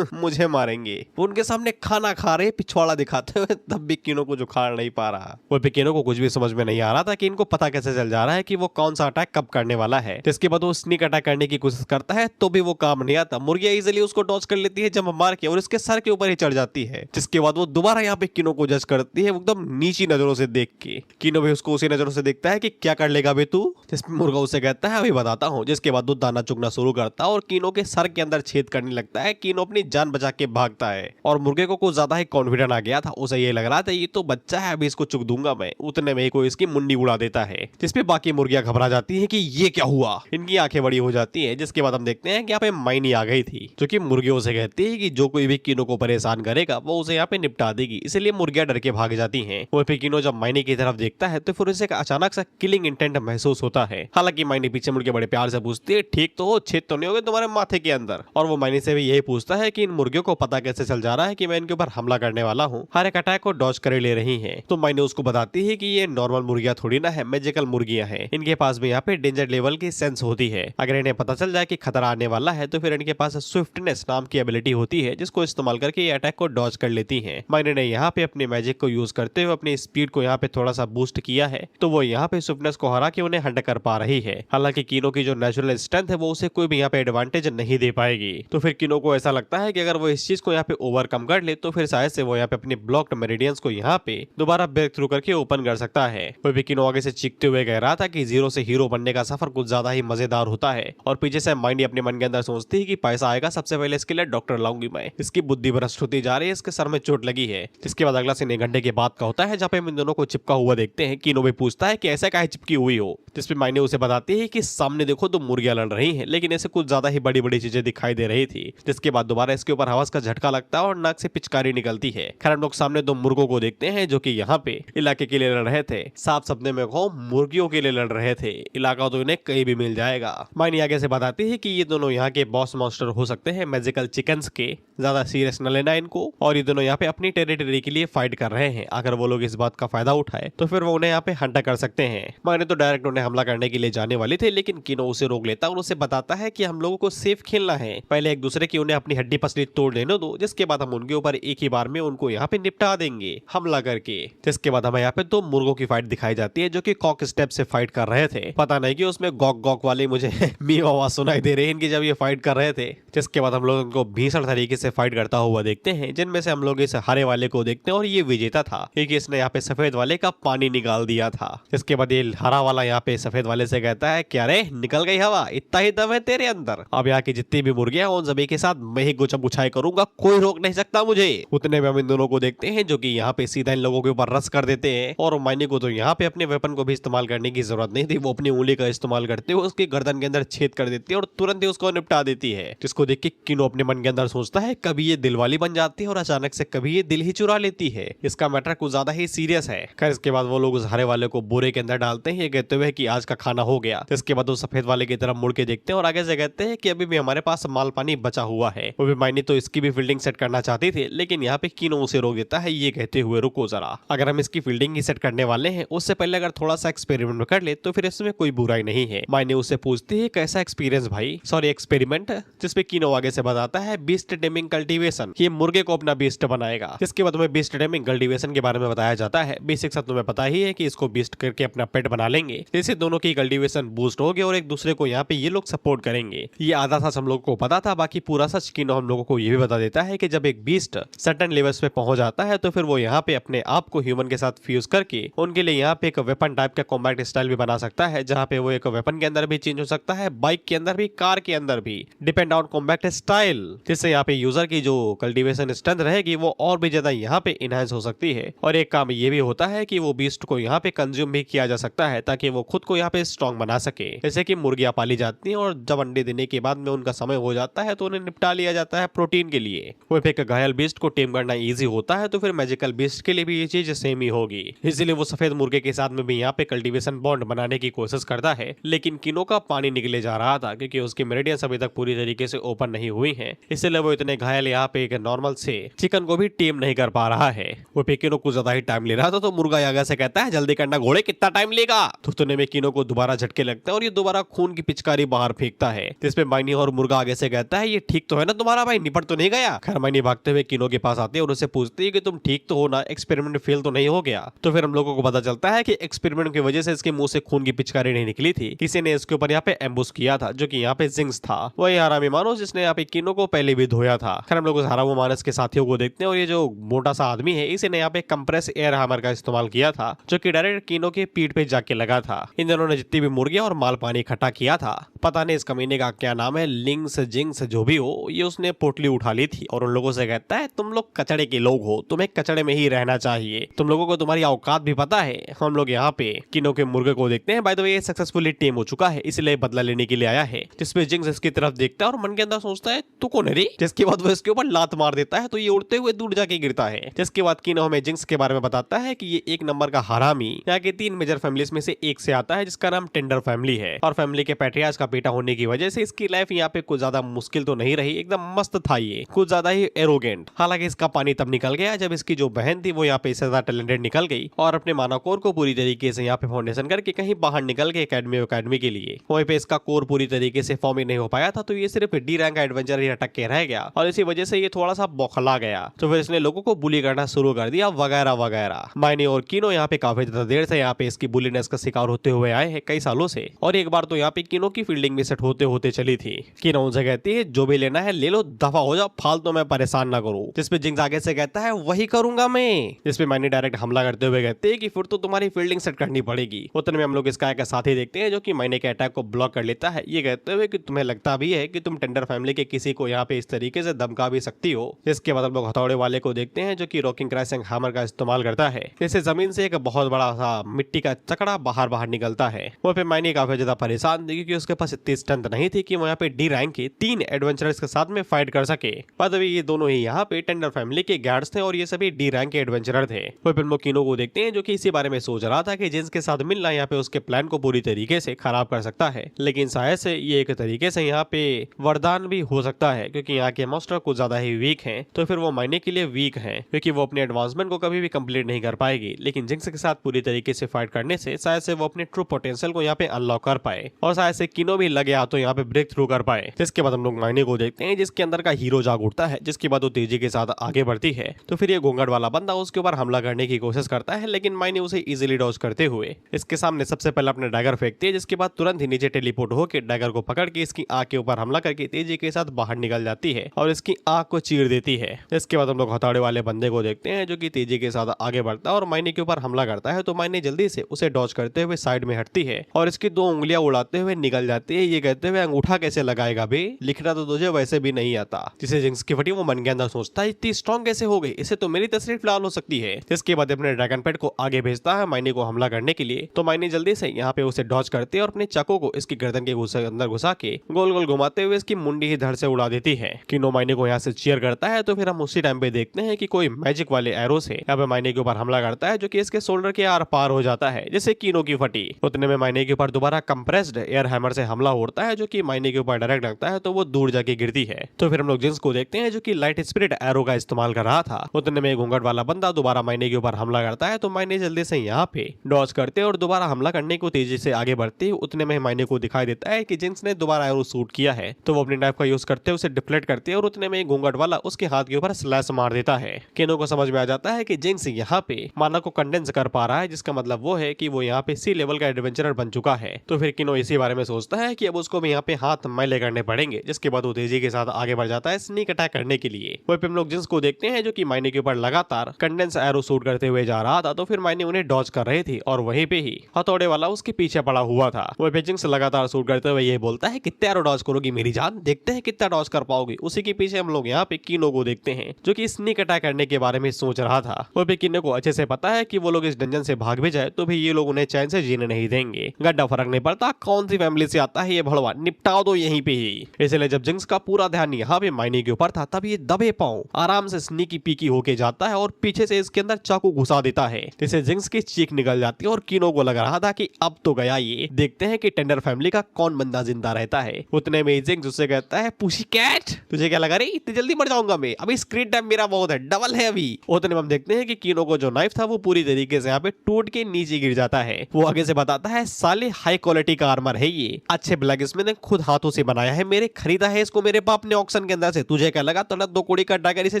मुझे मारेंगे। वो उनके सामने खाना खा रहे पिछवाड़ा दिखाते हुए, तब भी किनो को जो खा नहीं पा रहा। वो किनो को कुछ भी समझ में नहीं आ रहा था कि इनको पता कैसे चल जा रहा है कि वो कौन सा अटैक कब करने वाला है। जिसके बाद वो स्नीक अटैक करने की कोशिश करता है तो भी वो काम नहीं आता। मुर्गियां इजीली उसको डॉज कर लेती है जंप मार के और इसके सर के ऊपर ही चढ़ जाती है। जिसके बाद वो दोबारा यहाँ पे किनो को जज करती है एकदम नीची नजरों से देख के। किनो भी उसको उसी नजरों से देखता है कि क्या कर लेगा बे तू। जिसमें मुर्गा उसे कहता है अभी बताता हूँ। जिसके बाद वो दाना चुगना शुरू करता है और किनो के सर के अंदर छेद करने लगता है। किनो अपनी जान बचा के भागता है और मुर्गे को कुछ ज्यादा ही कॉन्फिडेंट आ गया था। उसे ये लग रहा था ये तो बच्चा है, अभी इसको चुग दूंगा मैं। उतने में कोई इसकी मुंडी उड़ा देता है, जिसपे बाकी मुर्गियां घबरा जाती हैं कि ये क्या हुआ। इनकी आंखें बड़ी हो जाती हैं। जिसके बाद हम देखते हैं कि यहाँ पे माइनी आ गई थी, जो कि मुर्गियों से कहती है कि जो कोई भी किनो को परेशान करेगा वो उसे यहाँ पे निपटा देगी। इसलिए मुर्गियां डर के भाग जाती हैं। वो पे किनो जब माइनी की तरफ देखता है तो फिर उसे अचानक से किलिंग इंटेंट महसूस होता है। हालांकि माइनी पीछे मुड़ के बड़े प्यार से पूछती है ठीक तो हो, छेद तो नहीं हो गए तुम्हारे माथे के अंदर। और वो माइनी से भी यही पूछता है कि इन मुर्गियों को पता कैसे चल जा रहा है कि मैं इनके ऊपर हमला करने वाला हूँ। हर एक अटैक को डॉज कर ले रही है। तो माइनी उसको बताती है कि ये नॉर्मल मुर्गियां थोड़ी ना है, मैजिकल मुर्गियां हैं। इनके पास भी यहाँ पे डेंजर लेवल की सेंस होती है। अगर इन्हें पता चल जाए कि खतरा आने वाला है तो फिर इनके पास स्विफ्टनेस नाम की एबिलिटी होती है, जिसको इस्तेमाल करके ये अटैक को डॉज कर लेती हैं। माइनी ने यहाँ पे अपने मैजिक को यूज करते हुए अपनी स्पीड को यहाँ पे थोड़ा सा बूस्ट किया है, तो वो यहाँ पे स्विफ्टनेस को हरा के उन्हें हंट कर पा रही है। हालांकि किनो की जो नेचुरल स्ट्रेंथ है वो उसे कोई भी यहाँ पे एडवांटेज नहीं दे पाएगी। पाएगी। तो फिर किनो को ऐसा लगता है कि अगर वो इस चीज को यहाँ पे ओवरकम कर ले तो फिर शायद से वो यहाँ पे अपने ब्लॉक्ड मेरिडियंस को यहाँ पे दोबारा ब्रेक थ्रू करके ओपन कर सकता है। वो भी किनो आगे से चीखते हुए कह रहा था कि जीरो से हीरो बनने का सफर कुछ ज्यादा ही मजेदार होता है। और पीछे से माइनी अपने मन के अंदर सोचती है कि पैसा आएगा सबसे पहले इसके लिए डॉक्टर लाऊंगी मैं। इसकी बुद्धि भ्रष्ट होती जा रही है, इसके सर में चोट लगी है। जिसके बाद अगला सीन 1 घंटे के बाद का होता है जहाँ पे हम इन दोनों को चिपका हुआ देखते हैं। किनो भी पूछता है कि ऐसा काहे चिपकी हुई हो, जिसपे माइनी उसे बताती है कि सामने देखो तो मुर्गियां लड़ रही हैं, लेकिन ऐसे कुछ ज्यादा ही बड़ी बड़ी चीजें दिखाई दे रही थी। जिसके बाद दोबारा इसके ऊपर हवस का झटका लगता है और नाक से पिचकारी निकलती है। खैर हम लोग सामने 2 मुर्गों को देखते हैं जो कि यहाँ पे इलाके के लिए लड़ रहे थे। साफ शब्द में कहो मुर्गियों के लिए लड़ रहे थे। इलाका तो इन्हें कहीं भी मिल जाएगा। माइनी आगे से बताती है कि ये दोनों यहाँ के बॉस मॉन्स्टर हो सकते हैं मैजिकल चिकन्स के, ज्यादा सीरियस न लेना इनको। और ये दोनों यहाँ पे अपनी टेरिटरी के लिए फाइट कर रहे हैं। अगर वो लोग इस बात का फायदा उठाए तो फिर वो उन्हें यहाँ पे हंटा कर सकते हैं। माइनी तो डायरेक्ट उन्हें हमला करने के लिए जाने वाली थे, लेकिन किनो उसे रोक लेता और उसे बताता है कि हम लोगों को सेफ खेलना है, पहले एक दूसरे की उन्हें अपनी हड्डी पसली तोड़ लेने दो, जिसके बाद हम उनके ऊपर एक ही बार में उनको यहाँ पे निपटा देंगे हमला करके। जिसके बाद हमें यहाँ पे 2 मुर्गों की फाइट दिखाई जाती है जो कि कॉक स्टेप से फाइट कर रहे थे। पता नहीं कि उसमें गॉक गॉक वाले मुझे मी आवाज सुनाई दे रही है इनकी जब ये फाइट कर रहे थे। जिसके बाद हम लोग उनको भीषण तरीके से फाइट करता हुआ देखते हैं, जिनमें से हम लोग इस हरे वाले को देखते हैं और ये विजेता था क्योंकि इसने यहाँ पे सफेद वाले का पानी निकाल दिया था। इसके बाद ये हरा वाला यहाँ पे सफेद वाले से कहता है क्या रे निकल गई हवा, इतना ही दम है तेरे अंदर। अब यहाँ की जितनी भी मुर्गियां उन सभी के साथ मैं ही गुचम गुछाई करूंगा, कोई रोक नहीं सकता मुझे। उतने में हम इन दोनों को देखते हैं जो कि यहाँ पे सीधा इन लोगों के ऊपर रस कर देते हैं। और माइनी को तो यहाँ पे अपने वेपन को भी इस्तेमाल करने की जरूरत नहीं थी। वो अपनी उंगली का इस्तेमाल करते हुए उसकी गर्दन के अंदर छेद कर देती है और तुरंत ही उसको निपटा देती है। जिसको देख के किनो अपने मन के अंदर सोचता है कभी ये दिल वाली बन जाती है और अचानक से कभी ये दिल ही चुरा लेती है। इसका मैटर कुछ ज्यादा ही सीरियस है। खैर इसके बाद वो लोग उस हरे वाले को बोरे के अंदर डालते हैं ये कहते हुए कि आज का खाना हो गया। इसके बाद वो सफेद वाले की तरफ मुड़ के देखते हैं और आगे से कहते हैं कि अभी भी हमारे पास माल पानी बचा हुआ है। वो भी माइनी तो इसकी भी फील्डिंग सेट करना चाहती थी, लेकिन यहाँ पे किनो उसे रोक देता है ये कहते हुए रुको जरा, अगर हम इसकी फील्डिंग ही सेट करने वाले हैं उससे पहले अगर थोड़ा सा एक्सपेरिमेंट कर ले तो फिर इसमें कोई बुराई नहीं है। माइनी उससे पूछती है कैसा एक्सपीरियंस भाई, सॉरी एक्सपेरिमेंट। जिसपे किनो आगे से बताता है बीस्ट टेमिंग कल्टीवेशन, ये मुर्गे को अपना बीस्ट बनाएगा। जिसके बाद हमें बीस्ट टेमिंग कल्टीवेशन के बारे में बताया जाता है। बेसिक सा तुम्हें पता ही है कि इसको बीस्ट करके अपना पेट बना लेंगे, जैसे दोनों की कल्टीवेशन बूस्ट होगी और एक दूसरे को यहाँ पे ये लोग सपोर्ट करेंगे। ये आधा सच हम लोग को पता था, बाकी पूरा सच किनो हम लोगों को ये भी बता देता है कि जब एक बीस्ट सर्टेन लेवल्स पे पहुंच जाता है तो फिर वो यहाँ पे अपने आप को ह्यूमन के साथ फ्यूज करके उनके लिए यहाँ पे एक वेपन टाइप का कॉम्बैट स्टाइल भी बना सकता है, जहाँ पे वो एक वेपन के अंदर भी चेंज हो सकता है, बाइक के अंदर भी, कार के अंदर भी, डिपेंड ऑन कॉम्बैट स्टाइल। जिससे यहाँ पे यूजर की जो कल्टीवेशन स्ट्रेंथ रहेगी वो और भी ज्यादा यहाँ पे इनहेंस हो सकती है। और एक काम ये भी होता है कि वो बीस्ट को यहाँ पे कंज्यूम भी किया जा सकता है ताकि वो खुद को यहाँ पे स्ट्रॉन्ग बना सके। जैसे कि मुर्गियां पाली जाती हैं और जब अंडे देने के बाद में उनका समय हो जाता है तो उन्हें निपटा लिया जाता है प्रोटीन के लिए। वो एक घायल बीस्ट को टेम करना इजी होता है तो फिर मैजिकल बीस्ट के लिए भी ये चीज सेम ही होगी। इसीलिए वो सफेद मुर्गे के साथ में भी यहाँ पे कल्टीवेशन बॉन्ड बनाने की कोशिश करता है, लेकिन किनो का पानी निकले जा रहा था क्योंकि उसकी मेरिडियंस अभी तक पूरी तरीके से ओपन नहीं हुई है। इसलिए वो इतने घायल यहाँ पे एक नॉर्मल से चिकन को भी टेम नहीं कर पा रहा है। वो पे किनो को ज्यादा ही टाइम ले रहा था तो मुर्गा आगे से कहता है जल्दी करना घोड़े, कितना टाइम लेगा। थुथुने में किनो को दोबारा झटके लगता है और ये दोबारा खून की पिचकारी बाहर फेंकता है। जिसपे माइनी और मुर्गा आगे से कहता है ये ठीक तो है ना तुम्हारा भाई, निपट तो नहीं गया। खैर माइनी भागते हुए किनो के पास आती है और उससे पूछती है कि तुम ठीक तो हो ना, एक्सपेरिमेंट फेल तो नहीं हो गया। तो फिर हम लोगों को पता चलता है कि एक्सपेरिमेंट की वजह से इसके मुंह से खून की पिचकारी नहीं निकली थी, किसी ने इसके ऊपर यहाँ पे एम्बुश किया था जो कि यहाँ पे जिंक्स था, वही हरामी मानुस जिसने यहाँ पे किनो को पहले भी धोया था। खैर हम लोग उस हरामी मानुस के साथियों को देखते हैं और ये जो मोटा सा आदमी है इसी ने यहाँ पे कंप्रेस एयर हैमर का इस्तेमाल किया था जो कि डायरेक्ट किनो के पीठ पे जाके लगा था। इन दोनों ने जितनी भी मुर्गियां और माल पानी इकट्ठा किया था, पता नहीं इस कमीने का क्या नाम है, लिंक्स जिंक्स जो भी हो, ये उसने पोटली उठा ली थी और उन लोगों से कहता है तुम लोग कचड़े के लोग हो, तुम्हें कचड़े में ही रहना चाहिए, तुम लोगों को तुम्हारी औकात भी पता है। हम लोग यहाँ पे किनो के मुर्गे को देखते हैं। बाय द वे ये सक्सेसफुली टेम हो चुका है, इसलिए बदला लेने के लिए आया है। जिसपे जिंक्स इसकी तरफ देखता है और मन के अंदर सोचता है तू कौन है रे। जिसके बाद वो इसके ऊपर लात मार देता है तो ये उड़ते हुए दूर जाके गिरता है। जिसके बाद किनो हमें जिंक्स के बारे में बताता है कि ये एक नंबर का हरामी यहाँ के 3 मेजर फैमिलीज में से एक से आता है जिसका नाम टेंडर फैमिली है। और फैमिली के पैट्रियार्च का बेटा होने की वजह से इसकी लाइफ यहाँ पे कुछ ज्यादा मुश्किल तो नहीं रही, एकदम मस्त था ये, कुछ ज्यादा ही एरोगेंट। हालांकि इसका पानी तब निकल गया जब इसकी जो बहन थी वो यहाँ पे इससे ज्यादा टैलेंटेड निकल गई और अपने मानव कोर को पूरी तरीके से यहाँ पे फाउंडेशन करके कहीं बाहर निकल गई एकेडमी के लिए। वहीं पे इसका कोर पूरी तरीके से फॉर्म ही नहीं हो पाया था तो ये सिर्फ डी रैंक एडवेंचर ही अटक के रह गया और इसी वजह से ये थोड़ा सा बौखला गया। तो फिर इसने लोगों को बुली करना शुरू कर दिया वगैरह वगैरह। माइनी और किनो यहाँ पे काफी ज्यादा देर से यहाँ पे इसकी बुलीनेस का शिकार होते हुए आए हैं कई सालों से। और एक बार तो यहाँ पे किनो की फील्डिंग भी सेट होते होते चली थी। किनो उनसे कहती है जो भी लेना है ले लो, दफा हो जाओ, फालतू में परेशान ना करो। जिसपे जिंक्स आगे से कहता है वही करूंगा मैं। जिसपे माइनी डायरेक्ट हमला करते हुए कहते हैं कि फिर तो तुम्हारी फील्डिंग सेट करनी पड़ेगी। उतने में हम लोग स्काई का साथी देखते हैं जो कि माइनी के अटैक को ब्लॉक कर लेता है, ये कहते हुए कि तुम्हें लगता भी है कि तुम टेंडर फैमिली के किसी को यहाँ पे इस तरीके से धमका भी सकती हो। इसके बाद हम लोग हथौड़े वाले को देखते हैं जो कि रॉकिंग क्रैशिंग हैमर का इस्तेमाल करता है। इससे जमीन से एक बहुत बड़ा सा मिट्टी का चकड़ा बाहर बाहर निकलता है। वो पे माइनी काफी ज्यादा परेशान थी क्योंकि उसके पास इतनी स्ट्रेंथ नहीं थी कि वो यहाँ पे डी रैंक के 3 एडवेंचरर्स के साथ में फाइट कर सके। पर अभी ये दोनों ही यहाँ पे टेंडर फैमिली के गार्ड्स थे और ये सभी डी रैंक के एडवेंचरर थे। वो फिर हम किनो को देखते हैं जो कि इसी बारे में सोच रहा था कि जिन्स के साथ मिलना यहाँ पे उसके प्लान को पूरी तरीके से खराब कर सकता है, लेकिन शायद से ये एक तरीके से यहाँ पे वरदान भी हो सकता है क्योंकि यहाँ के मॉन्स्टर कुछ ज्यादा ही वीक हैं। तो फिर वो मायने के लिए वीक हैं क्योंकि वो अपने एडवांसमेंट को कभी भी कंप्लीट नहीं कर पाएगी, लेकिन जिंक्स के साथ पूरी तरीके से फाइट करने से शायद से वो अपने ट्रू पोटेंशियल को यहाँ पे अनलॉक कर पाए और शायद से किनो भी लगे हाथों यहाँ पे ब्रेक थ्रू कर पाए। जिसके बाद हम लोग मायने को देखते हैं जिसके अंदर का हीरो जाग उठता है, जिसके बाद वो तेजी के साथ आगे बढ़ती है। तो फिर ये घूंघट वाला बंदा उसके ऊपर हमला करने की कोशिश करता है, लेकिन मायने उसे इजीली डॉज करते हुए इसके सामने सबसे पहले अपने डैगर फेंकती है, जिसके बाद तुरंत ही नीचे टेलीपोर्ट होकर डैगर को पकड़ के इसकी आंख के ऊपर हमला करके तेजी के साथ बाहर निकल जाती है और इसकी आंख को चीर देती है। इसके बाद हम लोग हथौड़े वाले बंदे को देखते हैं जो कि तेजी के साथ आगे बढ़ता है और मायने के ऊपर हमला करता है। तो मायने जल्दी से उसे डॉज करते हुए साइड में हटती है और इसकी 2 उंगलियां उड़ाते हुए निकल जाती है, ये कहते हुए अंगूठा कैसे लगाएगा बे, लिखना तो तुझे वैसे भी नहीं आता। जिसे जिंक्स की फटी वो मन के अंदर सोचता है इतनी स्ट्रॉन्ग कैसे हो गई, इसे तो मेरी तस्वीर फिलहाल हो सकती है। इसके बाद अपने ड्रैगन पेट को आगे भेजता है मायने को हमला करने के लिए। तो मायने जल्दी से यहाँ पे उसे डॉज करती है और अपने चाकू को इसकी गर्दन के अंदर घुसा के गोल गोल घुमाते हुए इसकी मुंडी ही धड़ से उड़ा देती है। किनो मायने को यहाँ से चीयर करता है। तो फिर हम उसी टाइम पे देखते हैं कि कोई मैजिक वाले एरो से यहाँ पे मायने के ऊपर हमला करता है जो कि इसके शोल्डर के आर पार हो जाता है, जिससे किनो की फटी। उतने में मायने के ऊपर दोबारा कंप्रेस्ड एयर हैमर से हमला होता है जो कि मायने के ऊपर डायरेक्ट लगता है, तो वो दूर जाके गिरती है। तो फिर हम लोग जिंक्स को देखते हैं जो कि लाइट स्पिरिट एरो का इस्तेमाल कर रहा था। उतने में घूंघट वाला बंदा दोबारा मायने के ऊपर हमला करता है। तो मायने जल्दी से यहाँ पे डॉज करते और दोबारा हमला करने को तेजी से आगे बढ़ती है। उतने में मायने को दिखाई देता है कि जिंक्स ने दोबारा एरो शूट किया है, तो वो अपनी नाइफ का यूज करते उसे डिफ्लेक्ट करती है और उतने में घूंघट वाला उसके हाथ के ऊपर स्लैश मार देता है। किनो को समझ में आ जाता है कि जिंक्स यहाँ पे माना को कंडेंस कर पा रहा है, जिसका मतलब वो है कि वो यहाँ पे सी लेवल का एडवेंचरर बन चुका है। तो फिर किनो इसी बारे में सोचता है कि अब उसको भी यहाँ पे हाथ मैले करने पड़ेंगे, जिसके बाद वो तेजी के साथ आगे बढ़ जाता है स्नीक अटैक करने के लिए। वहीं पे हम लोग जिंक्स को देखते हैं जो कि मायने के ऊपर लगातार कंडेंस एरो शूट करते हुए जा रहा था। तो फिर मायने उन्हें डॉज कर रही थी और वहीं पे ही हथौड़े वाला उसके पीछे पड़ा हुआ था। वहीं पे जिंक्स लगातार शूट करते हुए ये बोलता है कितने एरो डॉज करोगी मेरी जान, देखते हैं कितना डॉज कर पाओगी। उसी के पीछे हम लोग यहाँ पे किनो को देखते हैं जो कि स्नीक अटैक करने के बारे में सोच रहा था। वहीं पे किनो को अच्छे से पता है कि वो लोग इस डंजन से भाग भी जाए तो भी ये लोग उन्हें चैन से जीने नहीं देंगे। गड्ढा फर्क नहीं पड़ता कौन सी फैमिली से आता है ये भड़वा, निपटाओ दो यहीं पे ही। इसलिए जब जिंक्स का पूरा ध्यान यहाँ पे मायने के ऊपर था, तब ये दबे पांव आराम से स्नीकी पीकी होके जाता है और पीछे से इसके अंदर चाकू घुसा देता है, जिससे जिंक्स की चीख निकल जाती है और किनो को लग रहा था कि अब तो गया ये, देखते हैं कि टेंडर फैमिली का कौन बंदा जिंदा रहता है। उतने में जिंक्स उससे कहता है पुशी कैट, तुझे क्या लगा रे इतनी जल्दी मर जाऊंगा मैं, अभी स्क्रीन टाइम मेरा बहुत है, डबल है अभी। उतने में हम देखते हैं कि किनो को जो नाइफ था वो पूरी तरीके से यहाँ पे टूट के नीचे गिर जाता है। वो आगे से बताता है साले हाई क्वालिटी का आर्मर है ये, अच्छे ब्लैक स्मिथ ने खुद हाथों से बनाया है, मेरे खरीदा है इसको मेरे बाप ने ऑक्शन के अंदर से, तुझे क्या लगा तोड़ा 2 कौड़ी का डैगर इसे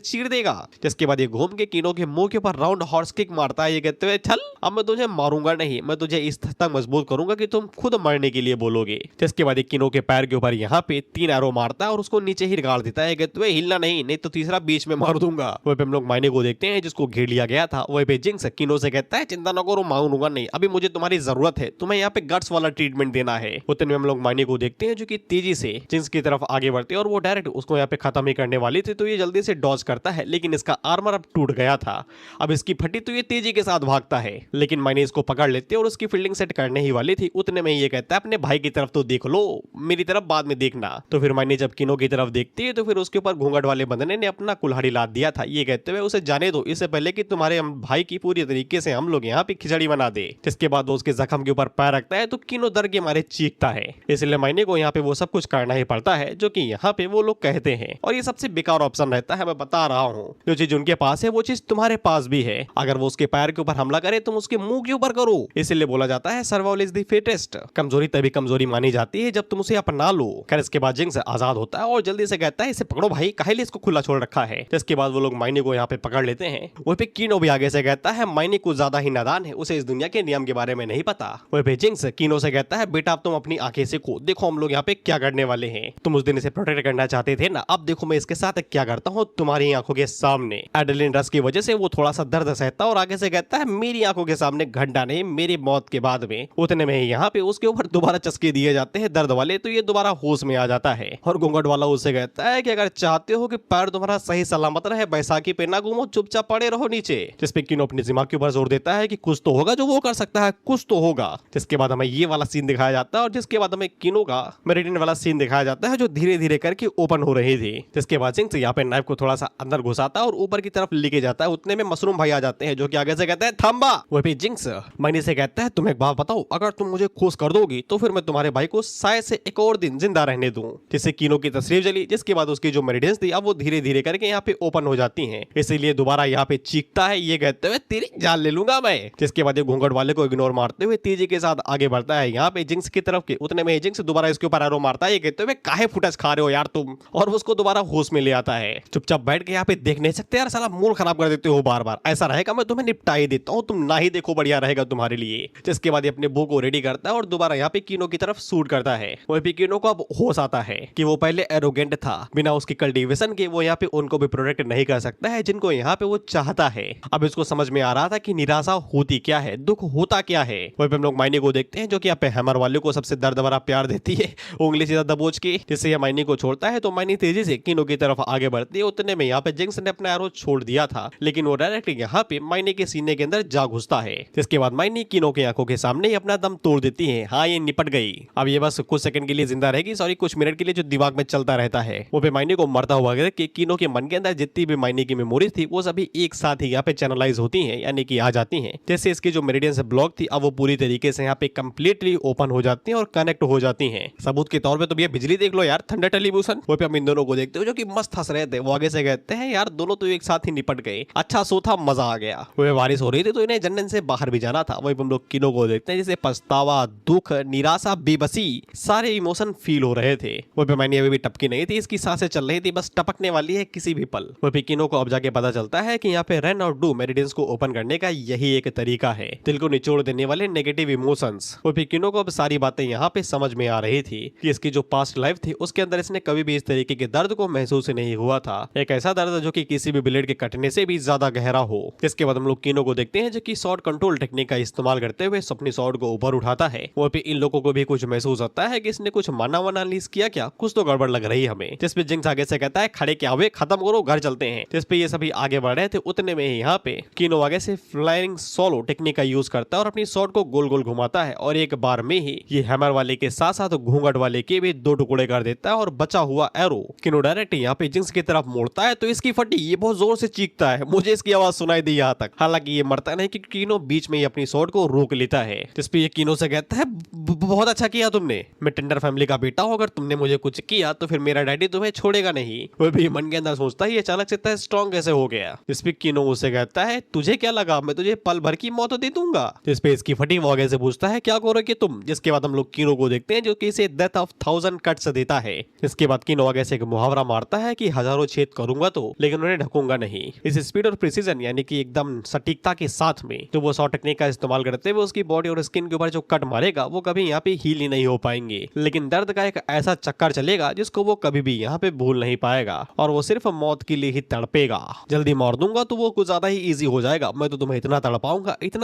चीर देगा। जिसके बाद ये घूम के किनो के मुंह के ऊपर राउंड हॉर्स किक मारता है, ये कहते हुए चल अब मैं तुझे मारूंगा नहीं, मैं तुझे इस हद तक मजबूत करूंगा कि तुम खुद मरने के लिए बोलोगे। जिसके बाद किनो के पैर के ऊपर यहाँ पे 3 एरो मारता है और उसको नीचे ही गाड़ देता है, कहते हुए हिलना नहीं तो तीसरा बीच में मार दूंगा। वहीं पे हम लोग मायने को देखते हैं जिसको घेर लिया गया था। वहीं पे जिंक्स किनो से कहता है चिंता न करो मारूंगा नहीं, अभी मुझे तुम्हारी जरूरत है, तुम्हें यहाँ पे गट्स वाला ट्रीटमेंट देना है। उतने में हम लोग मायने को देखते हैं जो कि तेजी से जिंक्स की तरफ आगे बढ़ते हैं और वो डायरेक्ट उसको यहाँ पे खत्म ही करने वाली थी। तो ये जल्दी से डॉज करता है, लेकिन इसका आर्मर अब टूट गया था, अब इसकी फटी तो ये तेजी के साथ भागता है, लेकिन मायने इसको पकड़ लेते और उसकी फील्डिंग सेट करने ही वाली थी। उतने में ये कहता है अपने भाई की तरफ तो देख लो, मेरी तरफ बाद में देखना। तो फिर मायने जब किनो की तरफ देखती है तो फिर उसके ऊपर घूंघट वाले बंदे ने अपना कुल्हाड़ी लाद दिया था, ये कहते हुए उसे जाने दो इससे पहले कि तुम्हारे भाई की पूरी तरीके से हम लोग यहाँ पे खिचड़ी बना दे। जिसके बाद वो उसके जख्म के ऊपर पैर रखता है तो किनो डर के मारे चीखता है, इसलिए मायने को यहाँ पे वो सब कुछ करना ही पड़ता है जो कि यहाँ पे वो लोग कहते हैं। और ये सबसे बेकार ऑप्शन रहता है, मैं बता रहा हूँ, जो चीज उनके पास है वो चीज तुम्हारे पास भी है, अगर वो उसके पैर के ऊपर हमला करे तुम उसके मुंह के ऊपर करो। इसलिए बोला जाता है सर्वाइवल इज द फिटेस्ट, कमजोरी तभी कमजोरी मानी जाती है जब तुम उसे अपना लो। खैर इसके बाद जिंक्स आजाद होता है और जल्दी से कहता है इसे पकड़ो भाई, काहे लिए इसको खुला छोड़ रखा है। जिसके बाद वो लोग मायने को यहाँ पे पकड़ लेते हैं। वहीं पे किनो भी आगे से कहता है मायने कुछ ज्यादा ही नादान है, उसे इस दुनिया के नियम के बारे में नहीं पता। वहीं पे जिंक्स किनो से कहता है बेटा अब तुम अपनी आंखें से को देखो हम लोग यहाँ पे क्या करने वाले हैं। तुम उस दिन इसे प्रोटेक्ट करना चाहते थे ना, अब देखो मैं इसके साथ क्या करता हूँ तुम्हारी आंखों के सामने। एड्रेनलिन रश की वजह से वो थोड़ा सा दर्द सहता और आगे से कहता है मेरी आंखों के सामने घंटा नहीं, मेरी मौत के बाद में। उतने में यहाँ पे उसके ऊपर दोबारा चस्के दिए जाते हैं दर्द वाले, तो ये दोबारा होश में आ जाता है और घूंघट वाला उससे कहता है कि अगर चाहते हो कि पैर तुम्हारा सही सलामत रहे, बैसाखी पे ना घूमो, चुपचाप पड़े रहो नीचे। जिसपे किनो अपने दिमाग के ऊपर जोर देता है कि कुछ तो होगा जो वो कर सकता है, कुछ तो होगा। जिसके बाद हमें ये वाला सीन दिखाया जाता है और जिसके बाद हमें किनो का मेरिडियन वाला सीन दिखाया जाता है जो धीरे धीरे करके ओपन हो रही थी। जिसके बाद जिंक्स यहाँ पे नाइफ को थोड़ा सा अंदर घुसाता है और ऊपर की तरफ लेके जाता है। उतने में मशरूम भाई आ जाते हैं जो कि आगे से कहते हैं थम्बा। वह भी जिंक्स मैनी से कहता है तुम एक बात बताओ, अगर तुम मुझे खुश कर दोगी तो फिर मैं तुम्हारे भाई को शायद से एक और दिन जिंदा रहने दूं। जिससे किनो की तस्वीर जली। जिसके बाद उसकी जो मेरिडियंस थी अब वो धीरे धीरे करके यहाँ पे ओपन हो जाती हैं। इसीलिए दोबारा यहाँ पे चीखता है ये कहते हुए तेरी जान ले लूंगा मैं। जिसके बाद ये घूंघट वाले को इग्नोर मारते हुए तेजी के साथ आगे बढ़ता है यहाँ पे जिंक्स की तरफ के। उतने में जिंक्स दोबारा इसके ऊपर एरो मारता है, ये कहते हुए काहे फुटेज खा रहे हो यार तुम, और उसको दोबारा होश में ले आता है। चुपचाप बैठ के यहाँ पे देख नहीं सकते यार, साला मूड खराब कर देते हो बार बार। ऐसा रहेगा मैं तुम्हें निपटा ही देता हूँ, तुम ना ही देखो बढ़िया रहेगा तुम्हारे लिए। जिसके बाद ये अपने बो को रेडी करता है और दोबारा यहाँ पे किनो की तरफ शूट करता है। वही पे किनो को अब होश आता है कि वो पहले एरोगेंट था, बिना उसकी कल्टीवेशन के वो यहाँ पे उनको भी प्रोटेक्ट नहीं कर सकता है जिनको यहाँ पे वो चाहता है। अब इसको समझ में आ रहा था कि निराशा होती क्या है, दुख होता क्या है। वही पे हम लोग माइनी को देखते हैं जो कि यहाँ पे हैमर वाले को सबसे दर्द भरा प्यार देती है उंगली सीधा दबोच के, जिससे ये माइनी को छोड़ता है। तो माइनी तेजी से किनो की तरफ आगे बढ़ती है। उतने में यहाँ पे जिंक्स ने अपना एरो छोड़ दिया था, लेकिन वो डायरेक्ट यहाँ पे माइनी के सीने के अंदर जा घुसता है। जिसके बाद माइनी किनो की आंखों के सामने ही अपना दम तोड़ देती है। हाँ ये निपट गई, अब ये बस कुछ सेकंड के लिए जिंदा रहेगी, सॉरी कुछ मिनट के लिए जो दिमाग में चलता रहता है। वो पे माइनी को मरता हुआ कि किनो के मन के अंदर जितनी भी माइनी की मेमोरीज थी वो सभी एक साथ ही यहाँ पे चैनलाइज होती हैं, यानी कि आ जाती हैं। जैसे इसकी जो मेरिडियन ब्लॉक थी अब वो पूरी तरीके से यहाँ पे कंप्लीटली ओपन हो जाती हैं और कनेक्ट हो जाती हैं। सबूत के तौर पे तो ये बिजली देख लो यार, थंडर टेलीविजन। वो पे हम इन दोनों को देखते हो जो कि मस्त हंस रहे थे। वो आगे से कहते हैं यार दोनों तो एक साथ ही निपट गए, अच्छा सो था, मजा आ गया। वो बारिश हो रही थी तो इन्हें जन्नत से बाहर भी जाना था। वही हम लोग किनो को देखते हैं जैसे पछतावा, दुख, निराशा, बेबसी सारे इमोशन फील हो रहे थे। वो पे मैंने अभी भी टपकी नहीं थी, इसकी सांसें चल रही थी, बस टपकने वाली है किसी भी पल। वो पे किनो को अब जाके पता चलता है कि यहाँ पे रेन और डू मेरिडियंस को ओपन करने का यही एक तरीका है, दिल को निचोड़ देने वाले नेगेटिव इमोशंस। वो भी किनो को अब सारी बातें यहाँ पे समझ में आ रही थी कि इसकी जो पास्ट लाइफ थी उसके अंदर इसने कभी भी इस तरीके के दर्द को महसूस नहीं हुआ था, एक ऐसा दर्द जो कि किसी भी ब्लेड के कटने से भी ज्यादा गहरा हो। इसके बाद हम लोग किनो को देखते हैं जो कि शॉट कंट्रोल टेक्निक का इस्तेमाल करते हुए अपनी शॉट को ऊपर उठाता है। वो पे इन लोगों को भी कुछ महसूस होता है कि इसने कुछ माना वाना लीज किया क्या, कुछ तो गड़बड़ लग रही है हमें। जिसपे जिंक्स आगे से कहता है खड़े क्या हुए, खत्म करो, घर चलते हैं। जिसपे ये सभी आगे बढ़ रहे थे उतने में ही यहाँ पे किनो आगे से फ्लाइंग सोलो टेक्निक का यूज करता है और अपनी शॉट को गोल गोल घुमाता है और एक बार में ही ये हैमर वाले के साथ साथ घूंघट वाले के भी दो टुकड़े कर देता है और बचा हुआ एरो किनो डायरेक्ट यहाँ पे जिंक्स की तरफ मोड़ता है तो इसकी फटी ये बहुत जोर से चीखता है, मुझे इसकी आवाज सुनाई दी यहाँ तक। हालांकि ये मरता नहीं क्योंकि किनो बीच में ही अपनी शॉट को रोक लेता है। जिसपे ये किनो से कहता है बहुत अच्छा किया तुमने, मैं टेंडर फैमिली का बेटा हूँ, अगर तुमने मुझे कुछ किया तो फिर मेरा डैडी तुम्हें छोड़ेगा नहीं। वो भी मन के अंदर सोचता है ये अचानक से इतना स्ट्रॉन्ग कैसे हो गया। जिसपे किनो उसे कहता है तुझे क्या लगा मैं तुझे पल भर की मौत दे दूंगा। जिसपे इसकी फटी वो आगे से पूछता है क्या करोगे तुम। जिसके बाद हम लोग किनो को देखते हैं जो कि इसे डेथ ऑफ 1000 कट्स देता है। इसके बाद किनो आगे से एक मुहावरा मारता है कि हजारों छेद करूंगा तो लेकिन उन्हें ढकूंगा नहीं। इस स्पीड और प्रिसीजन यानी कि एकदम सटीकता के साथ में जो वो शॉट टेक्निक का इस्तेमाल करते हुए उसकी बॉडी और स्किन के ऊपर जो कट मारेगा वो कभी यहाँ पे हील ही नहीं हो पाएंगे, लेकिन दर्द का एक ऐसा चक्कर चलेगा जिसको वो कभी भी यहाँ पे भूल नहीं पाएगा और वो सिर्फ मौत के लिए ही तड़पेगा। जल्दी मार दूंगा तो वो कुछ ज्यादा ही इजी हो जाएगा, मैं तो तुम्हें इतना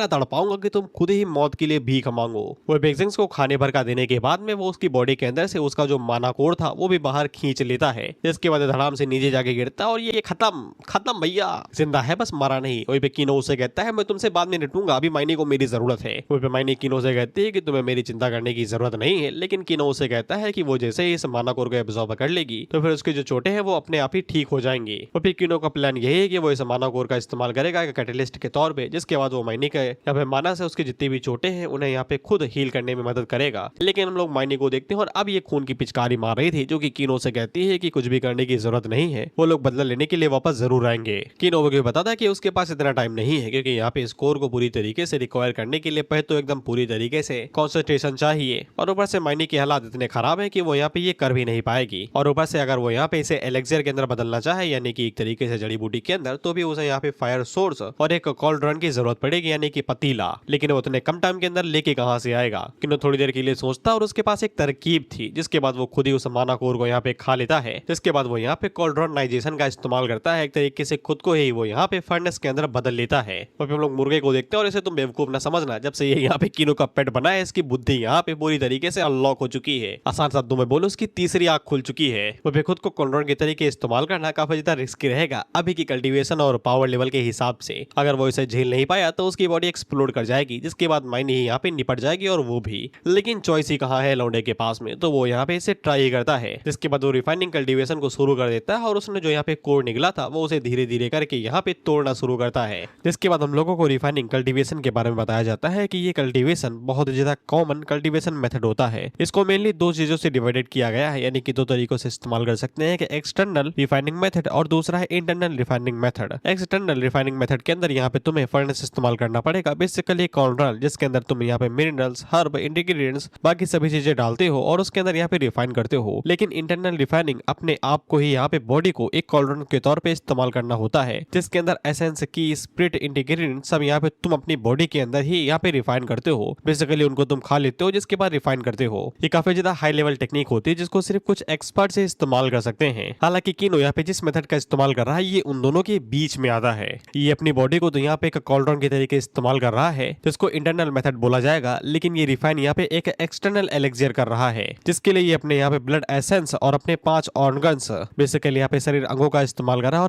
तड़पाऊंगा कि तुम खुद ही मौत के लिए भीख मांगो। वो बेक्सिंग्स को खाने भर का देने के बाद में वो उसकी बॉडी के अंदर से उसका जो माना कोड था वो भी बाहर खींच लेता है। जिसके बाद धड़ाम से नीचे जाके गिरता है और ये खत्म भैया, जिंदा है बस मरा नहीं। वही पे किनो उसे कहता है मैं तुमसे बाद में निपटूंगा, अभी माइनी को मेरी जरूरत है। वही पे माइनी किनो से कहती है कि तुम्हें मेरी चिंता करने की जरूरत नहीं है, लेकिन किनो उसे कहता है कि वो जैसे ही इस माना कोर को एब्जॉर्ब कर लेगी तो फिर उसके जो चोटें हैं वो अपने आप ही ठीक हो जाएंगी। और फिर किनो का प्लान यही है कि वो इस माना कोर का इस्तेमाल करेगा एक कैटलिस्ट के तौर पे, जिसके बाद वो माइनी का या फिर माना से उसकी जितनी भी चोटें हैं उन्हें यहाँ पे खुद हील करने में मदद करेगा। लेकिन हम लोग माइनी को देखते हैं और अब ये खून की पिचकारी मार रही थी जो कि किनो से कहती है कि कुछ भी करने की जरूरत नहीं है, वो लोग बदला लेने के लिए वापस जरूर आएंगे। किनो को बताता है कि उसके पास इतना टाइम नहीं है क्योंकि यहाँ पे स्कोर को पूरी तरीके से रिकवर करने के लिए पहले तो एकदम पूरी तरीके से कंसंट्रेशन चाहिए और ऊपर से माइनी के हालात इतने खराब है कि वो यहाँ पे ये कर भी नहीं पाएगी। और ऊपर से अगर वो यहाँ पे इसे एलेक्सियर के अंदर बदलना चाहे यानी कि एक तरीके से जड़ी बूटी के अंदर तो भी उसे यहाँ पे फायर सोर्स और एक कॉल्ड्रन की जरूरत पड़ेगी यानी कि पतीला, लेकिन वो उतने कम टाइम के अंदर लेके कहाँ से आएगा। किनो थोड़ी देर के लिए सोचता और उसके पास एक तरकीब थी जिसके बाद वो खुद ही उस मानाकोर को यहाँ पे खा लेता है, जिसके बाद वो यहाँ पे कॉल्ड्रोनाइजेशन का इस्तेमाल करता है, एक तरीके से खुद को ही वो यहाँ पे फर्नेस के अंदर बदल लेता है। और फिर हम लोग मुर्गे को देखते हैं और इसे तुम बेवकूफ ना समझना, जब से ये यहाँ पे किनो का पेट बना है इसकी बुद्धि यहाँ पे पूरी तरीके से अनलॉक हो चुकी है। आसान शब्दों में बोलो उसकी तीसरी आंख खुल चुकी है। वो भी खुद को कॉल्ड्रॉन के तरीके इस्तेमाल करना काफी ज्यादा रिस्की रहेगा अभी की कल्टीवेशन और पावर लेवल के हिसाब से। अगर वो इसे झेल नहीं पाया तो उसकी बॉडी एक्सप्लोड कर जाएगी, जिसके बाद माइनी यहाँ पे निपट जाएगी और वो भी। लेकिन चॉइस ही कहाँ है लौंडे के पास में, तो वो यहाँ पे इसे ट्राई करता है, जिसके बाद वो रिफाइनिंग कल्टीवेशन को शुरू कर देता है और उसने जो यहाँ पे कोर निकला था वो उसे धीरे धीरे करके यहाँ पे तोड़ना शुरू करता है। जिसके बाद हम लोगों को रिफाइनिंग कल्टीवेशन के बारे में बताया जाता है कि ये कल्टीवेशन बहुत ज्यादा कॉमन कल्टीवेशन मेथड होता है। इसको मेनली दो चीजों से डिवाइडेड किया गया है, यानी कि दो तरीकों से इस्तेमाल कर सकते हैं कि एक्सटर्नल रिफाइनिंग मेथड और दूसरा है internal refining method. External refining method के अंदर यहाँ पे तुम्हें फर्नेस इस्तेमाल करना पड़ेगा, बेसिकली कॉर्नरल, जिसके अंदर तुम यहाँ पे मिनरल्स, हर्ब, इंग्रेडिएंट्स, बाकी सभी चीजें डालते हो और उसके अंदर यहाँ पे रिफाइन करते हो। लेकिन इंटरनल रिफाइनिंग अपने आप को ही यहाँ पे बॉडी को एक कॉर्नर के तौर पे इस्तेमाल करना होता है, जिसके अंदर एसेंस की स्प्रिट इंग्रेडिएंट्स सब यहाँ पे तुम अपनी बॉडी के अंदर ही यहाँ पे रिफाइन करते हो। बेसिकली उनको तुम खा लेते हो, जिसके बाद रिफाइन करते हो। ये काफी ज्यादा हाई लेवल टेक्निक होती है जिसको सिर्फ कुछ एक्सपर्ट से इस्तेमाल कर सकते हैं। हालांकि किनो यहाँ पे जिस मेथड का इस्तेमाल कर रहा है ये उन दोनों के बीच में आता है। ये अपनी बॉडी को तो यहाँ पे एक कॉल्ड्रॉन के तरीके इस्तेमाल कर रहा है, जिसको इंटरनल मेथड बोला जाएगा, लेकिन ये रिफाइन यहाँ पे एक एक्सटर्नल एलेक्सियर कर रहा है, जिसके लिए ये अपने यहाँ पे ब्लड एसेंस और अपने 5 ऑर्गन्स, बेसिकली यहाँ पे शरीर अंगों का इस्तेमाल कर रहा है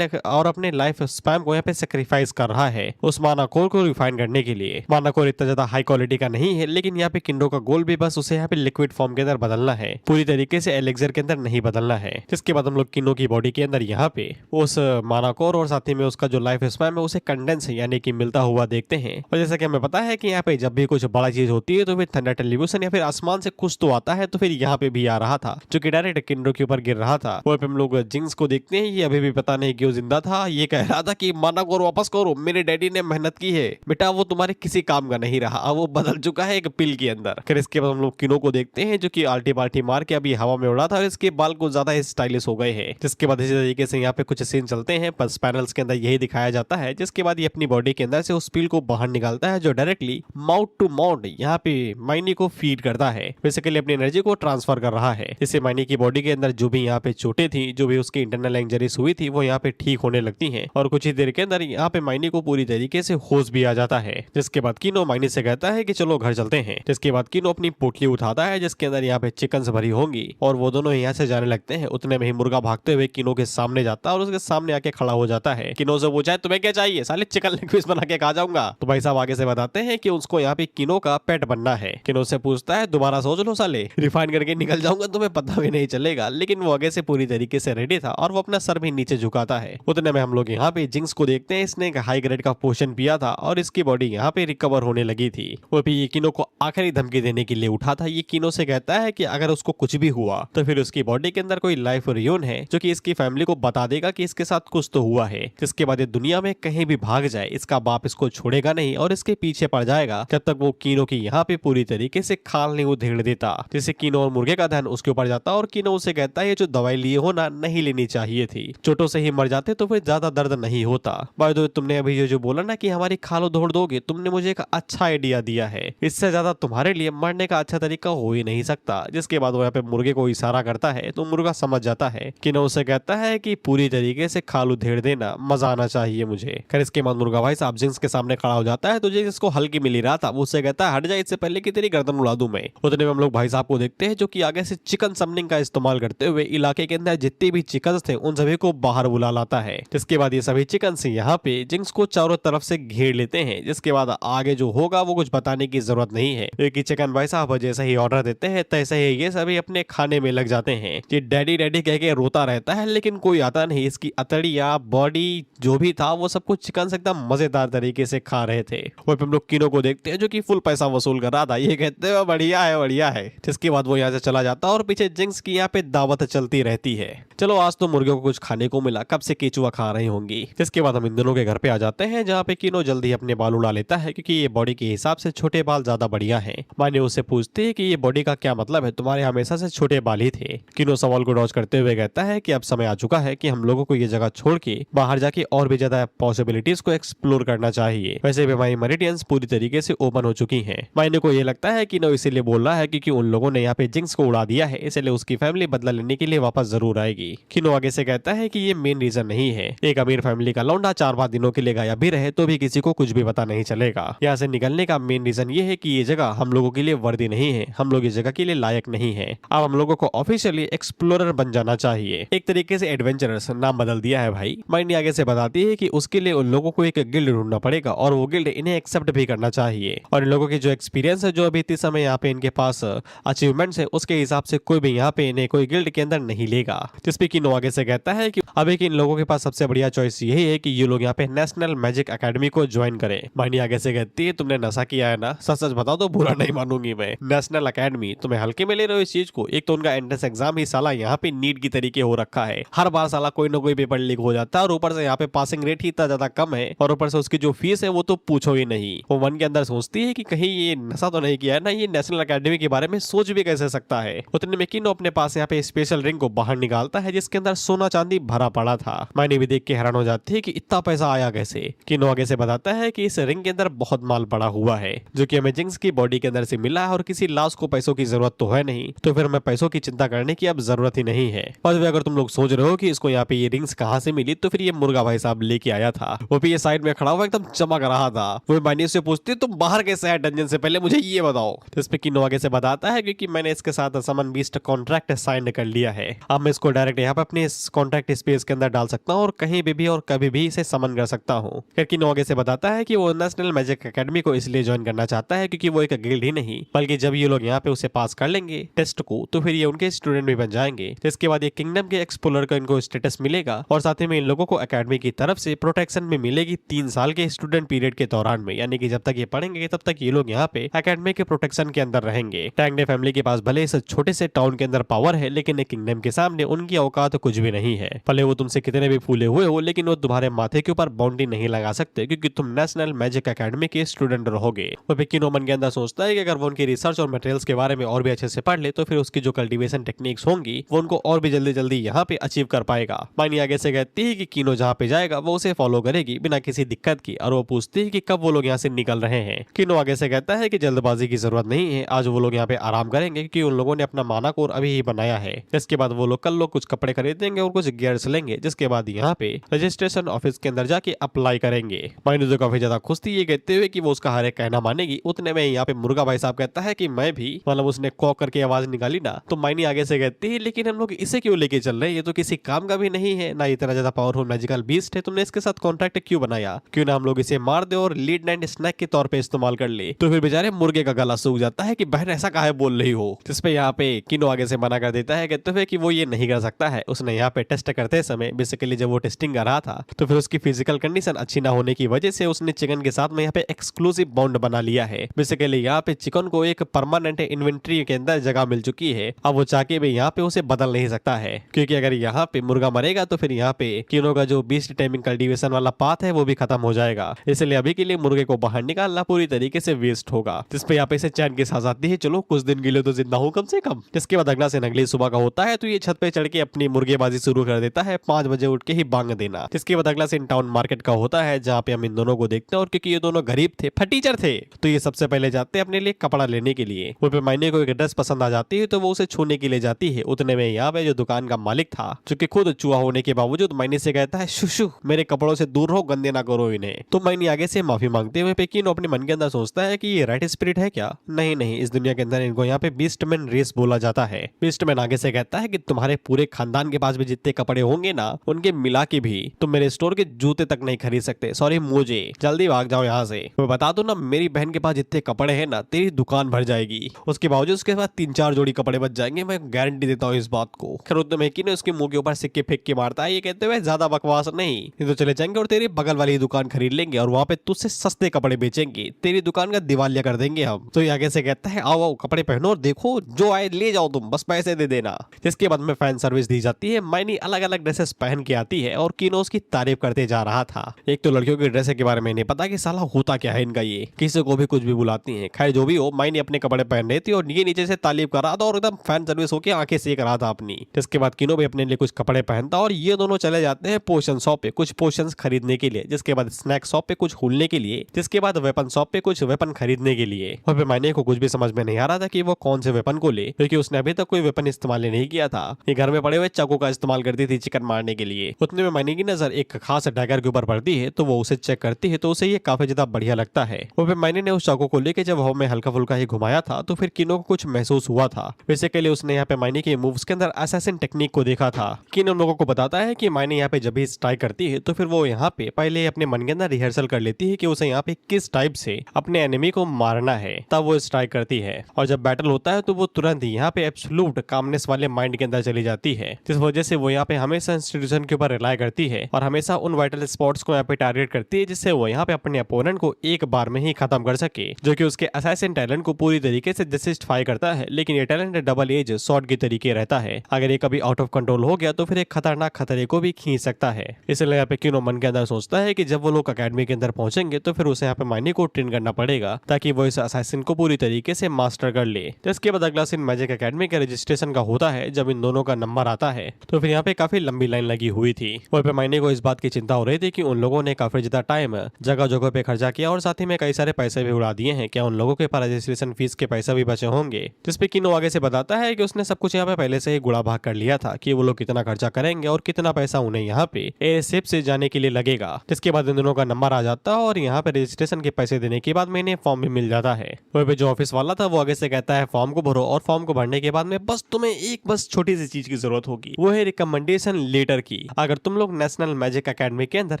और अपने लाइफ स्पैम को यहाँ पे सेक्रीफाइस कर रहा है उस मानाकोर को रिफाइन करने के लिए। मानाकोर इतना ज्यादा हाई क्वालिटी का नहीं है, लेकिन यहाँ पे किंडो का गोल भी बस उसे यहाँ पे लिक्विड फॉर्म के अंदर बदलना है, पूरी तरीके से एलेक्सियर के अंदर नहीं बदलना है। जिसके बाद हम लोग किनो की बॉडी के अंदर यहाँ पे उस मानाकोर और साथ ही में उसका जो लाइफ स्पैम है उसे कंडेंस यानी कि मिलता हुआ देखते हैं। और जैसा कि हमें पता है कि यहाँ पे जब भी कुछ बड़ा चीज होती है तो फिर थंडर टेलीविजन या फिर आसमान से कुछ तो आता है, तो फिर यहाँ पे भी आ रहा था जो कि डायरेक्ट किंडो के ऊपर गिर रहा था। और हम लोग जिंक्स को देखते हैं, ये अभी भी पता नहीं क्यों जिंदा था। ये कह रहा था कि मानाकोर वापस करो, मेरे डैडी ने मेहनत की है बेटा, वो तुम्हारे किसी काम का नहीं रहा, वो बदल चुका है एक पिल के अंदर। फिर इसके बाद हम लोग किनो को देखते हैं जो कि आल्टी पाल्टी मार के अभी हवा में उड़ा था और इसके बाल को ज्यादा स्टाइलिश हो गए हैं। जिसके बाद इसी तरीके से यहाँ पे कुछ सीन चलते हैं, बस पैनल्स के अंदर यही दिखाया जाता है। जिसके बाद ये अपनी बॉडी के अंदर से उस पिल को बाहर निकालता है जो डायरेक्टली माउथ टू माउथ यहाँ पे माइनी को फीड करता है, बेसिकली अपनी एनर्जी को ट्रांसफर कर रहा है। इससे माइनी की बॉडी के अंदर जो भी यहाँ पे चोटें थी, जो भी उसकी इंटरनल इंजरीज हुई थी, वो यहाँ पे ठीक होने लगती हैं और कुछ ही देर के अंदर यहाँ पे माइनी को पूरी तरीके से होश भी आ जाता है। जिसके बाद किनो माइनी से कहता है कि चलो घर चलते हैं। जिसके बाद किनो अपनी पोटली उठाता है जिसके अंदर यहाँ पे चिकन भरी होंगी और वो दोनों यहाँ से जाने लगते हैं। उतने में ही मुर्गा भागते हुए किनो के सामने जाता है और उसके सामने आके खड़ा हो जाता है। किनो से पूछा है तुम्हें क्या चाहिए, साले चिकन लेग पीस बना के खा जाऊंगा। तो भाई साहब आगे से बताते हैं कि उसको यहाँ पे किनो का पेट बनना है। किनो से पूछता है दोबारा सोच लो साले, रिफाइन करके निकल जाऊंगा तुम्हें पता भी नहीं चलेगा। लेकिन वो आगे से पूरी तरीके से रेडी था और वो अपना सर भी नीचे झुकाता है। उतने में हम लोग यहाँ पे जिंक्स को देखते हैं, इसने एक हाई ग्रेड का पोशन पिया था और इसकी बॉडी यहाँ पे रिकवर होने लगी थी। वो भी ये किनो को आखिरी धमकी देने के लिए उठा था। ये किनो से कहता है कि अगर उसको कुछ भी हुआ तो फिर उसकी बॉडी के अंदर कोई लाइफ रियून है जो कि इसकी फैमिली को बता देगा कि इसके साथ कुछ तो हुआ है। जिसके बाद ये दुनिया में कहीं भी भाग जाए इसका बाप इसको छोड़ेगा नहीं और इसके पीछे पड़ जाएगा जब तक वो किनो की यहाँ पे पूरी तरीके से खाल नहीं उधेड़ देता। जिससे किनो और मुर्गे का ध्यान उसके ऊपर जाता और किनो उसे कहता है ये जो दवाई लिए हो ना नहीं लेनी चाहिए थी, चोटों से ही मर जाते तो फिर ज्यादा दर्द नहीं होता। बाय द वे तुमने अभी ये जो बोला ना कि हमारी खाल उधेड़ दोगे, तुमने मुझे एक अच्छा आइडिया दिया है, इससे ज्यादा तुम्हारे लिए मरने का अच्छा तरीका हो ही नहीं सकता। जिसके बाद वो यहाँ पे मुर्गे को इशारा करता है तो मुर्गा समझ जाता है। किनो उसे कहता है कि पूरी तरीके से खाल उधेड़ देना, मजा आना चाहिए मुझे। खैर इसके बाद मुर्गा भाई साहब जिंक्स के सामने खड़ा हो जाता है तो जिंक्स को हल्की मिली रहा था, वो उससे कहता है हट जाए इससे पहले कि तेरी गर्दन उड़ा दूं मैं। उतने में हम लोग भाई साहब को देखते हैं जो कि आगे से चिकन समनिंग का इस्तेमाल करते हुए इलाके के अंदर जितने भी चिकन थे उन सभी को बाहर बुला लाता है। जिसके बाद ये सभी चिकन से यहाँ पे जिंक्स को चारों तरफ से घेर लेते हैं। जिसके बाद आगे जो होगा वो कुछ बताने की जरूरत नहीं है, क्योंकि चिकन भाई साहब जैसे ही ऑर्डर देते हैं तैसे ही ये सभी अपने खाने में लग जाते हैं। ये डैडी डैडी कह के रोता रहता है लेकिन कोई आता नहीं। इसकी अतड़िया बॉडी जो भी था वो सब कुछ चिकन से एकदम मजेदार तरीके से खा रहे थे। और फिर हम लोग किनो को देखते हैं जो कि फुल पैसा वसूल कर रहा था। ये कहते हैं बढ़िया है बढ़िया है। जिसके बाद वो यहाँ से चला जाता है और पीछे जिंक्स की यहाँ पे दावत चलती रहती है। चलो आज तो मुर्गियों को कुछ खाने को मिला, कब से केचुआ खा रही होंगी। जिसके बाद हम इन दोनों के घर पे आ जाते हैं जहाँ पे किनो जल्दी अपने बाल उड़ा लेता है क्योंकि ये बॉडी के हिसाब से छोटे बाल ज्यादा बढ़िया हैं। माने उससे पूछती है कि ये बॉडी का क्या मतलब है, तुम्हारे हमेशा से छोटे बाल ही थे। किनो सवाल को डॉज करते हुए कहता है कि अब समय आ चुका है कि हम लोगों को ये जगह छोड़ के बाहर जाके और भी ज्यादा पॉसिबिलिटीज को एक्सप्लोर करना चाहिए। वैसे भी हमारी मरीडियंस पूरी तरीके से ओपन हो चुकी हैं। मायने को ये लगता है कि नो इसीलिए बोल रहा है क्योंकि उन लोगों ने यहाँ पे जिंक्स को उड़ा दिया है, इसलिए उसकी फैमिली बदला लेने के लिए वापस जरूर आएगी। किनो आगे से कहता है कि ये मेन रीजन नहीं है। एक अमीर फैमिली का लौंडा 4-5 दिनों के लिए गायब भी रहे तो भी किसी को कुछ भी पता नहीं चलेगा। यहाँ से निकलने का मेन रीजन ये है कि ये जगह हम लोगों के लिए वर्दी नहीं है, हम लोग इस जगह के लिए लायक नहीं है। अब हम लोगों को ऑफिशियली एक्सप्लोरर बन जाना चाहिए। एक तरीके से एडवेंचरर्स नाम बदल दिया है भाई। माइनी आगे से बताती है कि उसके लिए उन लोगों को एक गिल्ड ढूंढना पड़ेगा और वो गिल्ड इन्हें एक्सेप्ट भी करना चाहिए। और इन लोगों की जो एक्सपीरियंस है, जो अभी इस समय यहाँ पे इनके पास अचीवमेंट्स है, उसके हिसाब से कोई भी यहाँ पे इन्हें कोई गिल्ड के अंदर नहीं लेगा। जिसपे किनो आगे से कहता है कि अभी कि इन लोगों के पास सबसे बढ़िया चॉइस यही है कि ये लोग यहाँ पे नेशनल मैजिक एकेडमी को ज्वाइन करें। माइनी आगे से कहती है तुमने नशा किया है ना, सच सच बताओ तो बुरा नहीं मानूंगी मैं। नेशनल एकेडमी तुम्हें हल्के में ले रहे हो इस चीज को। एक तो उनका एंट्रेंस एग्जाम ही साला यहाँ पे नीट की तरीके हो रखा है, हर बार साला कोई ना कोई पेपर लीक हो जाता है और ऊपर से यहाँ पे पासिंग रेट ही इतना ज्यादा कम है और ऊपर से उसकी जो फीस है वो तो पूछो ही नहीं। वो मन के अंदर सोचती है कि कहीं ये नशा तो नहीं किया है ना, ये नेशनल एकेडमी के बारे में सोच भी कैसे सकता है। उतने में किनो अपने पास यहाँ पे स्पेशल रिंग को बाहर निकालता है जिसके अंदर सोना चांदी भरा पड़ा था। मायने भी देख के हैरान हो जाती है कि इतना पैसा आया कैसे। किनो आगे से बताता है कि इस रिंग के अंदर बहुत माल पड़ा हुआ है जो कि हमें जिंक्स की बॉडी के अंदर से मिला है और किसी लाश को पैसों की जरूरत तो है नहीं, तो फिर हमें पैसों की चिंता करने की अब जरूरत ही नहीं है। और अगर तुम लोग सोच रहे हो कि इसको यहाँ पे ये रिंग्स कहाँ से मिली, तो फिर ये मुर्गा भाई साहब लेके आया था। वो भी ये साइड में खड़ा हुआ एकदम चमक रहा था। वो मायने से पूछती तुम बाहर कैसे आए डंजन से, पहले मुझे ये बताओ। तो इस पे किनो आगे से बताता है क्योंकि मैंने इसके साथ समन बीस्ट कॉन्ट्रैक्ट साइन कर लिया है। अब मैं इसको डायरेक्ट यहाँ पे अपने कॉन्ट्रैक्ट स्पेस के अंदर डाल सकता हूँ और कहीं भी और कभी भी इसे समन कर सकता हूँ। फिर किनो आगे से बताता है कि वो नेशनल मैजिक एकेडमी को इसलिए ज्वाइन करना चाहता है क्योंकि वो एक गिल्ड ही नहीं बल्कि जब ये लोग यहाँ पे उसे पास कर लेंगे टेस्ट को तो फिर ये उनके स्टूडेंट भी बन जाएंगे। इसके बाद ये किंगडम के एक्सप्लोरर का इनको स्टेटस मिलेगा और साथ ही में इन लोगों को एकेडमी की तरफ से प्रोटेक्शन भी मिलेगी 3 साल के स्टूडेंट पीरियड के दौरान में, यानी कि जब तक ये पढ़ेंगे तब तक ये लोग यहाँ पे एकेडमी के प्रोटेक्शन के अंदर रहेंगे। टैंगडे फैमिली के पास भले इस छोटे से टाउन के अंदर पावर है लेकिन किंगडम के सामने उनकी औकात कुछ भी नहीं है। भले वो तुमसे कितने भी फूले हुए हो लेकिन वो तुम्हारे माथे के ऊपर बाउंड्री नहीं लगा सकते क्योंकि तुम नेशनल मैजिक एकेडमी के स्टूडेंट रहोगे। वो किनो मन के अंदर सोचता है कि अगर वो उनकी रिसर्च और मटेरियल्स के बारे में और भी अच्छे से पढ़ ले तो फिर उसकी जो कल्टीवेशन टेक्निक्स होंगी वो उनको और भी जल्दी यहाँ पे अचीव कर पाएगा। मायनी आगे से कहती है कि किनो जहाँ पे जाएगा वो उसे फॉलो करेगी बिना किसी दिक्कत की और वो पूछती है कि कब वो लोग यहाँ से निकल रहे हैं। किनो आगे से कहता है कि जल्दबाजी की जरूरत नहीं है, आज वो लोग यहाँ पे आराम करेंगे क्योंकि उन लोगों ने अपना माना कोर अभी ही बनाया है। इसके बाद वो लोग कल लोग कुछ कपड़े खरीदेंगे और कुछ गियर्स लेंगे जिसके बाद यहाँ पे रजिस्ट्रेशन ऑफिस के अंदर जाके अप्लाई करेंगे। मायनी तो काफी ज्यादा खुश थी ये कहते हुए कि वो उसका हर एक कहना मानेगी। उतने में यहाँ पे मुर्गा भाई साहब कहता है कि मैं भी, मतलब उसने कॉक करके आवाज निकाली ना, तो मायनी आगे से कहती है लेकिन हम लोग इसे क्यों लेके चल रहे हैं, ये तो किसी काम का भी नहीं है ना, इतना ज्यादा पावरफुल मैजिकल बीस्ट है, तुमने इसके साथ कॉन्ट्रैक्ट क्यों बनाया, क्यों ना हम लोग इसे मार दे और लीड नाइट स्नैक के तौर पे इस्तेमाल कर ले। तो फिर बेचारे मुर्गे का गला सूख जाता है कि बहन ऐसा काहे बोल रही हो। जिसपे यहाँ पे किनो आगे से मना कर देता है कहते हुए कि वो ये नहीं कर सकता है। उसने यहाँ पे टेस्ट करते समय बेसिकली जब वो टेस्टिंग कर रहा था तो फिर उसकी फिजिकल कंडीशन अच्छी ना होने की वजह से उसने चिकन के साथ में यहाँ पे एक्सक्लूसिव बॉन्ड बना लिया है। बेसिकली यहाँ पे चिकन को एक परमानेंट इन्वेंट्री के अंदर जगह मिल चुकी है। अब वो चाके भी यहाँ पे उसे बदल नहीं सकता है क्योंकि अगर यहाँ पे मुर्गा मरेगा तो फिर यहाँ पे किनो का जो बीस्ट टाइमिंग कल्टीवेशन वाला पाथ है वो भी खत्म हो जाएगा। इसलिए अभी के लिए मुर्गे को बाहर निकालना पूरी तरीके से वेस्ट होगा। जिसपे यहाँ पे इसे चैन की सांस आती है, चलो कुछ दिन के लिए तो जिंदा हूँ कम से कम। जिसके बाद अगला से अगली सुबह का होता है तो ये छत पे चढ़ के अपनी मुर्गेबाजी शुरू कर देता है, 5 बजे उठ के ही बांग देना। जिसके बाद अगला सीन टाउन मार्केट का होता है जहाँ पे हम इन दोनों को देखते हैं और क्योंकि ये दोनों गरीब थे, फटीचर थे, तो ये सबसे पहले जाते हैं अपने लिए कपड़ा लेने के लिए। वो पे मायने को एक ड्रेस पसंद आ जाती है तो वो उसे छूने के लिए जाती है। उतने में यहाँ पे जो दुकान का मालिक था जो कि खुद चूहा होने के बावजूद मायने से कहता है शुशु मेरे कपड़ों से दूर रहो, गंदे ना करो इन्हें। तो मायने आगे से माफी मांगते हुए पेकिनो अपने मन के अंदर सोचता है कि ये राइट स्पिरिट है क्या, नहीं इस दुनिया के अंदर इनको यहाँ पे बीस्टमैन रेस बोला जाता है। बीस्टमैन आगे से कहता है कि तुम्हारे पूरे खानदान के पास भी जितने कपड़े होंगे ना उनके मिला के भी तुम मेरे स्टोर के जूते तक नहीं खरीद सकते, सॉरी मुझे, जल्दी भाग जाओ यहाँ से। मैं बता दो ना मेरी बहन के पास जितने कपड़े हैं ना तेरी दुकान भर जाएगी, उसके बावजूद उसके पास 3-4 जोड़ी कपड़े बच जाएंगे, मैं गारंटी देता हूँ इस बात को। खैर ने उसके मुंह के ऊपर सिक्के फेंक के मारता है, ये कहते हुए ज्यादा बकवास नहीं तो चले जाएंगे और तेरी बगल वाली दुकान खरीद लेंगे और वहाँ पे तुझसे सस्ते कपड़े बेचेंगे, तेरी दुकान का दिवालिया कर देंगे हम। तो ये आगे से कहता है आओ आओ कपड़े पहनो और देखो जो आए ले जाओ तुम, बस पैसे दे देना। जिसके बाद में फैन सर्विस ड्रेस दी जाती है। माइनी अलग अलग ड्रेसेस पहन के आती है और किनो उसकी तारीफ करते जा रहा था। एक तो लड़कियों की ड्रेस के बारे में नहीं पता कि साला होता क्या है इनका, ये किसी को भी कुछ भी बुलाती हैं। खैर जो भी हो, माइनी अपने कपड़े पहन रही थी और ये नीचे से तारीफ कर रहा था और एकदम फैन सर्विस होकर आंखें सेक रहा था अपनी। जिसके बाद किनो भी अपने लिए कुछ कपड़े पहनता और ये दोनों चले जाते हैं पोशन शॉप पे कुछ पोशंस खरीदने के लिए, जिसके बाद स्नैक शॉप पे कुछ खुलने के लिए, जिसके बाद वेपन शॉप पे कुछ वेपन खरीदने के लिए। और फिर माइनी को कुछ भी समझ में नहीं आ रहा था कि वो कौन से वेपन को ले, क्योंकि उसने अभी तक कोई वेपन इस्तेमाल नहीं किया था। ये घर में पड़े हुए चाकू का इस्तेमाल करती थी चिकन मारने के लिए। उतने में माइनी की नजर एक खास डैगर के ऊपर पड़ती है, तो वो उसे चेक करती है, तो उसे ये काफी ज्यादा बढ़िया लगता है। और फिर माइनी ने उस चाकू को लेके जब हवा में हल्का फुल्का ही घुमाया था, तो फिर किनो को कुछ महसूस हुआ था। बेसिकली उसने यहाँ पे माइनी के मूव्स के अंदर असैसिन टेक्निक को देखा था। किनो उन लोगों को बताता है कि माइनी यहाँ पे जब भी स्ट्राइक करती है, तो फिर वो यहाँ पे पहले अपने मन के अंदर रिहर्सल कर लेती है कि उसे यहाँ पे किस टाइप से अपने एनिमी को मारना है, तब वो स्ट्राइक करती है। और जब बैटल होता है तो वो तुरंत ही यहाँ पे एब्सोल्यूट कामनेस वाले माइंड के अंदर चली जाती है, जिस वजह से वो यहाँ पे हमेशा इंस्टीट्यूशन के ऊपर रिलाई करती है और हमेशा उन वाइटल स्पॉट्स को यहाँ पे टारगेट करती है, जिससे वो यहाँ पे अपने अपोनेंट को एक बार में ही खत्म कर सके, जो कि उसके असैसिन टैलेंट को पूरी तरीके से जस्टिफाई करता है। लेकिन ये टैलेंट डबल एज शॉट के तरीके रहता है, अगर ये कभी आउट ऑफ कंट्रोल हो गया तो फिर एक खतरनाक खतरे को भी खींच सकता है। इसलिए यहाँ पे किनो मन के अंदर सोचता है कि जब वो लोग अकेडमी के अंदर पहुंचेंगे तो फिर उसे यहाँ पे माइनी को ट्रेन करना पड़ेगा, ताकि वो इस असैसिन को पूरी तरीके से मास्टर कर ले। जिसके बाद अगला सीन मैजिक अकेडमी के रजिस्ट्रेशन का होता है। जब इन दोनों का नंबर आता है तो फिर यहाँ पे काफी लंबी लाइन लगी हुई थी। और फिर माइनी को इस बात की चिंता हो रही थी कि उन लोगों ने काफी ज्यादा टाइम जगह जगह पे खर्चा किया और साथ ही में कई सारे पैसे भी उड़ा दिए हैं, क्या उन लोगों के पास रजिस्ट्रेशन फीस के पैसा भी बचे होंगे। जिसपे किनो आगे से बताता है कि उसने सब कुछ यहाँ पे पहले से ही गुड़ा भाग कर लिया था कि वो लोग कितना खर्चा करेंगे और कितना पैसा उन्हें यहाँ पे एयरशिप से जाने के लिए लगेगा। जिसके बाद इन दोनों का नंबर आ जाता है और यहाँ पे रजिस्ट्रेशन के पैसे देने के बाद मैंने फॉर्म भी मिल जाता है। वहीं पे जो ऑफिस वाला था वो आगे से कहता है फॉर्म को भरो, और फॉर्म को भरने के बाद में बस तुम्हें एक बस छोटी सी चीज की जरूरत होगी, वो है रिकमेंडेशन लेटर की, अगर तुम लोग नेशनल मैजिक एकेडमी के अंदर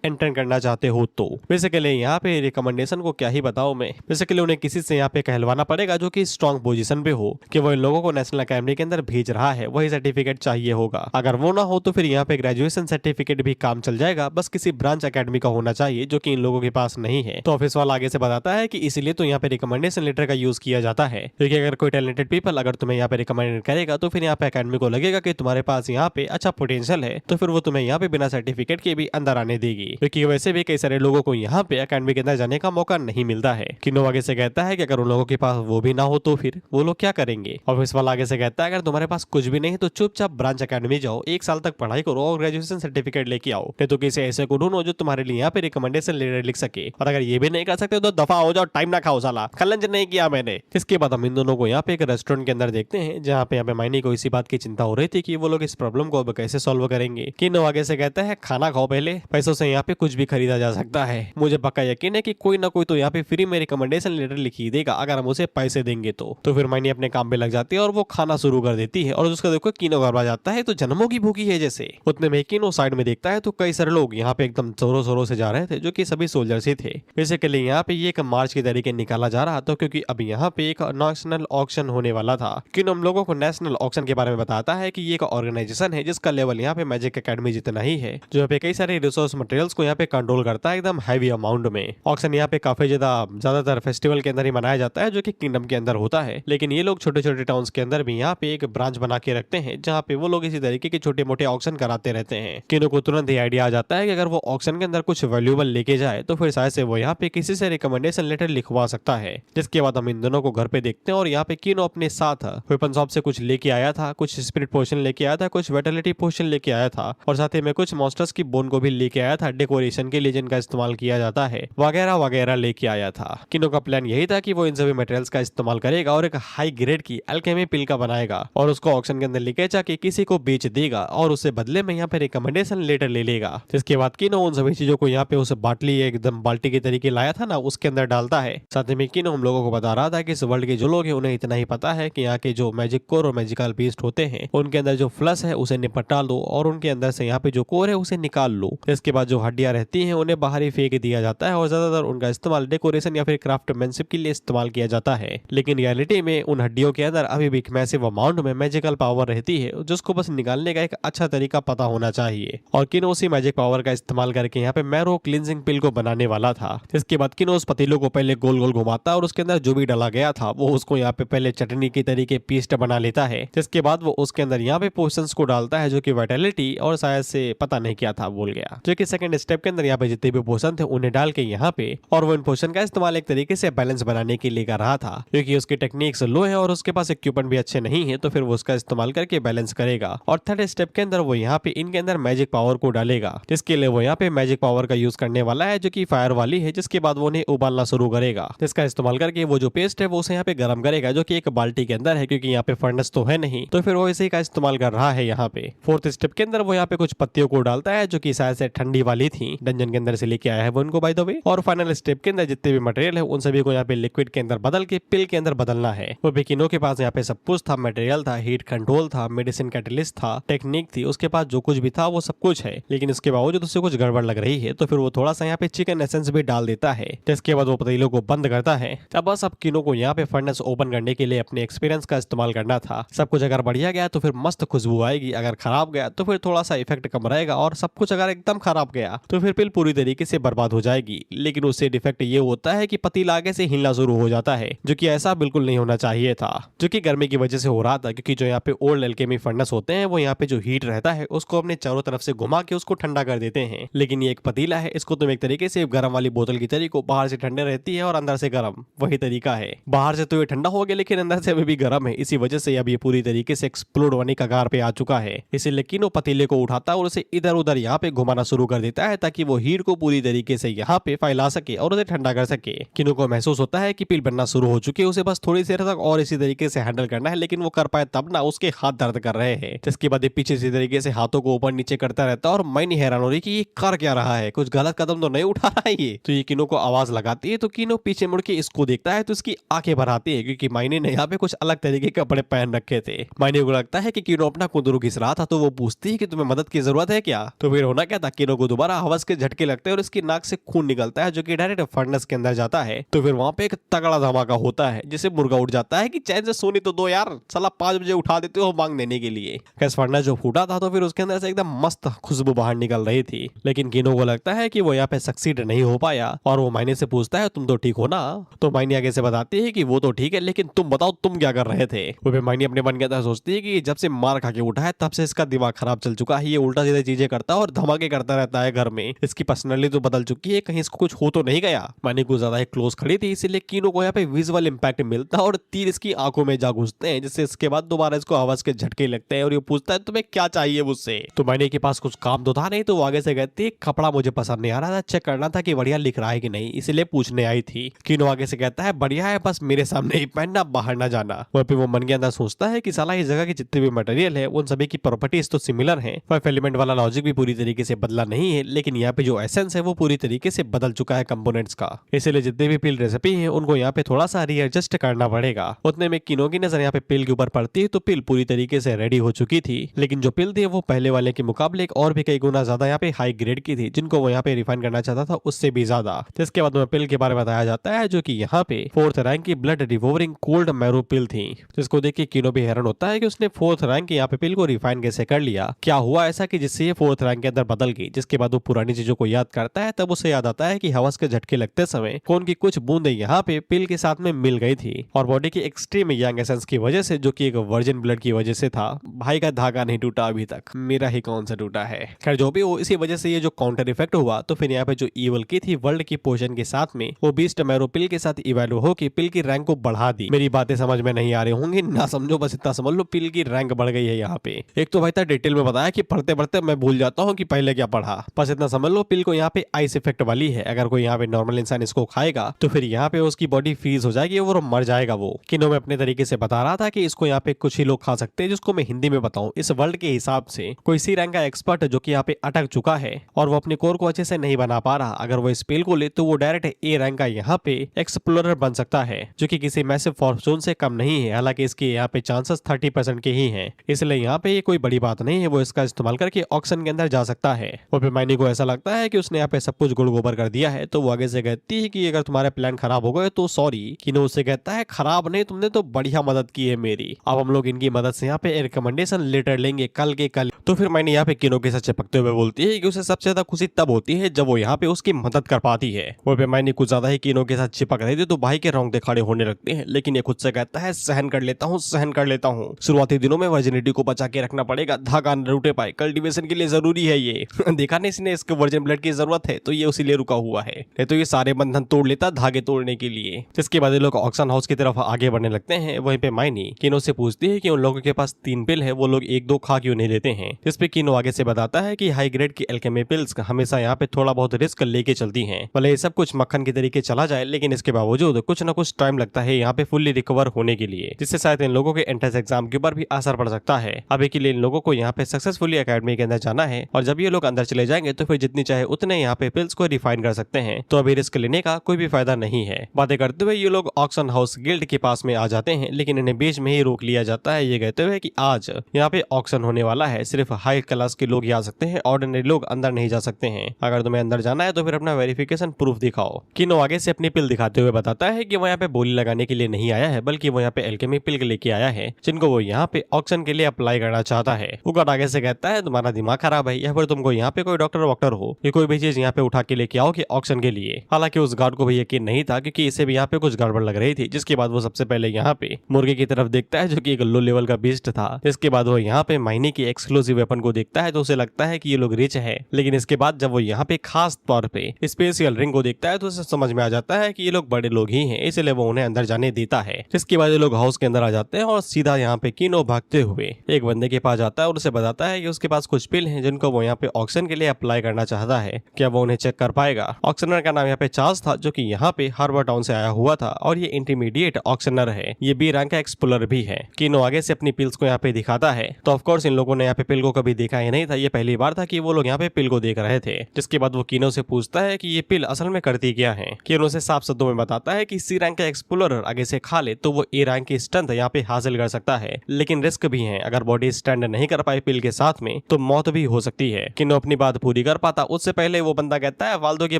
एंटर करना चाहते हो तो। बेसिकली यहाँ पे रिकमेंडेशन को क्या ही बताओ मैं, बेसिकली उन्हें किसी से यहाँ पे कहलवाना पड़ेगा जो कि स्ट्रॉन्ग पोजीशन पे हो कि वो इन लोगों को नेशनल एकेडमी के अंदर भेज रहा है, वही सर्टिफिकेट चाहिए होगा। अगर वो ना हो तो फिर यहाँ पे ग्रेजुएशन सर्टिफिकेट भी काम चल जाएगा, बस किसी ब्रांच एकेडमी का होना चाहिए, जो कि इन लोगों के पास नहीं है। तो ऑफिस वाला आगे से बताता है कि इसीलिए तो यहाँ पे रिकमेंडेशन लेटर का यूज किया जाता है, क्योंकि अगर कोई टैलेंटेड पीपल अगर तुम्हें यहाँ पे रिकमेंड करेगा तो फिर यहाँ पे एकेडमी को लगेगा कि तुम्हारे पास यहाँ पे अच्छा पोटेंशियल है, तो फिर वो तुम्हें यहाँ पे बिना सर्टिफिकेट के भी अंदर आने देगी, क्योंकि वैसे भी कई सारे लोगों को यहाँ पे एकेडमी के अंदर जाने का मौका नहीं मिलता है। किनो आगे से कहता है कि अगर उन लोगों के पास वो भी ना हो तो फिर वो लोग क्या करेंगे। ऑफिस वाला आगे से कहता है अगर तुम्हारे पास कुछ भी नहीं तो चुपचाप ब्रांच एकेडमी जाओ, 1 साल तक पढ़ाई करो और ग्रेजुएशन सर्टिफिकेट लेके आओ, नहीं तो किसी ऐसे को ढूंढो जो तुम्हारे लिए यहाँ पे रिकमेंडेशन लेटर लिख सके, और अगर ये भी नहीं कर सकते तो दफा हो जाओ, टाइम ना खाओ साला, कलंज नहीं किया मैंने। इसके बाद हम इन दोनों को यहाँ पे एक रेस्टोरेंट के अंदर देखते हैं, जहाँ पे यहाँ पे माइनी को इसी बात की चिंता हो रही थी कि वो लोग इस प्रॉब्लम को अब कैसे सॉल्व करेंगे। किनो आगे से कहता है खाना खाओ पहले, पैसों से यहाँ पे कुछ भी खरीदा जा सकता है, मुझे पक्का यकीन है कि कोई ना कोई तो यहाँ पे फ्री में रिकमेंडेशन लेटर लिख ही देगा अगर हम उसे पैसे देंगे तो फिर माइनी अपने काम पे लग जाती है और वो खाना शुरू कर देती है। और उसका देखो किनो घबरा जाता है, तो जन्मों की भूखी है जैसे। उतने में किनो साइड में देखता है तो कई सारे लोग यहाँ पे एकदम जोरों शोरों से जा रहे थे, जो कि सभी सोल्जर्स ही थे। बेसिकली यहाँ पे ये एक मार्च के तरीके निकाला जा रहा था, क्योंकि अब यहाँ पे एक नेशनल ऑक्शन होने वाला था। किनो हम लोगों को नेशनल ऑक्शन के बारे में बताता है कि ये एक ऑर्गेनाइजेशन है जिसका लेवल यहाँ पे मैजिक एकेडमी जितना ही है, जो यहाँ पे कई सारे रिसोर्स मटेरियल्स को यहाँ पे कंट्रोल करता है एकदम हैवी अमाउंट में। ऑक्शन यहाँ पे काफी ज्यादातर फेस्टिवल के अंदर ही मनाया जाता है, जो कि किंगडम के अंदर होता है, लेकिन ये लोग छोटे छोटे टाउन्स के अंदर भी यहाँ पे एक ब्रांच बना के रखते हैं, जहाँ पे वो लोग इसी तरीके के छोटे मोटे ऑक्शन कराते रहते हैं। किनो को तुरंत ही आइडिया आ जाता है कि अगर वो ऑक्शन के अंदर कुछ वैल्यूएबल लेके जाए तो फिर शायद से वो यहाँ पे किसी से रिकमेंडेशन लेटर लिखवा सकता है। जिसके बाद हम इन दोनों को घर पे देखते हैं और यहाँ पे किनो अपने साथ वेपन शॉप से कुछ लेके आया था, कुछ स्पिरिट पोशन लेके आया था, कुछ वेटलिटी पोशन लेके आया था, और साथ ही में कुछ मॉन्स्टर्स की बोन को भी लेके आया था डेकोरेशन के लिए जिनका इस्तेमाल किया जाता है, वगैरह वगैरह लेके आया था। किनो का प्लान यही था कि वो इन सभी मटेरियल्स का इस्तेमाल करेगा और एक हाई ग्रेड की अल्केमी पिल का बनाएगा और उसको ऑक्शन के अंदर लेके जाके किसी को बेच देगा और उससे बदले में यहाँ पे रिकमेंडेशन लेटर ले लेगा। जिसके बाद किनो उन सभी चीजों को यहाँ पे उस बाटली एकदम बाल्टी के तरीके लाया था ना, उसके अंदर डालता है। साथ में किनो हम लोगों को बता रहा था कि इस वर्ल्ड के जो लोग हैं उन्हें इतना ही पता है कि यहाँ के जो मैजिक कोर और मैजिकल बीस्ट होते हैं उनके अंदर जो फ्लश है उसे निपटा लो और उनके अंदर से यहाँ पे जो कोर है उसे निकाल लो। इसके बाद जो हड्डियां रहती हैं उन्हें बाहर ही फेंक दिया जाता है और ज्यादातर उनका इस्तेमाल डेकोरेशन या फिर क्राफ्टमैनशिप के लिए इस्तेमाल किया जाता है। लेकिन रियलिटी में उन हड्डियों के अंदर अभी भी मैसिव अमाउंट में मैजिकल पावर रहती है, जिसको बस निकालने का एक अच्छा तरीका पता होना चाहिए। और किनो उसी मैजिक पावर का इस्तेमाल करके यहाँ पे मैरो क्लींजिंग पिल को बनाने वाला था। इसके बाद किनो उस पतीलों को पहले गोल गोल घुमाता और उसके अंदर जो भी डाला गया था वो उसको यहाँ पे पहले चटनी की तरीके पेस्ट बना लेता है। जिसके बाद वो उसके अंदर यहाँ पे पोशंस को डालता है जो कि वाइटलिटी और शायद से पता नहीं क्या था भूल गया, जो कि सेकंड स्टेप के अंदर यहाँ पे जितने भी पोशन थे उन्हें डाल के यहाँ पे, और वो इन पोशन का इस्तेमाल एक तरीके से बैलेंस बनाने के लिए कर रहा था, क्योंकि उसकी टेक्निक्स लो है और उसके पास इक्विपमेंट भी अच्छे नहीं है, तो फिर वो उसका इस्तेमाल करके बैलेंस करेगा। और थर्ड स्टेप के अंदर वो यहाँ पे इनके अंदर मैजिक पावर को डालेगा, जिसके लिए वो यहाँ पे मैजिक पावर का यूज करने वाला है जो कि फायर वाली है, जिसके बाद वो उन्हें उबालना शुरू करेगा, जिसका इस्तेमाल करके वो जो पेस्ट है वो उसे यहाँ पे गर्म करेगा, जो कि एक बाल्टी के अंदर है, क्योंकि यहाँ पे फर्नेस तो है नहीं, तो फिर वो इसी का इस्तेमाल कर रहा है यहाँ पे। फोर्थ स्टेप के अंदर वो यहाँ पे कुछ पत्तियों को डालता है जो कि शायद से ठंडी वाली थी, डंजन के अंदर से लेके आया है वो उनको बाय द वे। और फाइनल स्टेप के अंदर जितने भी मटेरियल है उन सभी को यहाँ पे लिक्विड के अंदर बदल के पिल के अंदर बदलना है। वो किनो के पास यहाँ पे सब कुछ था, मटेरियल था, हीट कंट्रोल था, मेडिसिन कैटलिस्ट था, टेक्निक थी, उसके पास जो कुछ भी था वो सब कुछ है, लेकिन इसके बावजूद उससे कुछ गड़बड़ लग रही है, तो फिर वो थोड़ा सा यहाँ पे चिकन एसेंस भी डाल देता है, जिसके बाद वो पतीलों को बंद करता है। तब बस अब किनो को यहाँ पे फर्नेस ओपन करने के लिए अपने एक्सपीरियंस का इस्तेमाल करना था। सब कुछ अगर बढ़िया गया तो फिर मस्त खुशबू आएगी, अगर खराब गया तो फिर थोड़ा सा इफेक्ट कम रहेगा, और सब कुछ अगर एकदम खराब गया तो फिर पिल पूरी तरीके से बर्बाद हो जाएगी। लेकिन उससे डिफेक्ट ये होता है कि पतीला आगे से हिलना शुरू हो जाता है, जो कि ऐसा बिल्कुल नहीं होना चाहिए था, जो कि गर्मी की वजह से हो रहा था, क्योंकि जो यहाँ पे ओल्ड एल्केमी फर्नेस होते हैं वो यहाँ पे जो हीट रहता है उसको अपने चारों तरफ से घुमा के उसको ठंडा कर देते हैं। लेकिन ये एक पतीला है, इसको तुम एक तरीके से गर्म वाली बोतल की तरीके बाहर से ठंडे रहती है और अंदर से गर्म, वही तरीका है। बाहर से तो ये ठंडा हो गया लेकिन अंदर से अभी भी गर्म है, इसी वजह से अब ये पूरी तरीके से एक्सप्लोड होने का कगार पे आ चुका है। इसीलिए किनो पतीले को उठाता है और उसे इधर उधर यहाँ पे घुमाना शुरू कर देता है, ताकि वो हीट को पूरी तरीके से यहाँ पे फैला सके और उसे ठंडा कर सके। किनो को महसूस होता है कि पिल बनना शुरू हो चुकी है, उसे बस थोड़ी देर तक और इसी तरीके से हैंडल करना है, लेकिन वो कर पाए तब ना उसके हाथ दर्द कर रहे हैं। जिसके बाद पीछे इसी तरीके से हाथों को ऊपर नीचे करता रहता है और मैनी हैरान हो रही कि ये कर क्या रहा है, कुछ गलत कदम तो नहीं उठा रहा है ये। तो ये किनो को आवाज लगाती है, तो किनो पीछे मुड़ के इसको देखता है तो इसकी आंखें भर आती है, क्योंकि मायने ने यहाँ पे कुछ अलग तरीके के कपड़े पहन रखे थे। मायने को लगता है कि किनो अपना कुंदरू घिस रहा था, तो वो पूछती है कि तुम्हें मदद की जरूरत है क्या। तो फिर होना क्या था, किनो को दोबारा हवस के झटके लगते हैं और इसकी नाक से खून निकलता है, जो कि डायरेक्ट फर्नेस के अंदर जाता है। तो फिर वहां पे एक तगड़ा धमाका होता है, जिसे मुर्गा उठ जाता है कि चैन से सोनी तो दो यार, साला 5 बजे उठा देते हो मांग देने के लिए। कैस फर्नेस जो फूटा था तो फिर उसके अंदर से एकदम मस्त खुशबू बाहर निकल रही थी, लेकिन किनो को लगता है कि वो यहाँ पे सक्सीड नहीं हो पाया, और वो मायने से पूछता है तुम तो ठीक हो ना। तो मायने आगे से बताती है कि वो तो ठीक है, लेकिन तुम बताओ तुम क्या कर रहे थे। वो फिर मायने अपने मन के अंदर सोचती है कि जब से मार खा के उठा है तब से इसका दिमाग खराब चल चुका है, ये उल्टा सीधा चीजें करता है और धमाके करता रहता है घर में, इसकी पर्सनैलिटी तो बदल चुकी है, कहीं इसको कुछ हो तो नहीं गया। मायने को ज्यादा क्लोज खड़ी थी, इसीलिए किनो को यहाँ पे विजुअल इंपैक्ट मिलता है और तीर इसकी आंखों में जा घुसते हैं, जिससे इसके बाद दोबारा इसको आवाज के झटके लगते हैं और ये पूछता है तुम्हें क्या चाहिए मुझसे। तो मायने के पास कुछ काम तो था नहीं, तो वो आगे से कहती है कपड़ा मुझे पसंद नहीं आ रहा था, चेक करना था कि बढ़िया लिख रहा है कि नहीं, इसलिए पूछने आई थी। किनो आगे से कहता है बढ़िया है, बस मेरे सामने ही पहनना, बाहर ना जाना। वह पे वो मन के अंदर सोचता है कि साला इस जगह के जितने भी मटेरियल है उन सभी की प्रॉपर्टीज तो सिमिलर है, फाइव एलिमेंट वाला लॉजिक भी पूरी तरीके से बदला नहीं है, लेकिन यहाँ पे जो एसेंस है वो पूरी तरीके से बदल चुका है कंपोनेंट्स का। इसलिए जितने भी पिल रेसिपी है उनको यहाँ पे थोड़ा सा रीएडजस्ट करना पड़ेगा। उतने में किनो की नजर यहाँ पे पिल के ऊपर पड़ती है, तो पिल पूरी तरीके से रेडी हो चुकी थी, लेकिन जो पिल थी वो पहले वाले के मुकाबले और भी कई गुना ज्यादा यहाँ पे हाई ग्रेड की थी, जिनको वो यहाँ पे रिफाइन करना चाहता था उससे भी ज्यादा। जिसके बाद में पिल के बारे में बताया जाता है, जो कि यहाँ पे 4th रैंक की ब्लड रिवोवरिंग कोल्ड मैरो पिल थी, जिसको देख के किनो भी हैरान होता है कि उसने 4th रैंक की यहाँ पे पिल को रिफाइन कैसे कर लिया, क्या हुआ ऐसा कि जिससे ये 4th रैंक के अंदर बदल गई। जिसके बाद वो पुरानी चीजों को याद करता है, तब उसे याद आता है कि हवस के झटके लगते समय खून की कुछ बूंदें यहाँ पे पिल के साथ में मिल गई थी, और बॉडी की एक्सट्रीम यंग एसेंस की वजह से, जो कि एक वर्जिन ब्लड की वजह से था। भाई का धागा नहीं टूटा अभी तक, मेरा ही कौन सा टूटा है। खैर जो भी हो, इसी वजह से ये जो काउंटर इफेक्ट हुआ, तो फिर यहाँ पे जो ईवल की थी वर्ल्ड की पोशन के साथ में वो बीस्ट मैरो पिल के साथ इवैल्यू हो कि पिल की रैंक को बढ़ा दी। मेरी बातें समझ में नहीं आ रही होंगी, ना समझो, बस इतना समझ लो पिल की रैंक बढ़ गई है यहाँ पे। एक तो भाई था डिटेल में बताया कि पढ़ते पढ़ते मैं भूल जाता हूँ कि पहले क्या पढ़ा, बस इतना समझ लो पिल को यहाँ पे आइस इफेक्ट वाली है। अगर कोई यहाँ पे नॉर्मल इंसान इसको खाएगा तो फिर यहाँ पे उसकी बॉडी फ्रीज हो जाएगी और मर जाएगा वो। किनो में अपने तरीके से बता रहा था कि इसको यहाँ पे कुछ ही लोग खा सकते हैं, जिसको मैं हिंदी में बताऊं, इस वर्ल्ड के हिसाब से कोई सी रैंक का एक्सपर्ट जो कि यहाँ पे अटक चुका है और वो अपने कोर को अच्छे से नहीं बना पा रहा, अगर वो इस पिल को ले तो वो डायरेक्ट ए रैंक का यहाँ पे एक्सप्लोरर बन सकता है, जो कि किसी मैसिव फॉर्चून से कम नहीं है। हालांकि इसके यहाँ पे चांसेस 30% के ही हैं, इसलिए यहाँ पे ये कोई बड़ी बात नहीं है, वो इसका इस्तेमाल करके ऑक्शन के अंदर जा सकता है। और फिर मायनी को ऐसा लगता है कि उसने यहाँ पे सब कुछ गुड़ गोबर कर दिया है, तो वो आगे से कहती है कि अगर तुम्हारे प्लान खराब हो गए तो सॉरी। किनो उससे कहता है खराब नहीं, तुमने तो बढ़िया मदद की है मेरी, अब हम लोग इनकी मदद से यहाँ पे रिकमेंडेशन लेटर लेंगे कल के कल। तो फिर मायनी यहाँ पे किनो के साथ चिपकते हुए बोलती है कि उसे सबसे ज्यादा खुशी तब होती है जब वो यहाँ पे उसकी मदद कर पाती है। वो पे मायनी कुछ ज्यादा ही किनो के साथ चिपक रही थी, तो भाई के रोंगटे खड़े होने लगते हैं, लेकिन ये खुद से कहता है सहन कर लेता हूँ, सहन कर लेता हूँ। शुरुआती दिनों में वर्जिनिटी बॉडी को बचा के रखना पड़ेगा, धागा न टूटे पाए, कल्टीवेशन के लिए जरूरी है ये। देखा नहीं इसने, इसको वर्जिन ब्लड की जरूरत है तो ये उसीलिए रुका हुआ है, नहीं तो ये सारे बंधन तोड़ लेता धागे तोड़ने के लिए। जिसके बाद ये लोग ऑक्शन हाउस की तरफ आगे बढ़ने लगते हैं। वहीं पे माइनी किनो से पूछती है कि उन लोगों के पास 3 पिल है, वो लोग 1-2 खा क्यों नहीं लेते हैं। जिस पे किनो आगे से बताता है कि हाई ग्रेड की एल्केमी पिल्स हमेशा यहाँ पे थोड़ा बहुत रिस्क लेके चलती हैं। भले ये सब कुछ मक्खन के तरीके चला जाए, लेकिन इसके बावजूद कुछ न कुछ टाइम लगता है यहाँ पे फुल्ली रिकवर होने के लिए, जिससे शायद इन लोगों के एंट्रेंस एग्जाम के ऊपर भी असर पड़ सकता है। अभी के लिए इन लोगों को यहाँ पे सक्सेसफुली एकेडमी के अंदर जाना है, और जब ये लोग अंदर चले जाएंगे तो फिर जितनी चाहे उतने यहाँ पे पिल्स को रिफाइन कर सकते हैं। तो अभी रिस्क लेने का कोई भी फायदा नहीं है। बातें करते हुए ये लोग ऑक्शन हाउस गिल्ड के पास में आ जाते हैं, लेकिन इन्हें बीच में ही रोक लिया जाता है, ये कहते हुए कि आज यहाँ पे ऑक्शन होने वाला है, सिर्फ हाई क्लास के लोग ही आ सकते हैं, ऑर्डिनरी लोग अंदर नहीं जा सकते हैं। अगर तुम्हें अंदर जाना है तो फिर अपना वेरिफिकेशन प्रूफ दिखाओ। किनो आगे से अपनी पिल दिखाते हुए बताता है कि वो यहाँ पे बोली लगाने के लिए नहीं आया है, बल्कि वो यहाँ पे एल्केमी पिल लेके आया है, जिनको वो यहाँ पे ऑक्शन के लिए अप्लाई करना चाहता है। वो आगे से कहता है तुम्हारा दिमाग खराब है या फिर तुमको यहाँ पे कोई डॉक्टर वॉक्टर हो, ये कोई भी चीज यहाँ पे उठा के लेके आओ कि ऑक्शन के लिए। हालांकि उस गार्ड को भी यकीन नहीं था, क्योंकि इसे भी यहाँ पे कुछ गड़बड़ लग रही थी। जिसके बाद वो सबसे पहले यहाँ पे मुर्गे की तरफ देखता है, जो कि एक लो लेवल का बीस्ट था। इसके बाद वो यहाँ पे माइनी की एक्सक्लूसिव वेपन को देखता है, तो उसे लगता है कि ये लोग रिच है। लेकिन इसके बाद जब वो यहाँ पे खास तौर पे स्पेशल रिंग को देखता है, तो उसे समझ में आ जाता है कि ये लोग बड़े लोग ही हैं, इसलिए वो उन्हें अंदर जाने देता है। जिसके बाद ये लोग हाउस के अंदर आ जाते हैं और सीधा यहाँ पे किनो भागते हुए एक बंदे के पास जाता है और उसे बताता है कि उसके पास कुछ पिल हैं, जिनको वो यहाँ पे ऑक्शन के लिए अप्लाई करना चाहता है। क्या वो उन्हें चेक कर पाएगा? ऑक्शनर का नाम यहाँ पे चार्ल्स था, जो कि यहाँ पे हार्बर टाउन से आया हुआ था, और ये इंटरमीडिएट ऑक्शनर है। ये बी रैंक का एक्सप्लोरर भी है। किनो आगे से अपनी पिल्स को यहाँ पे दिखाता है, तो ऑफ कोर्स इन लोगों ने यहाँ पे पिल को कभी देखा ही नहीं था। ये पहली बार था कि वो लोग यहाँ पे पिल को देख रहे थे। जिसके बाद वो किनो से पूछता है कि ये पिल असल में करती क्या है। किनो से साफ शब्दों में बताता है कि सी रैंक का एक्सप्लोरर आगे से खा ले तो वो ए रैंक की स्ट्रेंथ यहाँ पे हासिल कर सकता है, लेकिन रिस्क भी है। अगर बॉडी स्टैंड नहीं कर पाए पिल के साथ में तो मौत भी हो सकती है। किनो अपनी बात पूरी कर पाता उससे पहले वो बंदा कहता है फालतू की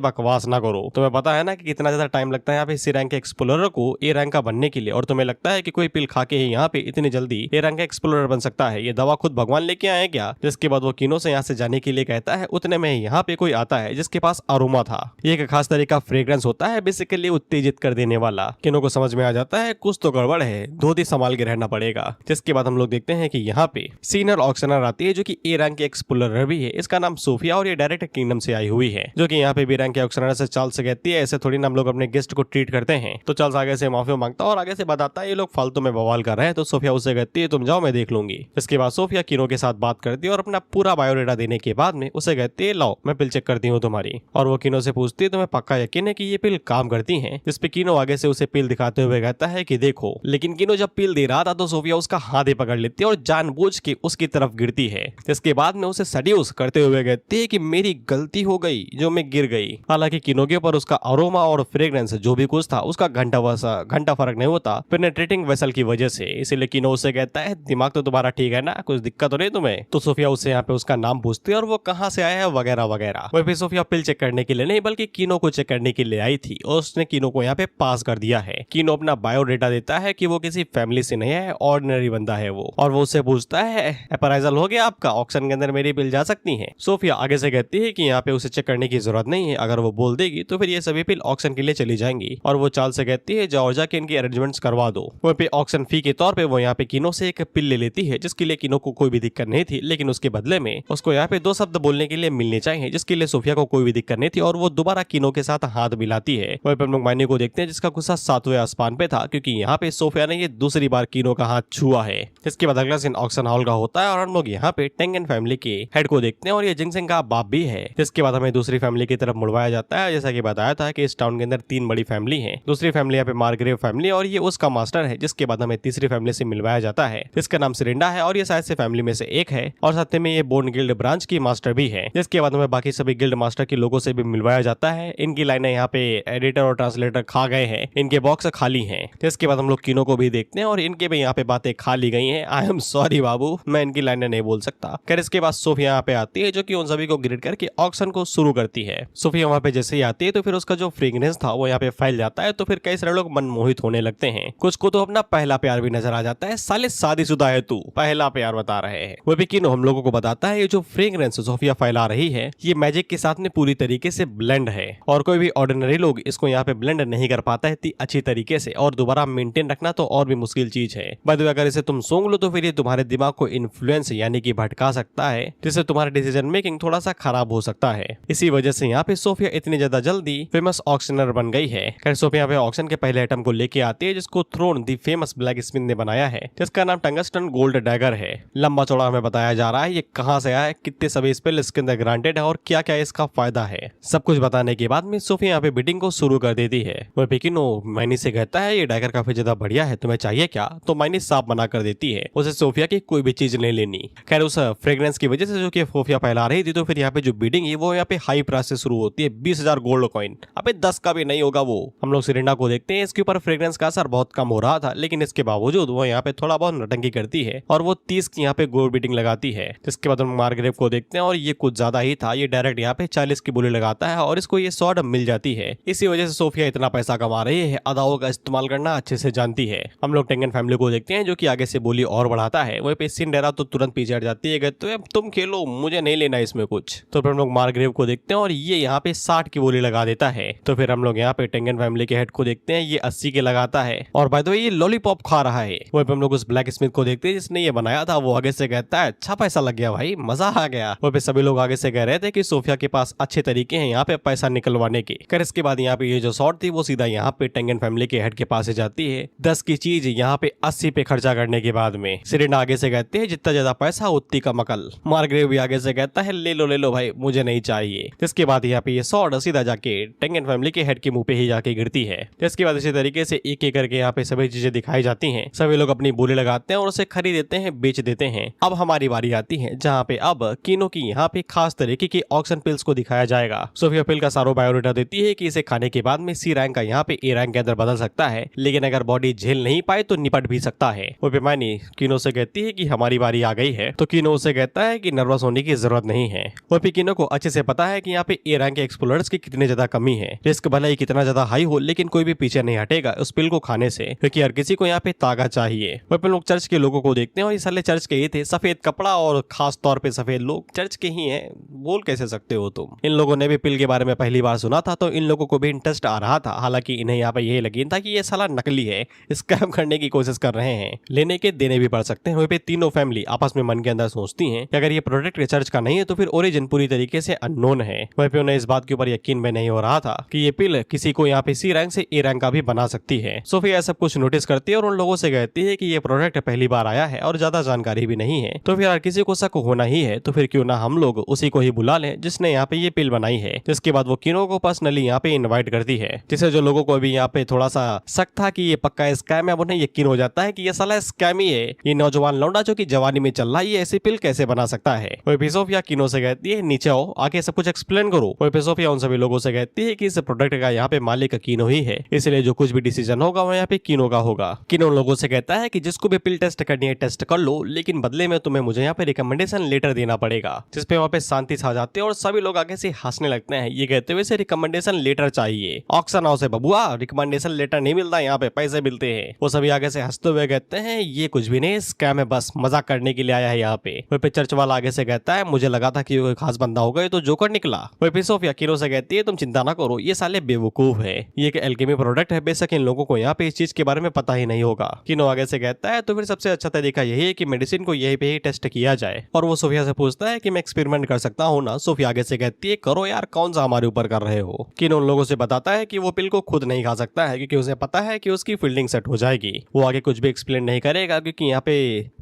बकवास ना करो, तुम्हें पता है ना कि कितना ज्यादा टाइम लगता है यहाँ पे सी रैंक के एक्सप्लोरर को ए रैंक का बनने के लिए, और तुम्हें लगता है कि कोई पिल खा के ही यहाँ पे इतनी जल्दी ए रैंक का एक्सप्लोरर बन सकता है? ये दवा खुद भगवान लेके आए क्या? जिसके बाद वो किनो से यहाँ से जाने के लिए कहता है। उतने में यहाँ पे कोई आता है जिसके पास अरोमा था। ये एक खास तरह का फ्रेग्रेंस होता है, बेसिकली उत्तेजित कर देने वाला। किनो को समझ में आ जाता है कुछ तो गड़बड़ है, धोती संभाल के रहना पड़ेगा। जिसके बाद हम लोग देखते हैं कि यहाँ पे सीनियर ऑक्शनर आती है, जो कि ए रैंक के एक्सप्लोरर भी है। इसका नाम सोफिया और ये डायरेक्ट किंगडम से आई हुई है, जो कि यहाँ पे बी रैंक के ऑक्शनर से चार्ल्स से कहती है ऐसे थोड़ी ना हम लोग अपने गेस्ट को ट्रीट करते हैं। तो चार्ल्स आगे से माफी मांगता है और आगे से बताता है ये लोग फालतू में बवाल कर रहे हैं। तो सोफिया उससे कहती है तुम जाओ मैं देख लूंगी। इसके बाद सोफिया किनो के साथ बात करती है और अपना पूरा बायोडेटा देने के बाद में उसे कहती है लाओ मैं पिल चेक करती हूँ तुम्हारी। और वो किनो से पूछती है तुम्हें पक्का यकीन है कि ये पिल काम करती है? जिसपे किनो आगे से उसे पिल दिखाते हुए कहता है कि देखो। लेकिन किनो जब पिल दे रहा था तो सोफिया उसका हाथ ही पकड़ लेती है और जानबूझ के उसकी तरफ गिरती है। इसके बाद में उसे सड्यूस करते हुए कहती है कि मेरी गलती हो गई जो मैं गिर गई। हालांकि किनो के ऊपर उसका अरोमा और फ्रेग्रेंस जो भी कुछ था उसका घंटा फर्क नहीं होता पेनिट्रेटिंग वेसल की वजह से। इसीलिए किनो उससे कहता है दिमाग तो तुम्हारा ठीक है ना, कुछ दिक्कत तो नहीं तुम्हें? तो सोफिया उससे यहाँ पे उसका नाम पूछती है और वो कहाँ से आया है वगैरह वगैरह। वही फिर सोफिया पिल चेक करने के लिए नहीं बल्कि किनो को चेक करने के लिए आई थी, और उसने किनो को यहाँ पे पास कर दिया है। किनो अपना बायोडेटा देता है कि वो किसी फैमिली से नहीं है, ऑर्डिनरी बंदा है वो। और वो उससे पूछता है अप्राइजल हो गया आपका, ऑक्शन के अंदर मेरी पिल जा सकती है? सोफिया आगे से कहती है कि यहाँ पे उसे चेक करने की जरूरत नहीं है, अगर वो बोल देगी तो फिर ये सभी पिल ऑक्शन के लिए चली जाएंगी। और वो चार्ल्स से कहती है जाओ जाके इनकी अरेंजमेंट्स करवा दो। वहीं पे ऑक्शन फी के तौर पे वो यहाँ पे किनो से एक पिल ले लेती है, जिसके लिए किनो को कोई भी दिक्कत नहीं थी, लेकिन उसके बदले में उसको यहाँ पे 2 शब्द बोलने के लिए मिलने चाहिए, जिसके लिए सोफिया को कोई भी दिक्कत नहीं थी। और वो दोबारा किनो के साथ हाथ मिलाती है। वहीं पे हम लोग मायने को देखते हैं जिसका गुस्सा 7वें आसमान पे था, क्योंकि यहाँ पे सोफिया ने ये दूसरी बार किनो का हाथ छुआ है। इसके बाद अगला सीन ऑक्शन हॉल का होता है और हम लोग यहाँ पे टेंगन फैमिली के हेड को देखते हैं, और ये जिंगसिंग का बाप भी है। जिसके बाद हमें दूसरी फैमिली की तरफ मुड़वाया जाता है। जैसा कि बताया था कि इस टाउन के अंदर 3 बड़ी फैमिली है। दूसरी फैमिली यहाँ पे मार्ग्रेव फैमिली, और ये उसका मास्टर है। जिसके बाद हमें तीसरी फैमिली से मिलवाया जाता है, जिसका नाम सिरिंडा है, और ये शायद से फैमिली में से एक है, और साथ में ये बोर्न गिल्ड ब्रांच की मास्टर भी है। जिसके बाद हमें बाकी सभी गिल्ड मास्टर के लोगों से भी मिलवाया जाता है। इनकी लाइनें यहाँ पे एडिटर और ट्रांसलेटर खा गए हैं, इनके बॉक्स खाली हैं। इसके बाद हम लोग किनो को भी देखते हैं और इनके भी यहाँ पे बातें खाली गई हैं। आई एम सॉरी बाबू, मैं इनकी लाइनें नहीं बोल सकता। खैर इसके बाद सोफिया यहाँ पे आती है, जो कि उन सभी को ग्रेड करके ऑक्शन को शुरू करती है। सोफिया वहाँ पे जैसे ही आती है तो फिर उसका जो फ्रेग्रेंस था वो यहाँ पे फैल जाता है, तो फिर कई सारे लोग मनमोहित होने लगते हैं। कुछ को तो अपना पहला प्यार भी नजर आ जाता है। साले शादीशुदा है तू, पहला प्यार बता रहे हैं। वो भी किनो हम लोगों को बताता है ये जो फ्रेग्रेंस सोफिया फैला रही है ये मैजिक के साथ में पूरी तरीके से ब्लेंड है, और कोई भी ऑर्डिनरी लोग इसको यहाँ पे ब्लेंड नहीं कर पाता है इतनी अच्छी तरीके से, और दोबारा मेंटेन रखना तो और भी मुश्किल चीज है। बाय द वे अगर इसे तुम सूंघ लो तो फिर ये तुम्हारे दिमाग को इन्फ्लुएंस यानी कि भटका सकता है, जिससे तुम्हारा डिसीजन मेकिंग थोड़ा सा खराब हो सकता है। इसी वजह से यहाँ पे सोफिया इतनी ज्यादा जल्दी फेमस ऑक्शनर बन गई है। खैर सोफिया पे ऑक्शन के पहले आइटम को लेके आती है, जिसको थ्रोन दी फेमस ब्लैक स्मिथ ने बनाया है, जिसका नाम टंगस्टन गोल्ड डैगर है। लंबा चौड़ा हमें बताया जा रहा है ये कहाँ से आया है, कितने सभी स्पेल इसके अंदर ग्रांटेड है और क्या क्या इसका फायदा है। सब कुछ बताने के बाद में सोफिया यहाँ पे बिडिंग को शुरू कर देती है। वह पेकिनो माइनी से कहता है ये डैगर काफी ज्यादा बढ़िया है, तुम्हें चाहिए क्या? तो माइनी साफ मना कर देती है, उसे सोफिया की कोई भी चीज नहीं लेनी। खैर उस फ्रेग्रेंस की वजह से जो कि सोफिया फैला रही थी, तो फिर यहाँ पे जो बिडिंग है वो यहाँ पे हाई प्राइस से शुरू होती है, 20,000 गोल्ड कॉइन। अबे 10 का भी नहीं होगा वो। हम लोग सिरिंडा को देखते हैं, इसके ऊपर फ्रेग्रेंस का असर बहुत कम हो रहा था, लेकिन इसके बावजूद वो यहाँ पे थोड़ा बहुत नटंकी करती है और वो 30 की यहाँ पे गोल्ड बिडिंग लगाती है। जिसके बाद हम मार्गरेव को देखते हैं और ये कुछ ज्यादा ही था, ये डायरेक्ट यहाँ पे 40 की बोली लगाता है और इसको ये स्वॉर्ड मिल जाती है। इसी वजह से सोफिया इतना पैसा कमा रही है, अदाओं का इस्तेमाल करना अच्छे से जानती है। हम लोग टेंगन फैमिली को देखते हैं जो कि आगे से बोली और बढ़ाता है। वहीं पे सिंडेरेला तो तुरंत पीछे हट जाती है, तो तुम खेलो, मुझे नहीं लेना इसमें कुछ। तो फिर हम लोग मार्गरेव को देखते हैं और ये यहाँ पे 60 की बोली लगा देता है। तो फिर हम लोग यहाँ पे टेंगन फैमिली के हेड को देखते हैं, ये 80 के लगाता है और बाय द वे ये लॉलीपॉप खा रहा है। वहीं पे हम लोग उस ब्लैक स्मिथ को देखते हैं जिसने ये बनाया था, वो आगे से कहता है अच्छा पैसा लग गया भाई, मजा आ गया। वहीं पे सभी लोग आगे से कह रहे थे कि सोफिया के पास अच्छे तरीके हैं यहाँ पे पैसा निकलवाने के। कर इसके बाद यहाँ पे ये जो शॉट थी वो सीधा यहाँ पे टेंगन फैमिली के हेड के पास से जाती है। 10 की चीज यहाँ पे 80 पे खर्चा करने के बाद में सिरिंडा आगे से कहते हैं जितना ज्यादा पैसा उतनी का मकल। मार्गरेव भी आगे से कहता है ले लो भाई, मुझे नहीं चाहिए। जिसके बाद यहाँ पे ये शॉट सीधा जाके टेंगन फैमिली के हेड के मुंह पे ही जाके गिरती है। जिसके बाद इसी तरीके से एक एक करके यहाँ पे सभी चीजें दिखाई जाती हैं। सभी लोग अपनी बोली लगाते हैं और उसे खरीद देते हैं, बेच देते हैं। अब हमारी बारी आती है जहाँ पे अब कीनो की यहाँ पे खास तरीके की ऑक्शन पिल्स को दिखाया जाएगा। सोफिया पिल का सारो बायोडेटा देती है कि इसे खाने के बाद में सी रैंक का यहाँ पे ए रैंक के अंदर बदल सकता है, लेकिन अगर बॉडी झेल नहीं पाए तो निपट भी सकता है। वो बेमानी कीनो से कहती है कि हमारी बारी आ गई है, तो कीनो उसे कहता है कि नर्वस होने की जरूरत नहीं है। वो कीनो को अच्छे से पता है कि यहाँ पे ए रैंक के एक्सप्लोरर्स की कितनी ज्यादा कमी है। रिस्क भले ही कितना ज्यादा हाई हो, लेकिन कोई भी पीछे नहीं हटेगा उस पिल को खाने से, क्योंकि हर किसी को यहाँ पे ताकत चाहिए। वह लोग चर्च के लोगों को देखते हैं और ये साले चर्च के ही थे, सफेद कपड़ा और खास तौर पे सफेद लोग चर्च के ही हैं, बोल कैसे सकते हो तुम। इन लोगों ने भी पिल के बारे में पहली बार सुना था, तो इन लोगों को भी इंटरेस्ट आ रहा था। हालांकि इन्हें यहाँ पे यही यकीन था कि ये साला नकली है, स्कैम करने की कोशिश कर रहे हैं, लेने के देने भी पड़ सकते हैं। वहीं पे तीनों फैमिली आपस में मन के अंदर सोचती हैं कि अगर ये प्रोडक्ट रिसर्च का नहीं है तो फिर ओरिजिन पूरी तरीके से अननोन है। वहीं पे उन्हें इस बात के ऊपर यकीन में नहीं हो रहा था कि ये पिल किसी को यहाँ पे सी रैंक से ए रैंक का भी बना सकती है। सोफिया सब कुछ नोटिस करती है और उन लोगों से कहती है कि ये प्रोडक्ट पहली बार आया है और ज्यादा जानकारी भी नहीं है, तो फिर हर किसी को शक होना ही है, तो फिर क्यों ना हम लोग उसी को ही बुला लें जिसने यहाँ पे ये पिल बनाई है। जिसके बाद वो कीनो को पर्सनली यहाँ पे इनवाइट करती है, जिससे जो लोगों को भी यहाँ पे थोड़ा सा शक था कि ये पक्का स्कैम है, उन्हें यकीन हो जाता है कि ये साला स्कैम ही है। ये नौजवान लौंडा जो कि जवानी में चल रहा है, ये ऐसी पिल कैसे बना सकता है। वही सोफिया कीनो से कहती है नीचे आओ, आके सब कुछ एक्सप्लेन करो। वही सोफिया उन सभी लोगों से कहती है कि इस प्रोडक्ट का यहाँ पे मालिक कीनो ही है, इसलिए जो कुछ भी डिसीजन होगा वो यहाँ पे कीनो का होगा। कीनो उन लोगों से कहता है कि जिसको भी पिल टेस्ट करनी है टेस्ट कर लो, लेकिन बदले में तुम्हें मुझे यहाँ पे रिकमेंडेशन लेटर देना पड़ेगा। जिसपे वहाँ पे शांति छा जाती है और सभी लोग आगे से हंसने लगते हैं, ये कहते हुए रिकमेंडेशन लेटर चाहिए। ऑक्शन हाउस है बबुआ, रिकमेंडेशन लेटर नहीं मिलता, यहाँ पे पैसे मिलते हैं। वो सभी आगे से हंसते हुए कहते हैं ये कुछ भी नहीं, स्कैम है, बस मजाक करने के लिए आया है यहाँ पे। वहीं पे चर्च वाला आगे से कहता है मुझे लगा था कि कोई खास बंदा होगा, ये तो जोकर निकला। वहीं पे सोफिया कीनो से कहती है तुम चिंता ना करो, ये साले बेवकूफ है, ये एक एल्केमी प्रोडक्ट है, बेशक इन लोगों को यहाँ पे इस चीज के बारे में पता ही नहीं होगा। कीनो आगे से कहता है तो फिर सबसे अच्छा तरीका यही है कि मेडिसिन को यही पे ही टेस्ट किया जाए। और वो सोफिया से पूछता है कि मैं एक्सपेरिमेंट कर सकता हूँ ना। सोफिया आगे से कहती है करो यार, कौन सा हमारे ऊपर कर रहे हो। कीनो उन लोगों से बताता है कि वो पिल को खुद नहीं खा सकता है, क्योंकि उसे पता है कि उसकी फील्डिंग सेट हो जाएगी। वो आगे कुछ भी एक्सप्लेन नहीं करेगा, क्योंकि यहाँ पे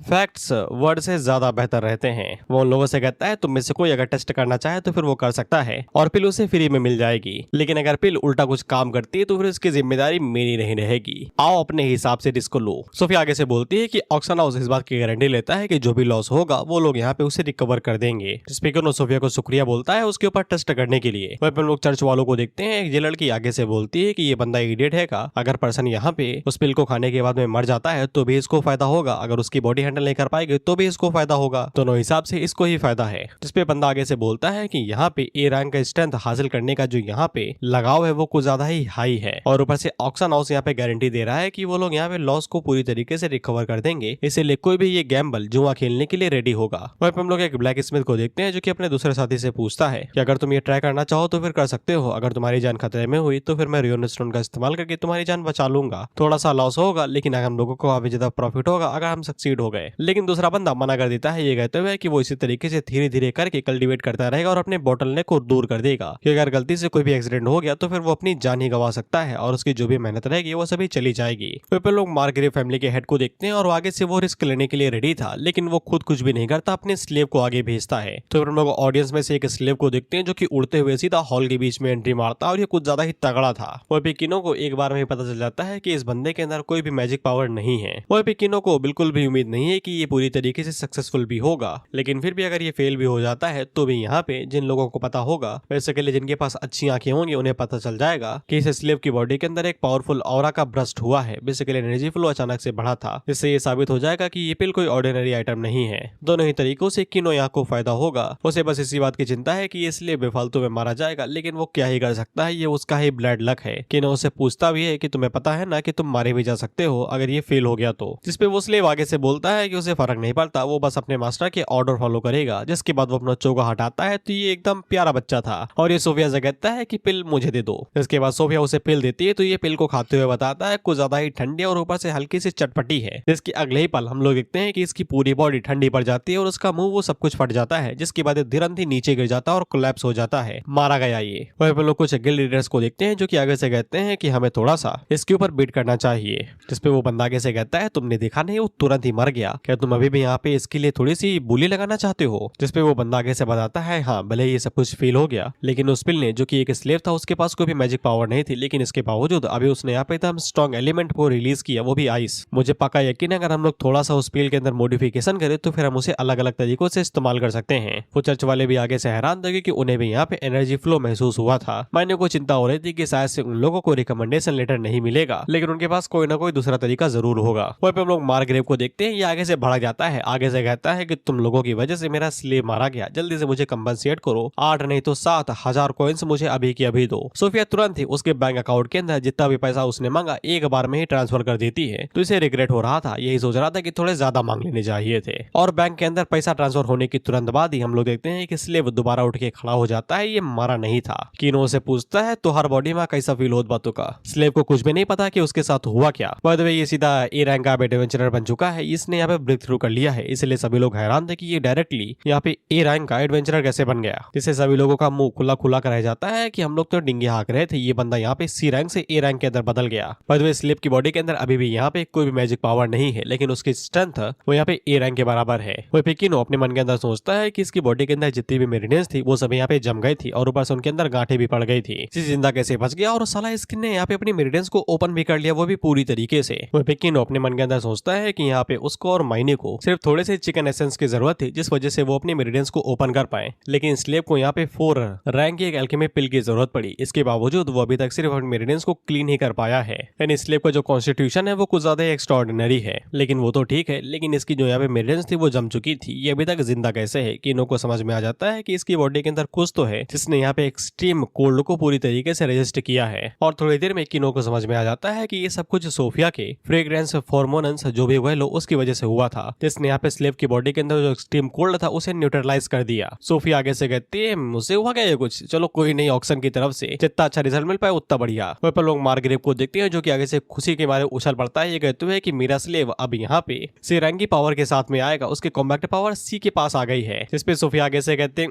फैक्ट्स वर्ड से ज्यादा बेहतर रहते हैं। वो उन लोगों से कहता है तुम में से कोई अगर टेस्ट करना चाहे तो फिर वो कर सकता है और पिल उसे फ्री में मिल जाएगी, लेकिन अगर पिल उल्टा कुछ काम करती है तो फिर उसकी जिम्मेदारी मेरी नहीं रहेगी, आओ अपने हिसाब से रिस्क लो। सोफिया आगे से बोलती है कि ऑक्शन हाउस इस बात की गारंटी लेता है कि जो भी लॉस होगा वो लोग यहाँ पे उसे रिकवर कर देंगे। स्पीकर सोफिया को शुक्रिया बोलता है उसके ऊपर टेस्ट करने के लिए। वहीं पर लोग चर्च वालों को देखते हैं, ये लड़की आगे से बोलती है कि ये बंदा इडियट है का, अगर पर्सन यहाँ पे उस पिल को खाने के बाद में मर जाता है तो भी इसको फायदा होगा, अगर उसकी बॉडी हैंडल नहीं कर पाएगी तो भी इसको फायदा होगा, दोनों हिसाब से इसको ही फायदा है। जिसपे बंदा आगे से बोलता है कि यहाँ पे ए रैंक का स्ट्रेंथ हासिल करने का जो यहाँ पे लगाव है वो कुछ ज्यादा ही हाई है, और ऊपर से ऑक्शन हाउस यहाँ पे गारंटी दे रहा है कि वो लोग यहाँ पे लॉस को पूरी तरीके से रिकवर कर देंगे, इसीलिए कोई भी ये गैम्बल जुआ खेलने के लिए रेडी होगा। वहीं पे हम लोग एक ब्लैक स्मिथ को देखते हैं जो कि अपने दूसरे साथी से पूछता है कि अगर तुम ये ट्राई करना चाहो तो फिर कर सकते हो, अगर तुम्हारी जान खतरे में हुई तो फिर मैं रियोन स्टोन का इस्तेमाल करके तुम्हारी जान बचा लूंगा। थोड़ा सा लॉस होगा, लेकिन अगर हम लोगों को काफी ज्यादा प्रॉफिट होगा अगर हम सक्सीड हो गए। लेकिन दूसरा बंदा मना कर देता है, ये कहते हुए कि वो इसी तरीके से धीरे धीरे करके कल्टीवेट करता रहेगा और अपने बोटलनेक को दूर कर देगा कि अगर गलती से कोई भी एक्सीडेंट हो गया तो फिर वो अपनी जान ही गंवा सकता है और उसकी जो भी मेहनत रहेगी वो सभी चली जाएगी। फिर लोग मार्गरेव फैमिली के हेड को देखते हैं और आगे से वो रिस्क लेने के लिए रेडी था, लेकिन वो खुद कुछ भी नहीं करता, अपने स्लेव को आगे भेजता है। तो फिर हम लोग ऑडियंस में से एक स्लेव को देखते हैं जो कि उड़ते हुए सीधा हॉल के बीच में एंट्री मारता और ये कुछ ज्यादा ही तगड़ा था। वो पिकिनो को एक बार में पता चल जाता है कि इस बंदे के अंदर कोई भी मैजिक पावर नहीं है। वो पिकिनो को बिल्कुल भी उम्मीद नहीं है कि ये पूरी तरीके से सक्सेसफुल भी होगा, लेकिन फिर भी अगर ये फेल भी हो जाता है तो भी यहाँ पे जिन लोगों को पता होगा, वैसे के लिए जिनके पास अच्छी आंखें होंगी, उन्हें पता चल जाएगा कि इस स्लेव की बॉडी के अंदर एक पावरफुल ऑरा का ब्रस्ट हुआ है। बेसिकली एनर्जी फ्लो अचानक से बढ़ा था, जिससे ये साबित हो जाएगा कि ये पिल कोई ऑर्डिनरी आइटम नहीं है। दोनों ही तरीकों से किनोया को फायदा होगा। उसे बस इसी बात की चिंता है कि ये स्लेव बेफालतू में मारा जाएगा, लेकिन वो क्या ही कर सकता है, ये उसका ही ब्लड लक है। किनो उसे पूछता भी है कि तुम्हें पता है ना कि तुम मारे भी जा सकते हो अगर ये फेल हो गया तो, जिसपे वो स्लेव आगे से बोलता है कि उसे फर्क नहीं पड़ता, वो बस अपने मास्टर के ऑर्डर फॉलो करेगा। जिसके बाद वो अपना चोगा हटाता है तो ये एकदम प्यारा बच्चा था और ये सोफिया से कहता है कि पिल मुझे दे दो। इसके बाद सोफिया उसे पिल देती है तो ये पिल को खाते हुए बताता है कुछ ज्यादा ही ठंडी और ऊपर से हल्की सी चटपटी है। जिसके अगले ही पल हम लोग देखते हैं कि इसकी पूरी बॉडी ठंडी पड़ जाती है और उसका मुंह वो सब कुछ फट जाता है, जिसके बाद धीरे नीचे गिर जाता है और कोलैप्स हो जाता है, मारा गया ये। वहीं पर लोग कुछ गिल्ड लीडर्स को देखते हैं जो कि आगे से कहते हैं कि हमें थोड़ा सा इसके ऊपर बीट करना चाहिए। जिसपे वो बंदा आगे से कहता है तुमने देखा नहीं, वो तुरंत ही मर गया, क्या तुम अभी भी यहाँ पे इसके लिए थोड़ी सी बोली लगाना चाहते हो? जिसपे वो बंदा आगे से बताता है हाँ, भले ये सब कुछ फेल हो गया, लेकिन उस पिल ने जो कि एक स्लेव था उसके पास कोई भी मैजिक पावर नहीं थी, लेकिन इसके बावजूद अभी उसने यहाँ पे एकदम स्ट्रॉन्ग एलिमेंट को रिलीज किया, वो भी आइस। मुझे पक्का यकीन है अगर हम लोग थोड़ा सा उस पिल के अंदर मॉडिफिकेशन करें तो फिर हम उसे अलग अलग तरीकों से इस्तेमाल कर सकते हैं। वो चर्च वाले भी आगे से हैरान थे कि उन्हें भी यहाँ पे एनर्जी फ्लो महसूस हुआ था। मैंने को चिंता हो रही थी कि शायद से उन लोगों को रिकमेंडेशन लेटर नहीं मिलेगा, लेकिन उनके पास कोई ना कोई दूसरा तरीका जरूर होगा। वहीं पे हम लोग मार्गरेव को देखते हैं, ये आगे से भड़क जाता है, आगे से कहता है कि तुम लोगों की वजह से मेरा स्लेव मारा गया, जल्दी से मुझे कंपनसेट करो, 8 नहीं तो 7,000 कॉइन्स मुझे अभी की अभी दो। सोफिया तुरंत ही उसके बैंक अकाउंट के अंदर जितना भी पैसा उसने मांगा एक बार में ही ट्रांसफर कर देती है। तो इसे रिग्रेट हो रहा था, यही सोच रहा था कि थोड़े ज्यादा मांग लेने चाहिए थे। और बैंक के अंदर पैसा ट्रांसफर होने की तुरंत बाद ही हम लोग देखते हैं कि स्लेव दोबारा उठ के खड़ा हो जाता है, ये मारा नहीं था। किनो से पूछता है तो हर बॉडी में कैसा फील होता बातों का। स्लेव को कुछ भी नहीं पता कि उसके साथ हुआ क्या। बाय द वे ये सीधा ए रैंक का एडवेंचरर बन चुका है, इसने यहाँ पे ब्रेक थ्रू कर लिया है, इसलिए सभी लोग हैरान थे कि ये डायरेक्टली यहाँ पे ए रैंक का एडवेंचरर कैसे बन गया। जिससे सभी लोगों का मुंह खुला खुला कर रह जाता है कि हम लोग तो डिंगे हाँक रहे थे, ये बंदा यहाँ पे सी रैंक से ए रैंक के अंदर बदल गया। बाय द वे स्लेव की बॉडी के अंदर अभी भी यहाँ पे कोई भी मैजिक पावर नहीं है, लेकिन उसकी स्ट्रेंथ वो यहाँ पे ए रैंक के बराबर है। वो पिकिनो अपने मन के अंदर सोचता है कि इसकी बॉडी के अंदर जितनी भी मेरिडियंस थी वो सब यहाँ पे जम गई थी और ऊपर से उनके अंदर गांठें भी पड़ गई थी। जिंदा कैसे बच गया और साला इसने यहाँ पे अपनी मेरिडियंस को ओपन भी कर लिया, वो भी पूरी तरीके से। वो पिकिनो अपने मन के अंदर सोचता है कि यहाँ पे उसको और माइने को सिर्फ थोड़े से चिकन एसेंस की जरूरत थी, जिस वजह से वो अपनी मेरिडियंस को ओपन कर पाए, लेकिन स्लेव को यहाँ पे 4 रैंक की एक एल्केमी पिल की जरूरत पड़ी। इसके बावजूद वो अभी तक सिर्फ अपनी मेरिडियंस को क्लीन ही कर पाया है। यानी स्लेव का जो कॉन्स्टिट्यूशन है वो कुछ ज्यादा एक्स्ट्राऑर्डिनरी है, लेकिन वो तो ठीक है, लेकिन इसकी जो यहाँ पे मेरिडियंस थी वो जम चुकी थी, ये अभी तक जिंदा कैसे है? किनो को समझ में आ जाता है कि इसकी बॉडी के अंदर कुछ तो है जिसने यहाँ पे एक्सट्रीम कोल्ड को पूरी तरीके से रेजिस्ट किया है। और थोड़ी देर में किनो को समझ में आ जाता है कि ये सब कुछ सोफिया के फ्रेग्रेंस फॉर्मोनेंस जो भी हुए लो उसकी वजह से हुआ था, जिसने यहाँ पे स्लेव की बॉडी के अंदर जो एक्सट्रीम कोल्ड था उसे न्यूट्रलाइज कर दिया। सोफिया आगे से कहती है मुझसे हुआ क्या ये कुछ, चलो कोई नहीं, ऑक्शन की तरफ से जितना अच्छा रिजल्ट मिल पाए उतना बढ़िया। वहीं पर लोग मार्गरेव को देखते हैं जो कि आगे से खुशी के मारे उछल पड़ता है, ये कहते हुए कि मेरा स्लेव अब यहाँ पे सी रैंक की पावर के साथ में आएगा, उसके कॉम्बैट पावर सी के पास आ गई है। इस पे सोफिया आगे से कहते हैं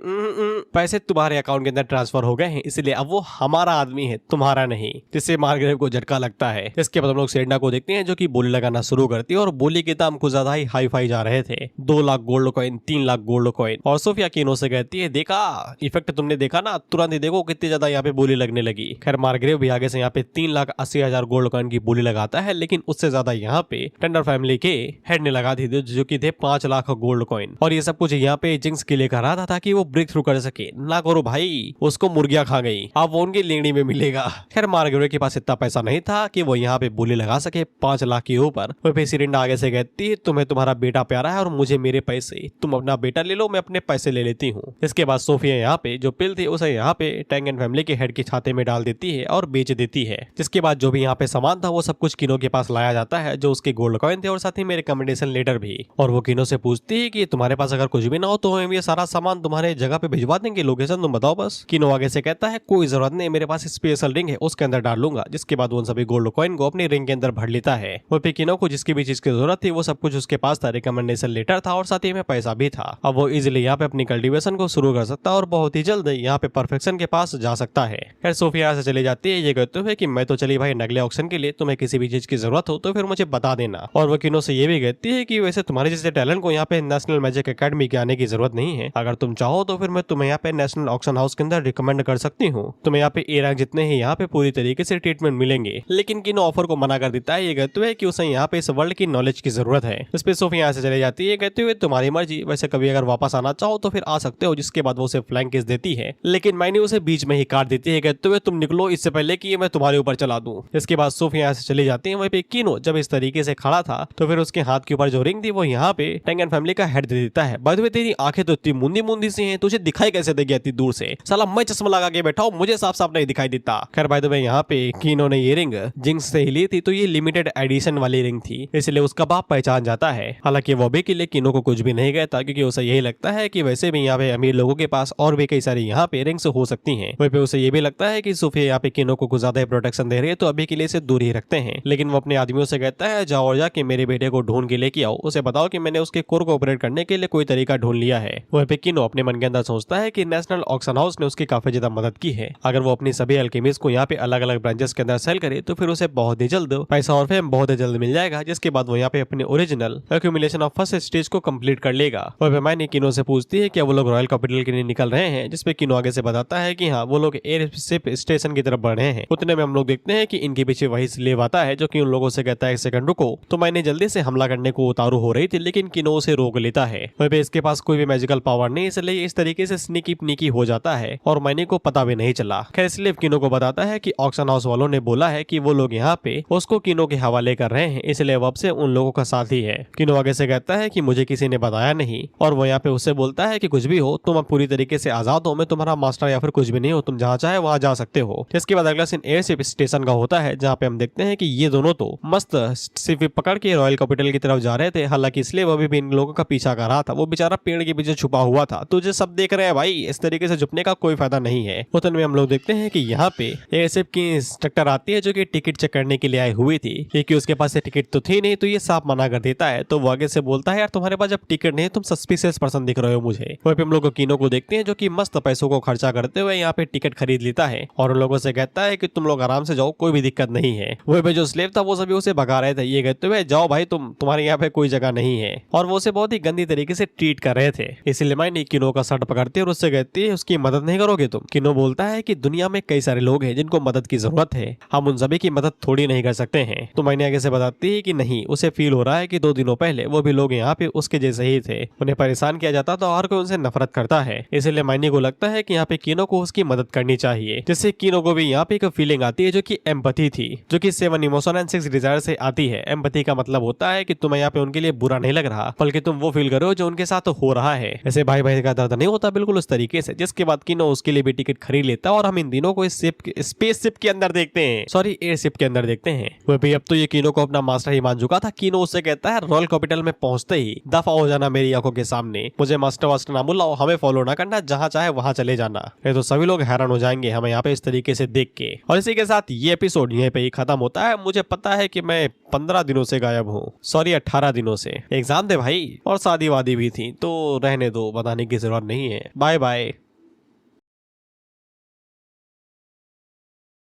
पैसे तुम्हारे अकाउंट के अंदर ट्रांसफर हो गए हैं, इसलिए अब वो हमारा आदमी है, तुम्हारा नहीं, जिससे मार्गरेव को झटका लगता है। इसके बाद हम लोग सेरेना को देखते हैं जो कि बोली लगाना शुरू करती है और बोली के दाम कुछ ज्यादा ही हाई फाई जा रहे थे, 2 lakh gold coin, 3 lakh gold coin. और सोफिया किनो से कहती है देखा इफेक्ट तुमने देखा ना, तुरंत ही देखो कितनी ज्यादा यहाँ पे बोली लगने लगी। खैर मार्गरेव भी आगे से यहाँ पे 3,80,000 गोल्ड कॉइन की बोली लगाता है, लेकिन उससे ज्यादा यहाँ पे टेंडर फैमिली के हेड ने लगा दी जो कि थे 5 लाख गोल्ड कॉइन। और ये सब कुछ यहाँ पे जिंक्स के लिए कर रहा था ताकि वो ब्रेक थ्रू कर सके। ना करो भाई, उसको मुर्गियां खा गई, अब वो उनकी लेनी में मिलेगा। खैर मार्गरेव के पास इतना पैसा नहीं था कि वो यहाँ पे बोली लगा सके 5 लाख के ऊपर। वह सिरिंडा आगे से कहती है तुम्हें तुम्हारा बेटा प्यारा है और मुझे मेरे पैसे, तुम अपना बेटा ले लो, मैं अपने पैसे ले लेती हूँ। इसके बाद सोफिया यहाँ पे जो पिल थी उसे यहाँ पे टैंग एंड फैमिली के हेड के छाते में डाल देती है और बेच देती है। जिसके बाद जो भी यहाँ पे सामान था वो सब कुछ किनो के पास लाया जाता है, जो उसके गोल्ड कॉइन थे और साथ ही में रिकमेंडेशन लेटर भी। और वो किनो से पूछती है कि तुम्हारे पास अगर कुछ भी ना हो तो हम ये सारा सामान तुम्हारे जगह पे भिजवा देंगे, लोकेशन तुम बताओ बस। किनो आगे से कहता है कोई जरूरत नहीं, मेरे पास स्पेशल रिंग है उसके अंदर डाल लूंगा। जिसके बाद वो सभी गोल्ड कॉइन को अपने रिंग के अंदर भर लेता है। वो पे किनो को जिसकी भी चीज की जरूरत थी वो सब कुछ उसके पास था, रिकमेंडेशन लेटर था और साथ ही में पैसा भी था। अब वो इजिली यहाँ पे अपनी कल्टीवेशन को शुरू कर सकता और बहुत ही जल्द यहाँ पे परफेक्शन के पास जा सकता है। खैर सोफिया से चली जाती है ये कहते हुए कि मैं तो चली भाई अगले ऑक्शन के लिए, तुम्हें किसी भी चीज की जरूरत हो तो फिर मुझे बता देना। और वो किनो से ये भी कहती है कि वैसे तुम्हारे जैसे टैलेंट को यहाँ पे नेशनल मैजिक एकेडमी के आने की जरूरत नहीं है, अगर तुम चाहो तो फिर मैं तुम्हें यहाँ पे नेशनल ऑक्शन हाउस के अंदर रिकमेंड कर सकती हूँ, तुम्हें यहाँ पे ए रैंक जितने ही यहाँ पे पूरी तरीके से ट्रीटमेंट मिलेंगे। लेकिन किनो ऑफर को मना कर देता है ये कहते हुए कि उसे यहाँ पे इस वर्ल्ड की नॉलेज की जरूरत है। इस पे सोफिया यहाँ से चले जाती है कहते हुए तुम्हारी मर्जी, वैसे कभी अगर वापस आना चाहो तो फिर आ सकते हो। जिसके बाद वो उसे फ्लैंक किस देती है, लेकिन मैंने उसे बीच में ही काट देती है कहते हुए तुम निकलो इससे पहले कि मैं तुम्हारे ऊपर चला दूं। इसके बाद सोफिया यहाँ से चली जाती है। वहीं पे किनो जब इस तरीके से खड़ा था तो फिर उसके हाथ के ऊपर जो रिंग थी वो यहाँ पे टेंगन फैमिली का हेड दे देता है। बाय द वे तेरी आंखें तो इतनी मुंदी मुंदी सी हैं, तुझे दिखाई कैसे देगी इतनी दूर से? साला मैं चश्मा लगा के बैठा हूँ, मुझे साफ साफ नहीं दिखाई देता। खैर बाय द वे यहाँ पे किनो ने ये रिंग जिंक्स से ही ली थी, तो ये लिमिटेड एडिशन वाली रिंग थी, इसलिए उसका बाप पहचान जाता है। हालांकि वो भी के लिए किनो को कुछ भी नहीं कहता क्योंकि उसे यही लगता है कि वैसे भी यहाँ पे अमीर लोगों के पास और भी कई सारी यहाँ पे रिंग्स हो सकती हैं। वहीं पे उसे ये भी लगता है कि सोफिया यहाँ पे किनो को कुछ ज्यादा प्रोटेक्शन दे रही है, तो अभी के लिए इसे दूर ही रखते हैं। लेकिन वो अपने आदमियों से कहता है जाओ और जाके मेरे बेटे को ढूंढ के लेके आओ, उसे बताओ कि मैंने उसके कोर को ऑपरेट करने के लिए कोई तरीका ढूंढ लिया है। वहीं पे किनो अपने मन के अंदर सोचता है कि नेशनल ऑक्शन हाउस ने उसकी काफी ज्यादा मदद की है, अगर वो अपनी सभी अल्केमिस्ट को यहाँ पे अलग अलग ब्रांचेस के अंदर सेल करे तो फिर उसे बहुत ही जल्द पैसा और फेम बहुत ही जल्द मिल जाएगा, जिसके बाद वो यहाँ पे अपने original accumulation of first stage को कंप्लीट कर लेगा। और मैंने किनो से पूछती है कि वो लोग रॉयल कैपिटल के लिए निकल रहे हैं, जिसपे किनो आगे से बताता है कि हाँ वो लोग एयरशिप स्टेशन की तरफ बढ़ रहे हैं। उतने में हम लोग देखते हैं कि इनके पीछे वही स्लेव आता है जो कि उन लोगों से कहता है एक सेकंड रुको। तो मैंने जल्दी से हमला करने को उतारू हो रही थी, लेकिन किनो उसे रोक लेता है। वहीं पे इसके पास कोई भी मैजिकल पावर नहीं, इसलिए इस तरीके से स्नीकी पनीकी हो जाता है और मैंने को पता भी नहीं चला। खैर स्लेव किनो को बताता है कि ऑक्शन हाउस वालों ने बोला है कि वो लोग यहाँ पे उसको किनो के हवाले कर रहे हैं, इसलिए वो अब से उन लोगों का साथी है। किनो आगे से कहता है कि मुझे किसी ने बताया नहीं, और वो यहाँ पे उससे बोलता है कि कुछ भी हो तुम अब पूरी तरीके से आजाद हो, मैं तुम्हारा मास्टर या फिर कुछ भी नहीं हो, तुम जहाँ चाहे वहाँ जा सकते हो। इसके बाद अगला सीन एयरशिप स्टेशन का होता है, जहाँ पे हम देखते हैं कि ये दोनों तो मस्त शिप पकड़ के रॉयल कैपिटल की तरफ जा रहे थे। हालांकि इसलिए वो भी इन लोगों का पीछा कर रहा था, वो बेचारा पेड़ के पीछे छुपा हुआ था। तुझे सब देख रहे हैं भाई, इस तरीके से छुपने का कोई फायदा नहीं है। उतने में हम लोग देखते हैं कि यहाँ पे एयरशिप की इंस्ट्रक्टर आती है जो कि टिकट चेक करने के लिए आई हुई थी, क्योंकि उसके पास टिकट तो थी नहीं, तो ये साफ मना कर देता है। तो वो आगे से बोलता है यार तुम्हारे पास जब टिकट नहीं, तुम सस्पिशियस पर्सन दिख रहे हो मुझे। वहीं पे हम लोग किनो को देखते हैं जो कि मस्त पैसों को खर्चा करते हुए यहाँ पे टिकट खरीद लेता है और उन लोगों से कहता है कि तुम लोग आराम से जाओ, कोई भी दिक्कत नहीं है। वहीं पे जो स्लेव था वो सभी उसे भगा रहे थे, ये कहते हुए जाओ भाई तुम्हारे यहाँ पे कोई जगह नहीं है, और वो उसे बहुत ही गंदी तरीके से ट्रीट कर रहे थे। इसीलिए मैंने किनो का शर्ट पकड़ती है और उससे कहती है उसकी मदद नहीं करोगे तुम? किनो बोलता है कि दुनिया में कई सारे लोग हैं जिनको मदद की जरूरत है, हम उन सभी की मदद थोड़ी नहीं कर सकते हैं। तो मैंने आगे से बताती है कि नहीं, उसे फील हो रहा है कि 2 दिनों पहले वो भी लोग यहाँ पे उसके जैसे ही थे, उन्हें परेशान किया जाता तो हर कोई उनसे नफरत करता है। इसलिए मैनी को लगता है कि यहाँ पे किनो को उसकी मदद करनी चाहिए, जिससे किनो को भी यहाँ पे एक फीलिंग आती है जो कि एम्पैथी थी, जो कि 7 इमोशन एंड 6 डिजायर से आती है। एम्पैथी का मतलब होता है कि तुम्हें यहाँ पे उनके लिए बुरा नहीं लग रहा, बल्कि तुम वो फील करो जो उनके साथ हो रहा है। ऐसे भाई भाई का दर्द नहीं होता, बिल्कुल उस तरीके से। जिसके बाद किनो उसके लिए भी टिकट खरीद लेता और हम इन दिनों को इस स्पेस शिप के अंदर देखते हैं, सॉरी एयरशिप के अंदर देखते हैं। वह भी अब तो ये किनो को अपना मास्टर ही मान चुका था। किनो उससे कहता है रॉयल कैपिटल में पहुंचते ही दफा हो जाना मेरी आंखों के सामने, मुझे मास्टर वास्टर ना बुलाओ, हमें फॉलो ना करना, जहां चाहे वहां चले जाना। ये तो सभी लोग हैरान हो जाएंगे हमें यहाँ पे इस तरीके से देख के। और इसी के साथ ये एपिसोड यहीं पे ही खत्म होता है। मुझे पता है कि मैं 15 दिनों से गायब हूँ, सॉरी 18 दिनों से। एग्जाम थे भाई और शादी वादी भी थी, तो रहने दो, बताने की जरूरत नहीं है। Bye bye.